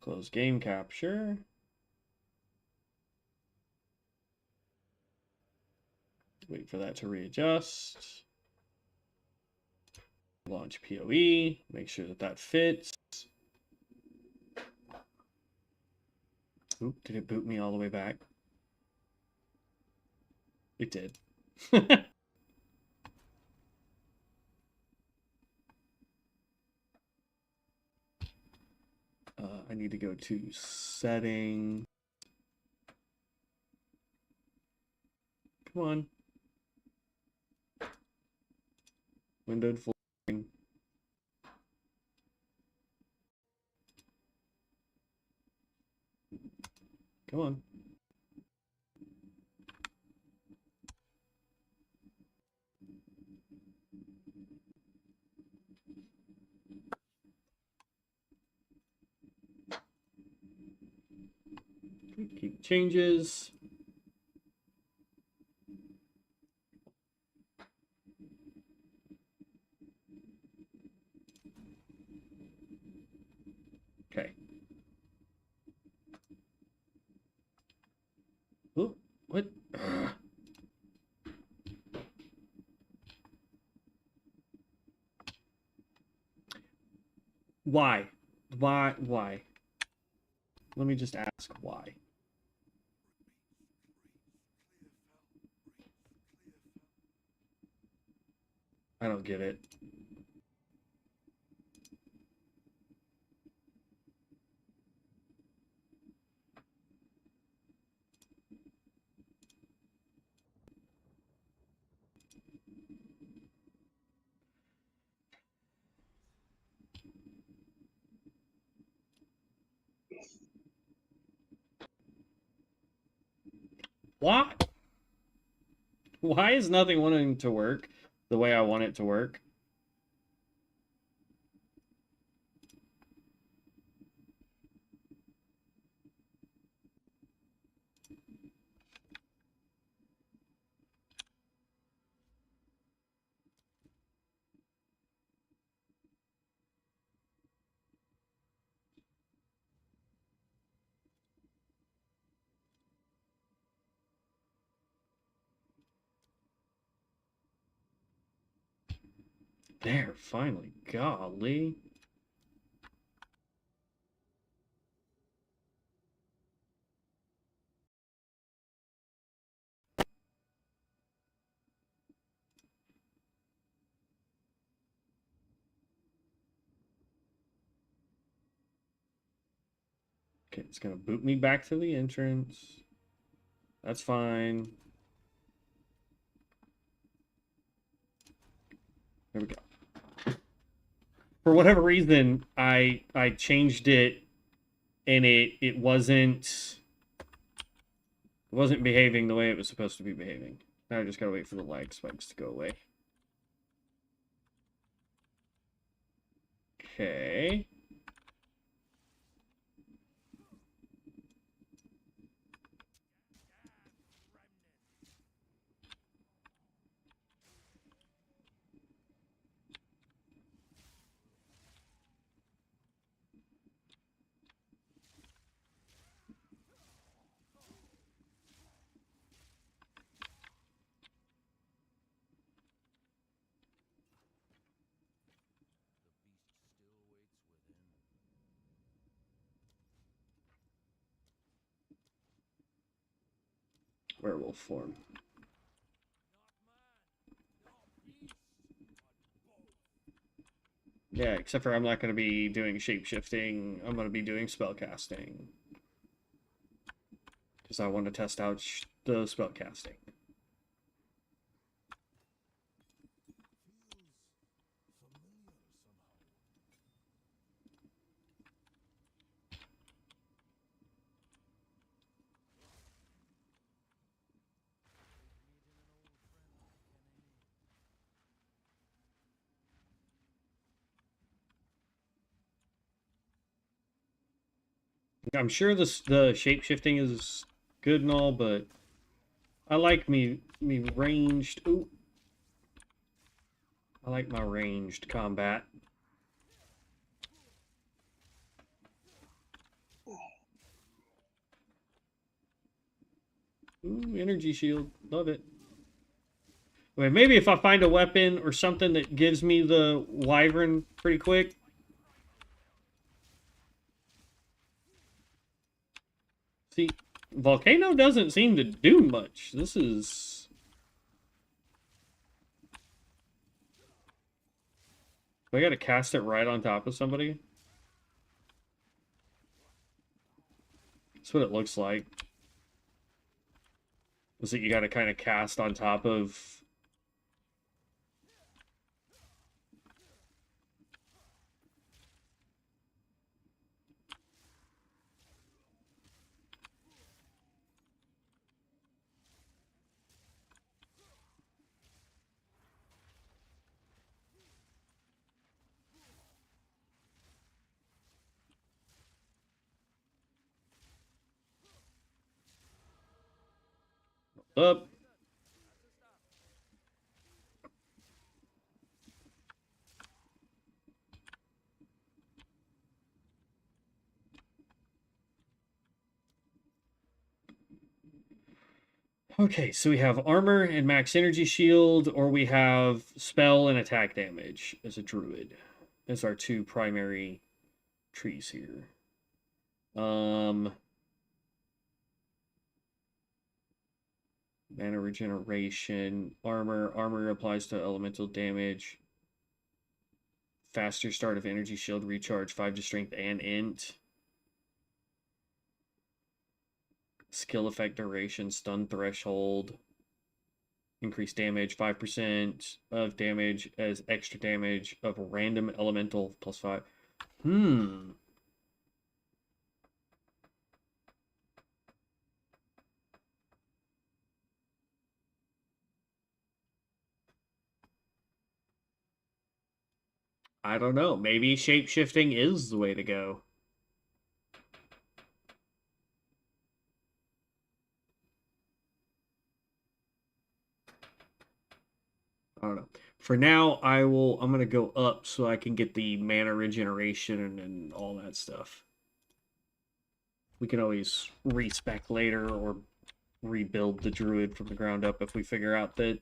[SPEAKER 1] Close game capture. Wait for that to readjust. Launch PoE. Make sure that that fits. Oop, did it boot me all the way back? It did. I need to go to setting. Come on. Windowed full screen. Come on. Keep changes. Okay. Oh, what? Why? Why? Let me just ask why. I don't get it. Why? Why is nothing wanting to work the way I want it to work? There, finally. Golly. Okay, it's gonna boot me back to the entrance. That's fine. There we go. For whatever reason, I changed it, and it wasn't behaving the way it was supposed to be behaving. Now I just gotta wait for the lag spikes to go away. Okay. Werewolf form. Yeah, except for I'm not going to be doing shape-shifting. I'm going to be doing spellcasting. Because I want to test out the spellcasting. I'm sure the shape-shifting is good and all, but I like me ranged. Ooh. I like my ranged combat. Ooh, energy shield. Love it. Wait, maybe if I find a weapon or something that gives me the wyvern pretty quick. See, Volcano doesn't seem to do much. This is... I gotta cast it right on top of somebody. That's what it looks like. Is that you gotta kind of cast on top of... Up. Okay, so we have armor and max energy shield, or we have spell and attack damage as a druid. As our two primary trees here. Mana regeneration, armor applies to elemental damage. Faster start of energy shield recharge, 5 to strength and int. Skill effect duration, stun threshold. Increased damage, 5% of damage as extra damage of random elemental plus 5. I don't know. Maybe shape-shifting is the way to go. I don't know. For now, I'm gonna go up so I can get the mana regeneration and all that stuff. We can always respec later or rebuild the druid from the ground up if we figure out that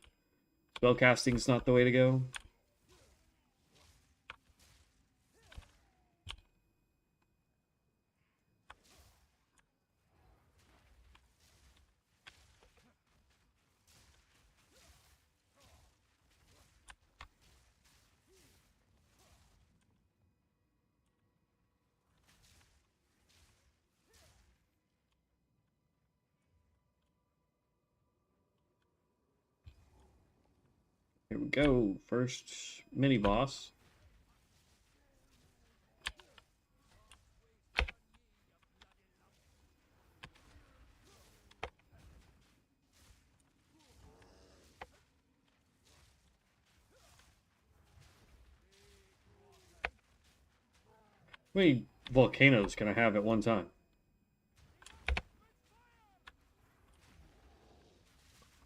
[SPEAKER 1] spellcasting is not the way to go. Here we go. First mini boss. How many volcanoes can I have at one time?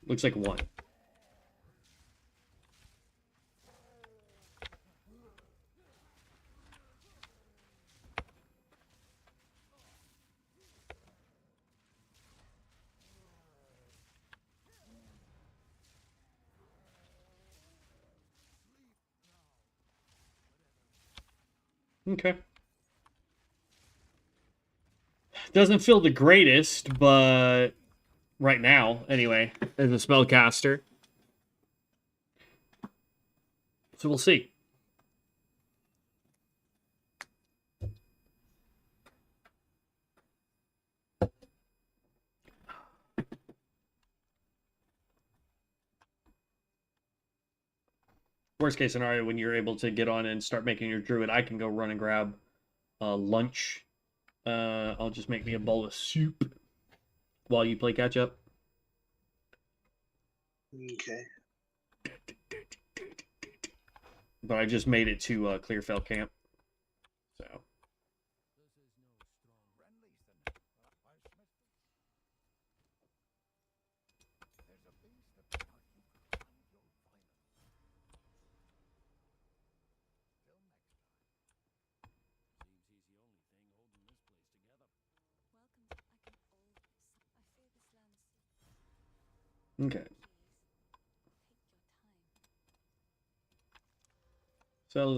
[SPEAKER 1] Looks like one. Okay. Doesn't feel the greatest, but right now, anyway, as a spellcaster. So we'll see. Worst case scenario, when you're able to get on and start making your druid, I can go run and grab lunch. I'll just make me a bowl of soup while you play catch up.
[SPEAKER 2] Okay.
[SPEAKER 1] But I just made it to Clearfell Camp. So. Okay. Sell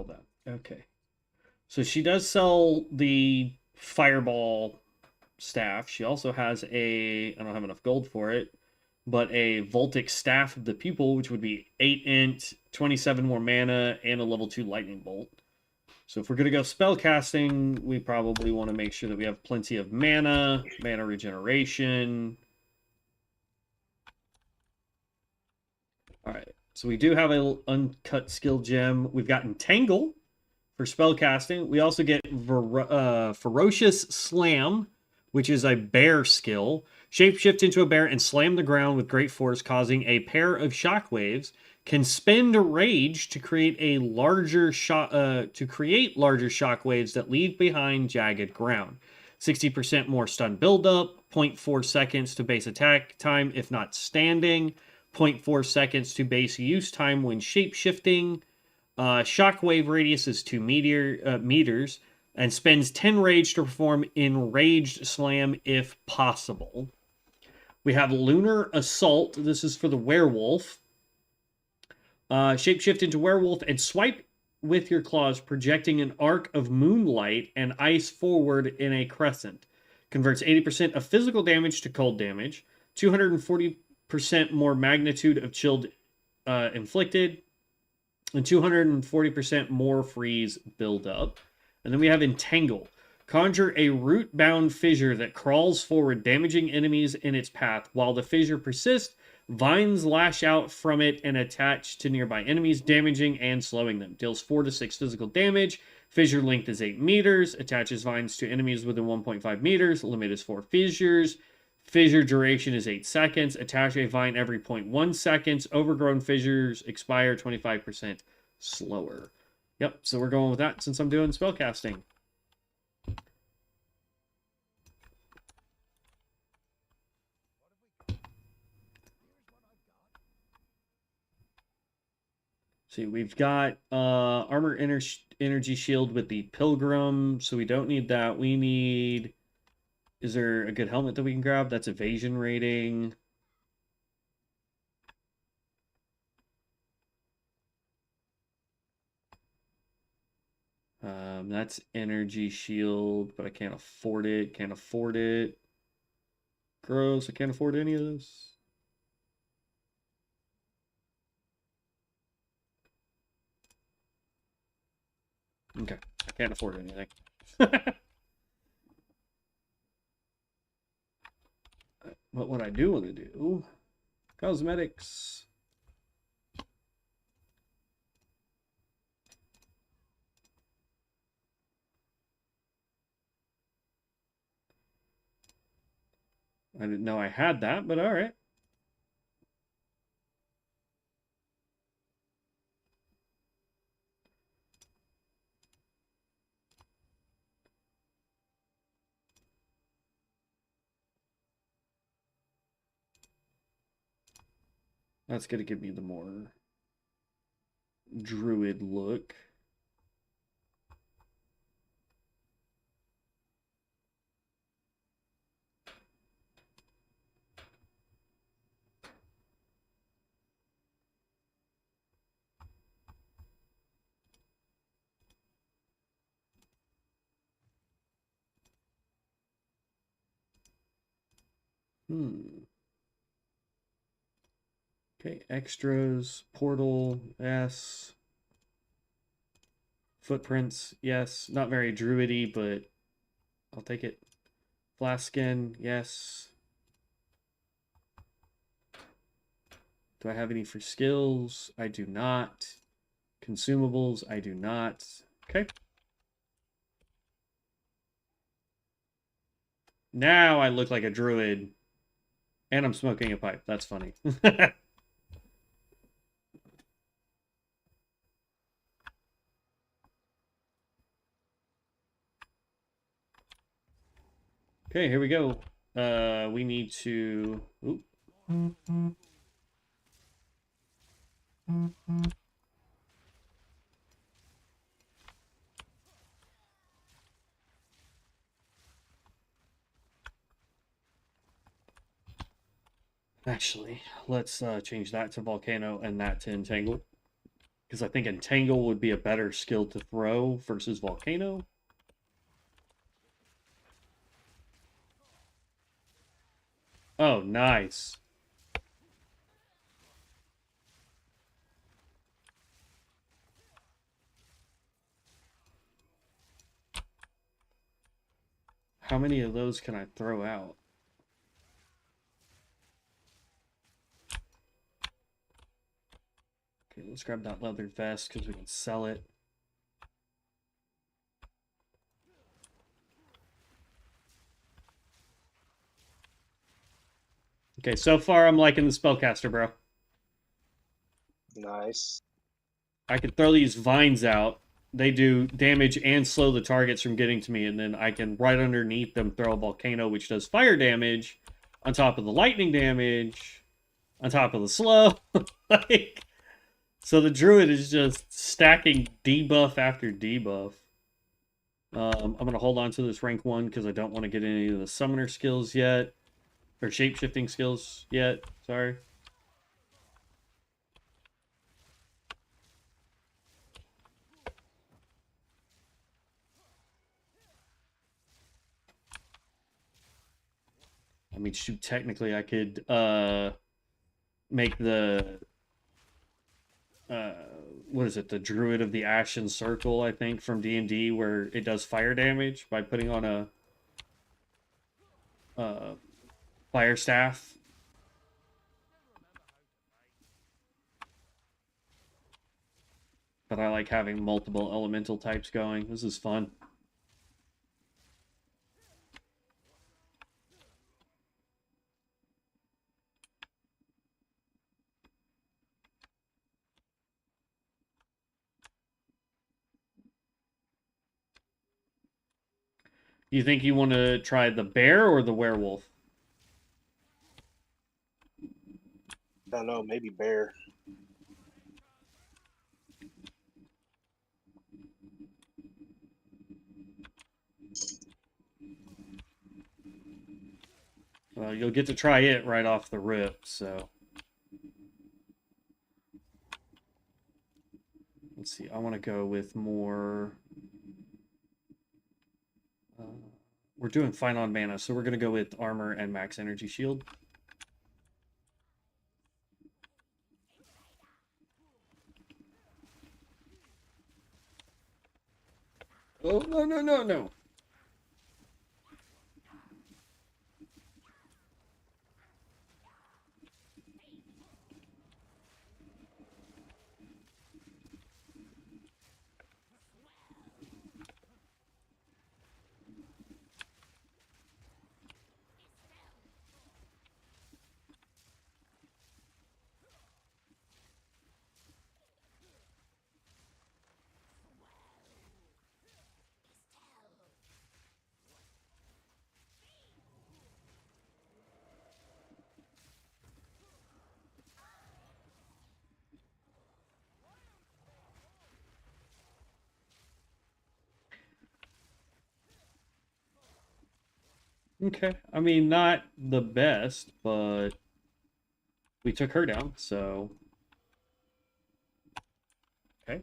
[SPEAKER 1] that. Okay. So she does sell the fireball staff. She also has a, I don't have enough gold for it, but a Voltic Staff of the Pupil, which would be 8 int, 27 more mana, and a level 2 lightning bolt. So if we're going to go spell casting, we probably want to make sure that we have plenty of mana regeneration. All right. So we do have an uncut skill gem. We've got Entangle for spellcasting. We also get Ferocious Slam, which is a bear skill. Shapeshift into a bear and slam the ground with great force, causing a pair of shockwaves. Can spend rage to create larger shockwaves that leave behind jagged ground. 60% more stun buildup. 0.4 seconds to base attack time if not standing. 0.4 seconds to base use time when shapeshifting. Shockwave radius is 2 meters. And spends 10 rage to perform Enraged Slam if possible. We have Lunar Assault. This is for the werewolf. Shapeshift into werewolf and swipe with your claws, projecting an arc of moonlight and ice forward in a crescent. Converts 80% of physical damage to cold damage. 240% more magnitude of chilled inflicted. And 240% more freeze buildup. And then we have Entangle. Conjure a root-bound fissure that crawls forward, damaging enemies in its path. While the fissure persists, vines lash out from it and attach to nearby enemies, damaging and slowing them. Deals 4 to 6 physical damage. Fissure length is 8 meters. Attaches vines to enemies within 1.5 meters. Limit is 4 fissures. Fissure duration is 8 seconds. Attach a vine every 0.1 seconds. Overgrown fissures expire 25% slower. Yep, so we're going with that since I'm doing spellcasting. See, we've got armor energy shield with the pilgrim, so we don't need that. We need... Is there a good helmet that we can grab? That's evasion rating. That's energy shield, but I can't afford it. Can't afford it. Gross, I can't afford any of this. Okay, I can't afford anything. But what I do want to do, cosmetics, I didn't know I had that, but all right. That's going to give me the more druid look. Okay, extras, portal, yes. Footprints, yes. Not very druidy, but I'll take it. Flask skin, yes. Do I have any for skills? I do not. Consumables, I do not. Okay. Now I look like a druid. And I'm smoking a pipe. That's funny. Okay, here we go. We need to... Oop. Actually, let's change that to Volcano and that to Entangle. Because I think Entangle would be a better skill to throw versus Volcano. Oh, nice. How many of those can I throw out? Okay, let's grab that leather vest because we can sell it. Okay, so far I'm liking the spellcaster, bro.
[SPEAKER 2] Nice.
[SPEAKER 1] I could throw these vines out. They do damage and slow the targets from getting to me, and then I can right underneath them throw a volcano, which does fire damage, on top of the lightning damage, on top of the slow. Like, so the druid is just stacking debuff after debuff. I'm gonna hold on to this rank 1 because I don't want to get any of the summoner skills yet, or shape-shifting skills yet. Sorry. I mean, shoot, technically I could make the what is it, the Druid of the Ashen Circle, I think, from D&D, where it does fire damage by putting on a fire staff. But I like having multiple elemental types going. This is fun. You think you want to try the bear or the werewolf?
[SPEAKER 2] I don't know, maybe bear.
[SPEAKER 1] Well, you'll get to try it right off the rip, so... Let's see, I want to go with more... we're doing fine on mana, so we're going to go with armor and max energy shield. Oh, no, no, no, no. Okay. I mean, not the best, but we took her down, so. Okay.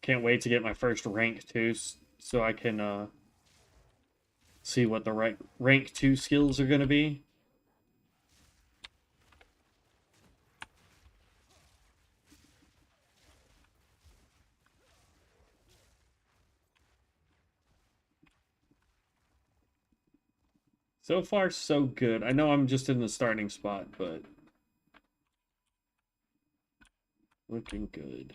[SPEAKER 1] Can't wait to get my first rank 2 so I can see what the right rank 2 skills are going to be. So far, so good. I know I'm just in the starting spot, but looking good.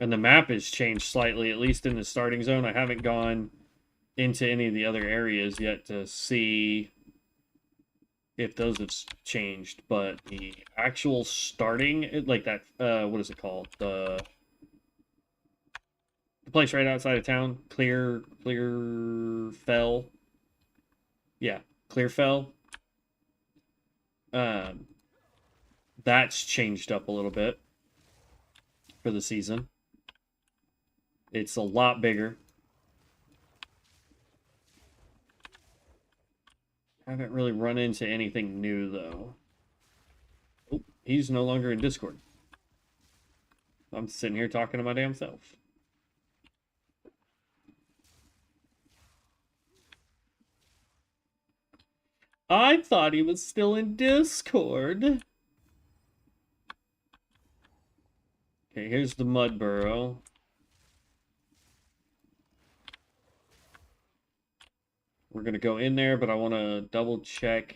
[SPEAKER 1] And the map has changed slightly, at least in the starting zone. I haven't gone into any of the other areas yet to see if those have changed, but the actual starting, like that, what is it called? The place right outside of town, Clear Fell. Yeah, Clear Fell. That's changed up a little bit for the season. It's a lot bigger. Haven't really run into anything new though. Oh, he's no longer in Discord. I'm sitting here talking to my damn self. I thought he was still in Discord. Okay, here's the mud burrow. We're gonna go in there, but I want to double check.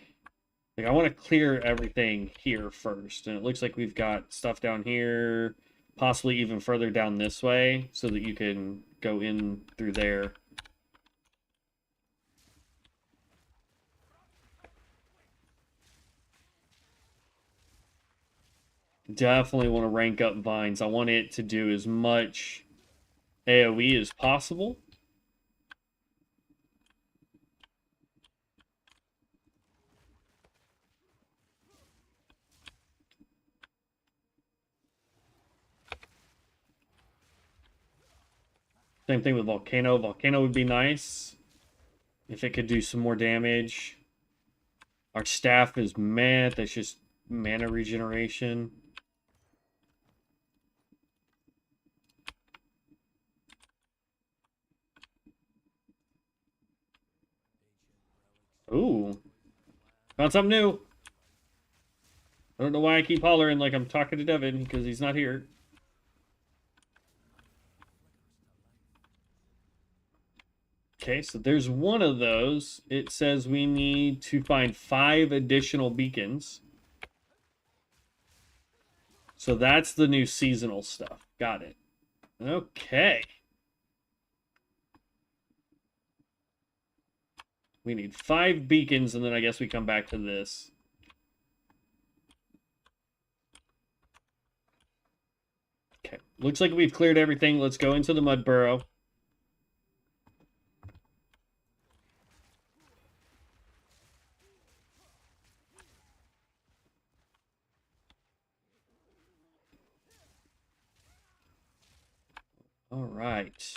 [SPEAKER 1] Like, I want to clear everything here first, and it looks like we've got stuff down here, possibly even further down this way, so that you can go in through there. Definitely want to rank up vines. I want it to do as much AoE as possible. Same thing with Volcano. Volcano would be nice if it could do some more damage. Our staff is meh. That's just mana regeneration. Ooh. Found something new. I don't know why I keep hollering like I'm talking to Devin, because he's not here. Okay, so there's one of those. It says we need to find 5 additional beacons. So that's the new seasonal stuff. Got it. Okay. We need 5 beacons, and then I guess we come back to this. Okay. Looks like we've cleared everything. Let's go into the mud burrow. All right.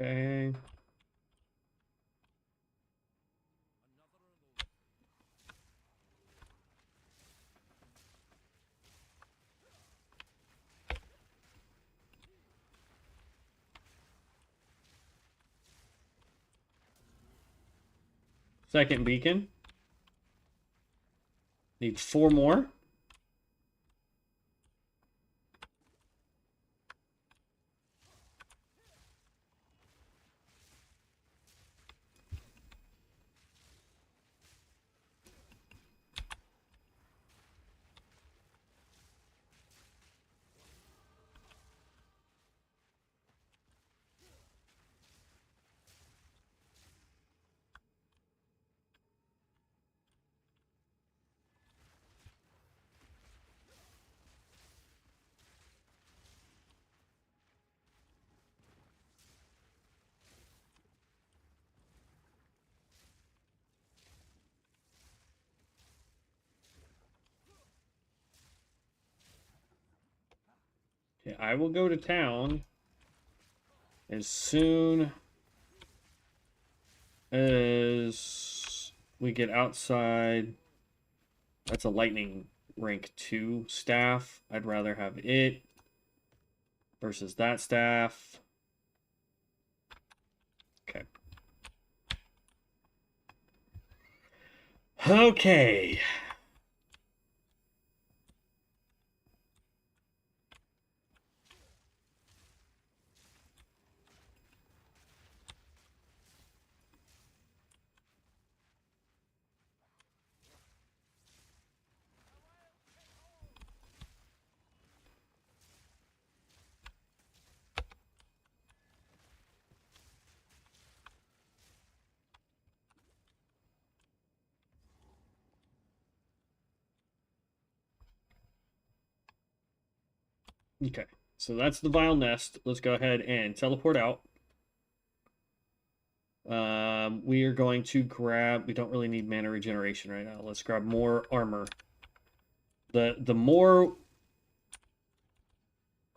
[SPEAKER 1] Okay. Second beacon. Need 4 more. Okay, I will go to town as soon as we get outside. That's a lightning rank 2 staff. I'd rather have it versus that staff. Okay. Okay. Okay. So that's the Vile Nest. Let's go ahead and teleport out. We are going to grab... We don't really need mana regeneration right now. Let's grab more armor. The more...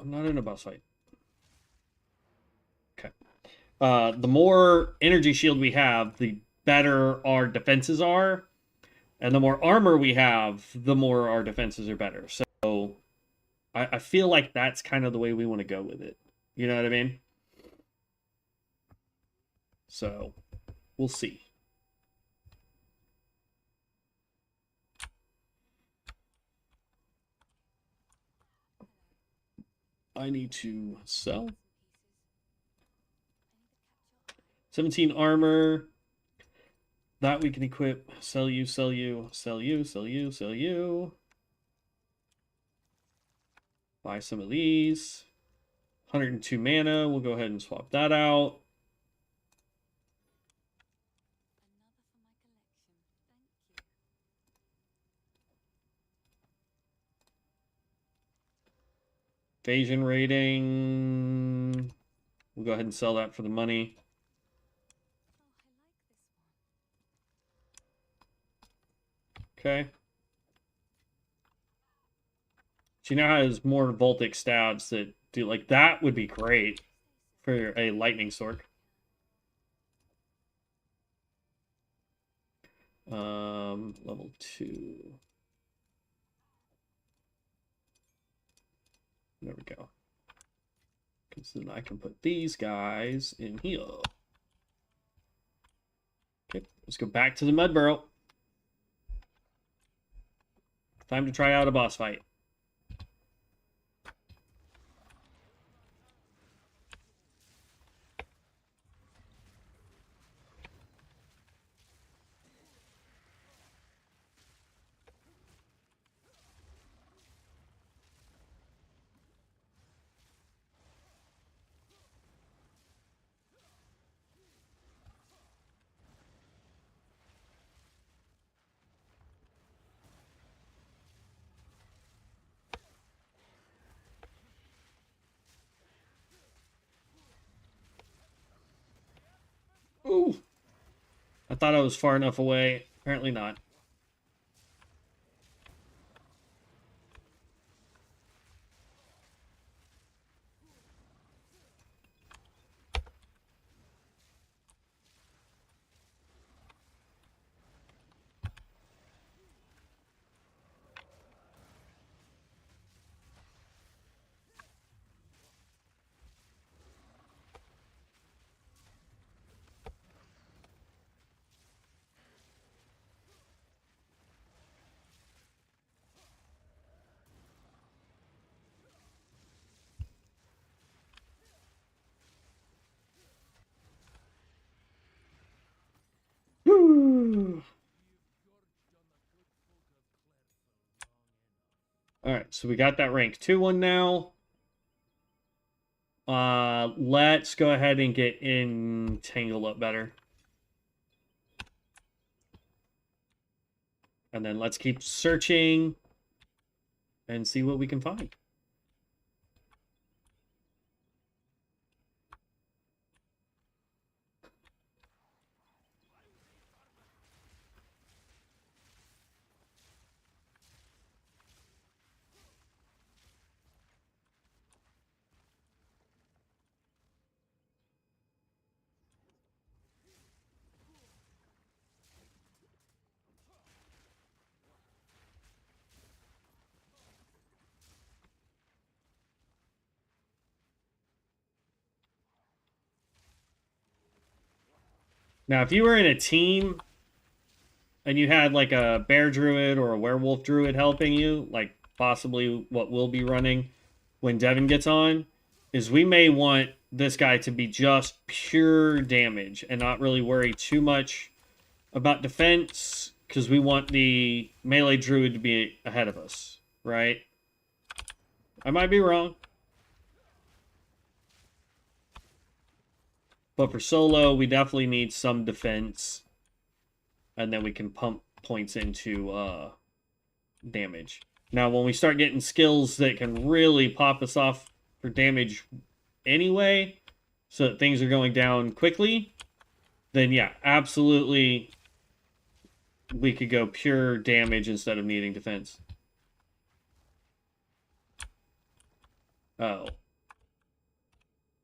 [SPEAKER 1] I'm not in a boss fight. Okay. The more energy shield we have, the better our defenses are. And the more armor we have, the more our defenses are better. So I feel like that's kind of the way we want to go with it. You know what I mean? So we'll see. I need to sell 17 armor. That we can equip. Sell you, sell you, sell you, sell you, sell you. Buy some of these. 102 mana. We'll go ahead and swap that out. Evasion rating. We'll go ahead and sell that for the money. Okay. She now has more Voltic stabs that do like that would be great for a lightning sword. Level 2. There we go. Because then I can put these guys in here. Okay, let's go back to the mud burrow. Time to try out a boss fight. Ooh. I thought I was far enough away. Apparently not. Alright, so we got that rank 2 one now. Let's go ahead and get entangled up better. And then let's keep searching and see what we can find. Now, if you were in a team and you had like a bear druid or a werewolf druid helping you, like possibly what we'll be running when Devin gets on, is we may want this guy to be just pure damage and not really worry too much about defense, because we want the melee druid to be ahead of us, right? I might be wrong. But for solo, we definitely need some defense. And then we can pump points into damage. Now, when we start getting skills that can really pop us off for damage anyway, so that things are going down quickly, then yeah, absolutely we could go pure damage instead of needing defense. Oh.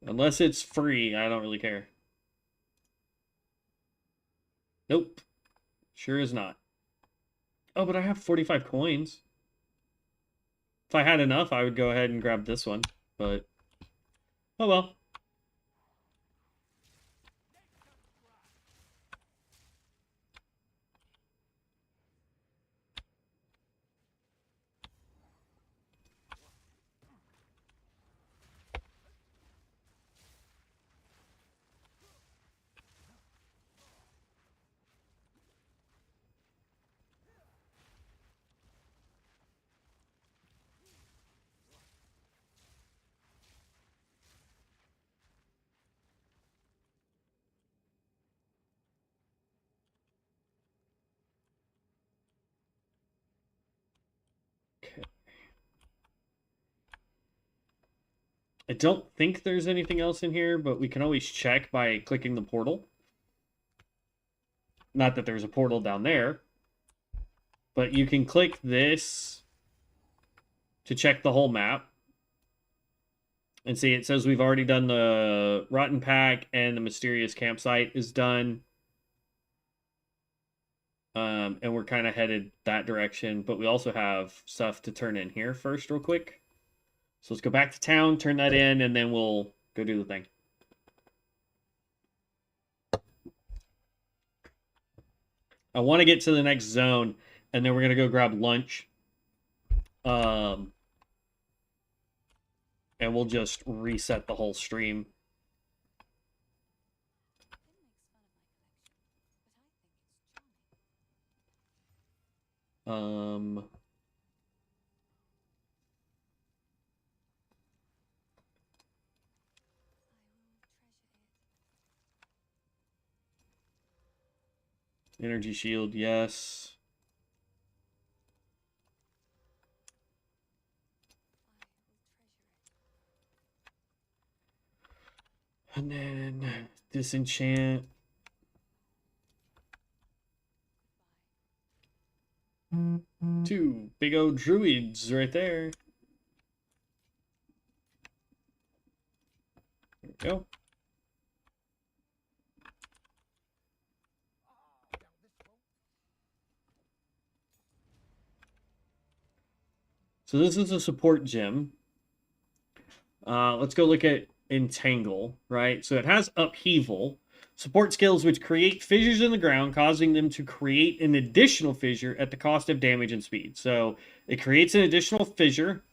[SPEAKER 1] Unless it's free, I don't really care. Nope. Sure is not. Oh, but I have 45 coins. If I had enough, I would go ahead and grab this one. But, oh well. Okay. I don't think there's anything else in here, but we can always check by clicking the portal. Not that there's a portal down there, but you can click this to check the whole map. And see, it says we've already done the Rotten Pack and the Mysterious Campsite is done. And we're kind of headed that direction, but we also have stuff to turn in here first real quick. So let's go back to town, turn that in, and then we'll go do the thing. I want to get to the next zone, and then we're going to go grab lunch. And we'll just reset the whole stream. Energy shield, yes. And then disenchant. Two big old druids right there. There we go. So this is a support gem. Let's go look at Entangle, right? So it has Upheaval. Support skills which create fissures in the ground, causing them to create an additional fissure at the cost of damage and speed. So it creates an additional fissure,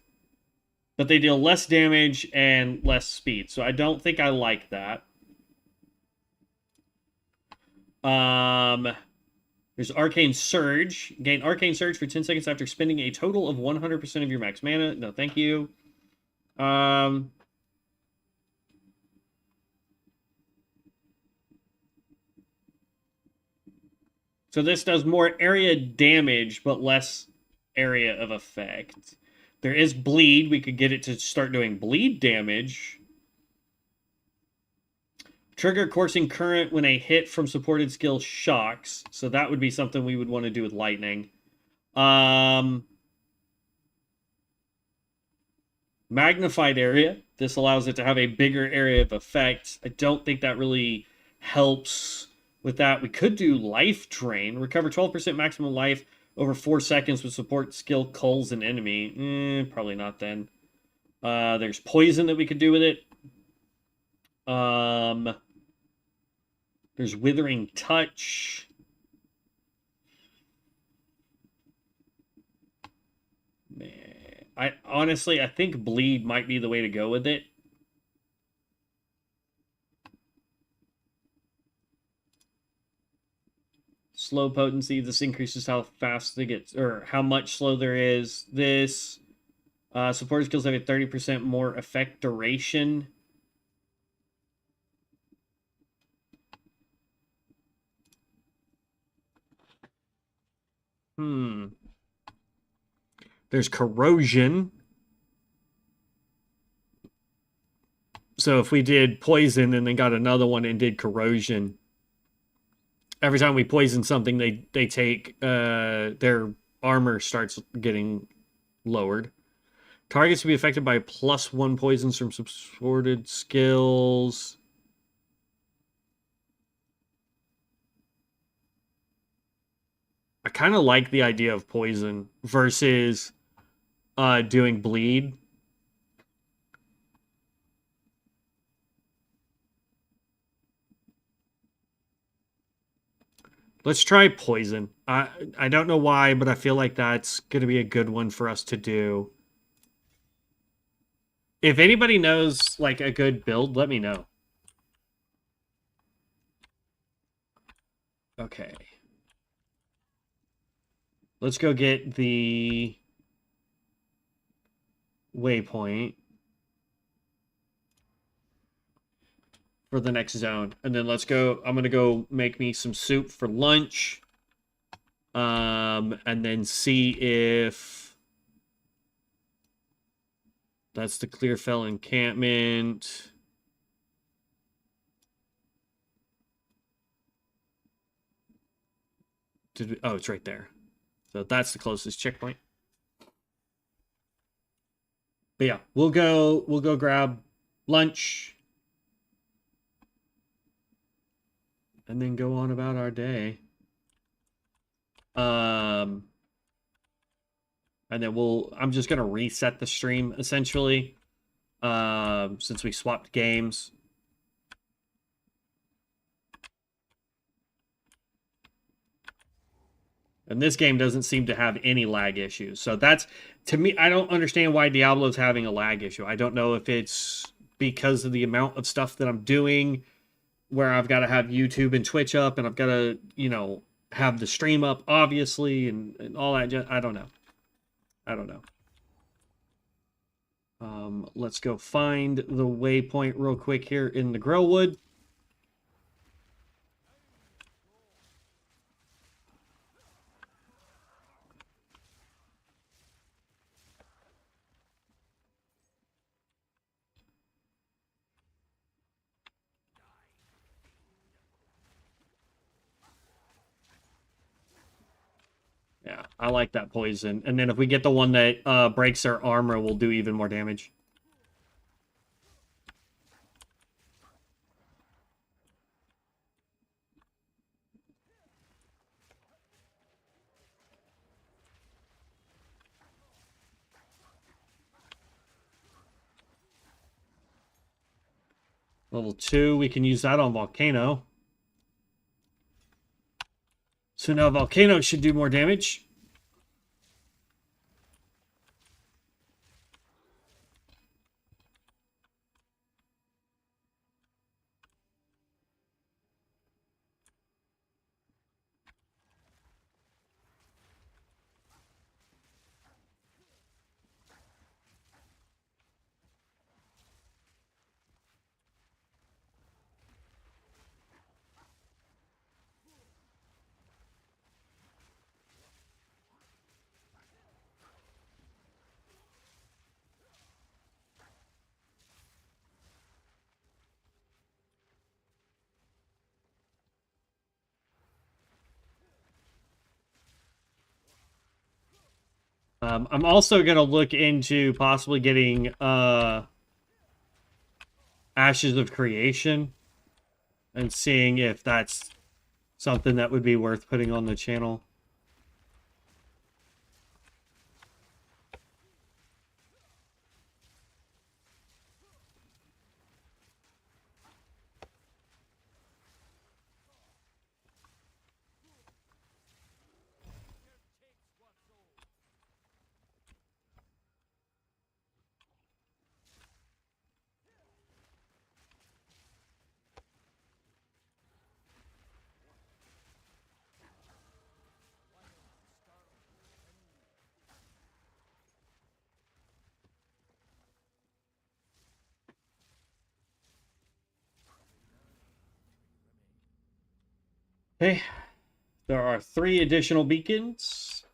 [SPEAKER 1] but they deal less damage and less speed. So I don't think I like that. There's Arcane Surge. Gain Arcane Surge for 10 seconds after spending a total of 100% of your max mana. No, thank you. So this does more area damage, but less area of effect. There is bleed. We could get it to start doing bleed damage. Trigger coursing current when a hit from supported skill shocks. So that would be something we would want to do with lightning. Magnified area. This allows it to have a bigger area of effect. I don't think that really helps with that. We could do life drain. Recover 12% maximum life over 4 seconds with support skill culls an enemy. Probably not then. There's poison that we could do with it. There's withering touch. Man, I think bleed might be the way to go with it. Slow potency. This increases how fast they get, or how much slow there is. This supporter skills have a 30% more effect duration. There's corrosion. So if we did poison and then got another one and did corrosion, every time we poison something, they take their armor starts getting lowered. Targets to be affected by +1 poisons from supported skills. I kind of like the idea of poison versus doing bleed. Let's try poison. I don't know why, but I feel like that's going to be a good one for us to do. If anybody knows like a good build, let me know. Okay. Let's go get the waypoint for the next zone. And then let's go. I'm going to go make me some soup for lunch. And then see if that's the Clearfell encampment. Oh, it's right there. So that's the closest checkpoint. But yeah, we'll go grab lunch and then go on about our day. And then I'm just gonna reset the stream essentially. Since we swapped games. And this game doesn't seem to have any lag issues. So that's, to me, I don't understand why Diablo's having a lag issue. I don't know if it's because of the amount of stuff that I'm doing, where I've got to have YouTube and Twitch up, and I've got to, have the stream up, obviously, and all that. I don't know. Let's go find the waypoint real quick here in the Growwood. Yeah, I like that poison. And then if we get the one that breaks their armor, we'll do even more damage. Level 2, we can use that on Volcano. So now Volcano should do more damage. I'm also gonna look into possibly getting Ashes of Creation and seeing if that's something that would be worth putting on the channel. Okay, there are 3 additional beacons.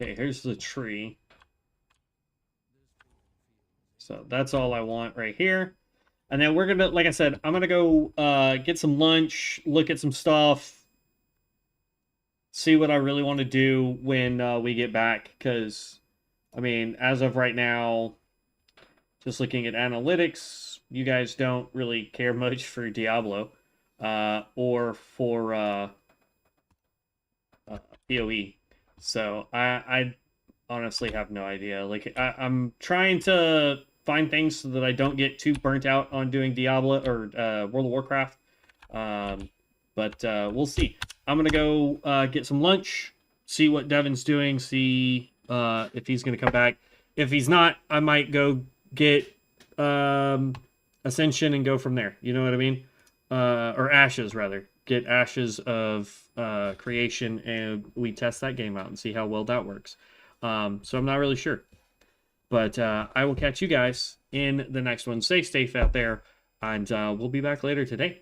[SPEAKER 1] Okay, here's the tree. So that's all I want right here. And then we're gonna, like I said, I'm gonna go get some lunch, look at some stuff, see what I really want to do when we get back. Because, I mean, as of right now, just looking at analytics, you guys don't really care much for Diablo or for PoE. So I honestly have no idea. Like I'm trying to find things so that I don't get too burnt out on doing Diablo or World of Warcraft. But we'll see. I'm gonna go get some lunch, see what Devin's doing, see if he's gonna come back. If he's not, I might go get Ascension and go from there. You know what I mean? Or Ashes rather. Get Ashes of Creation and we test that game out and see how well that works. So I'm not really sure. But I will catch you guys in the next one. Stay safe out there, and we'll be back later today.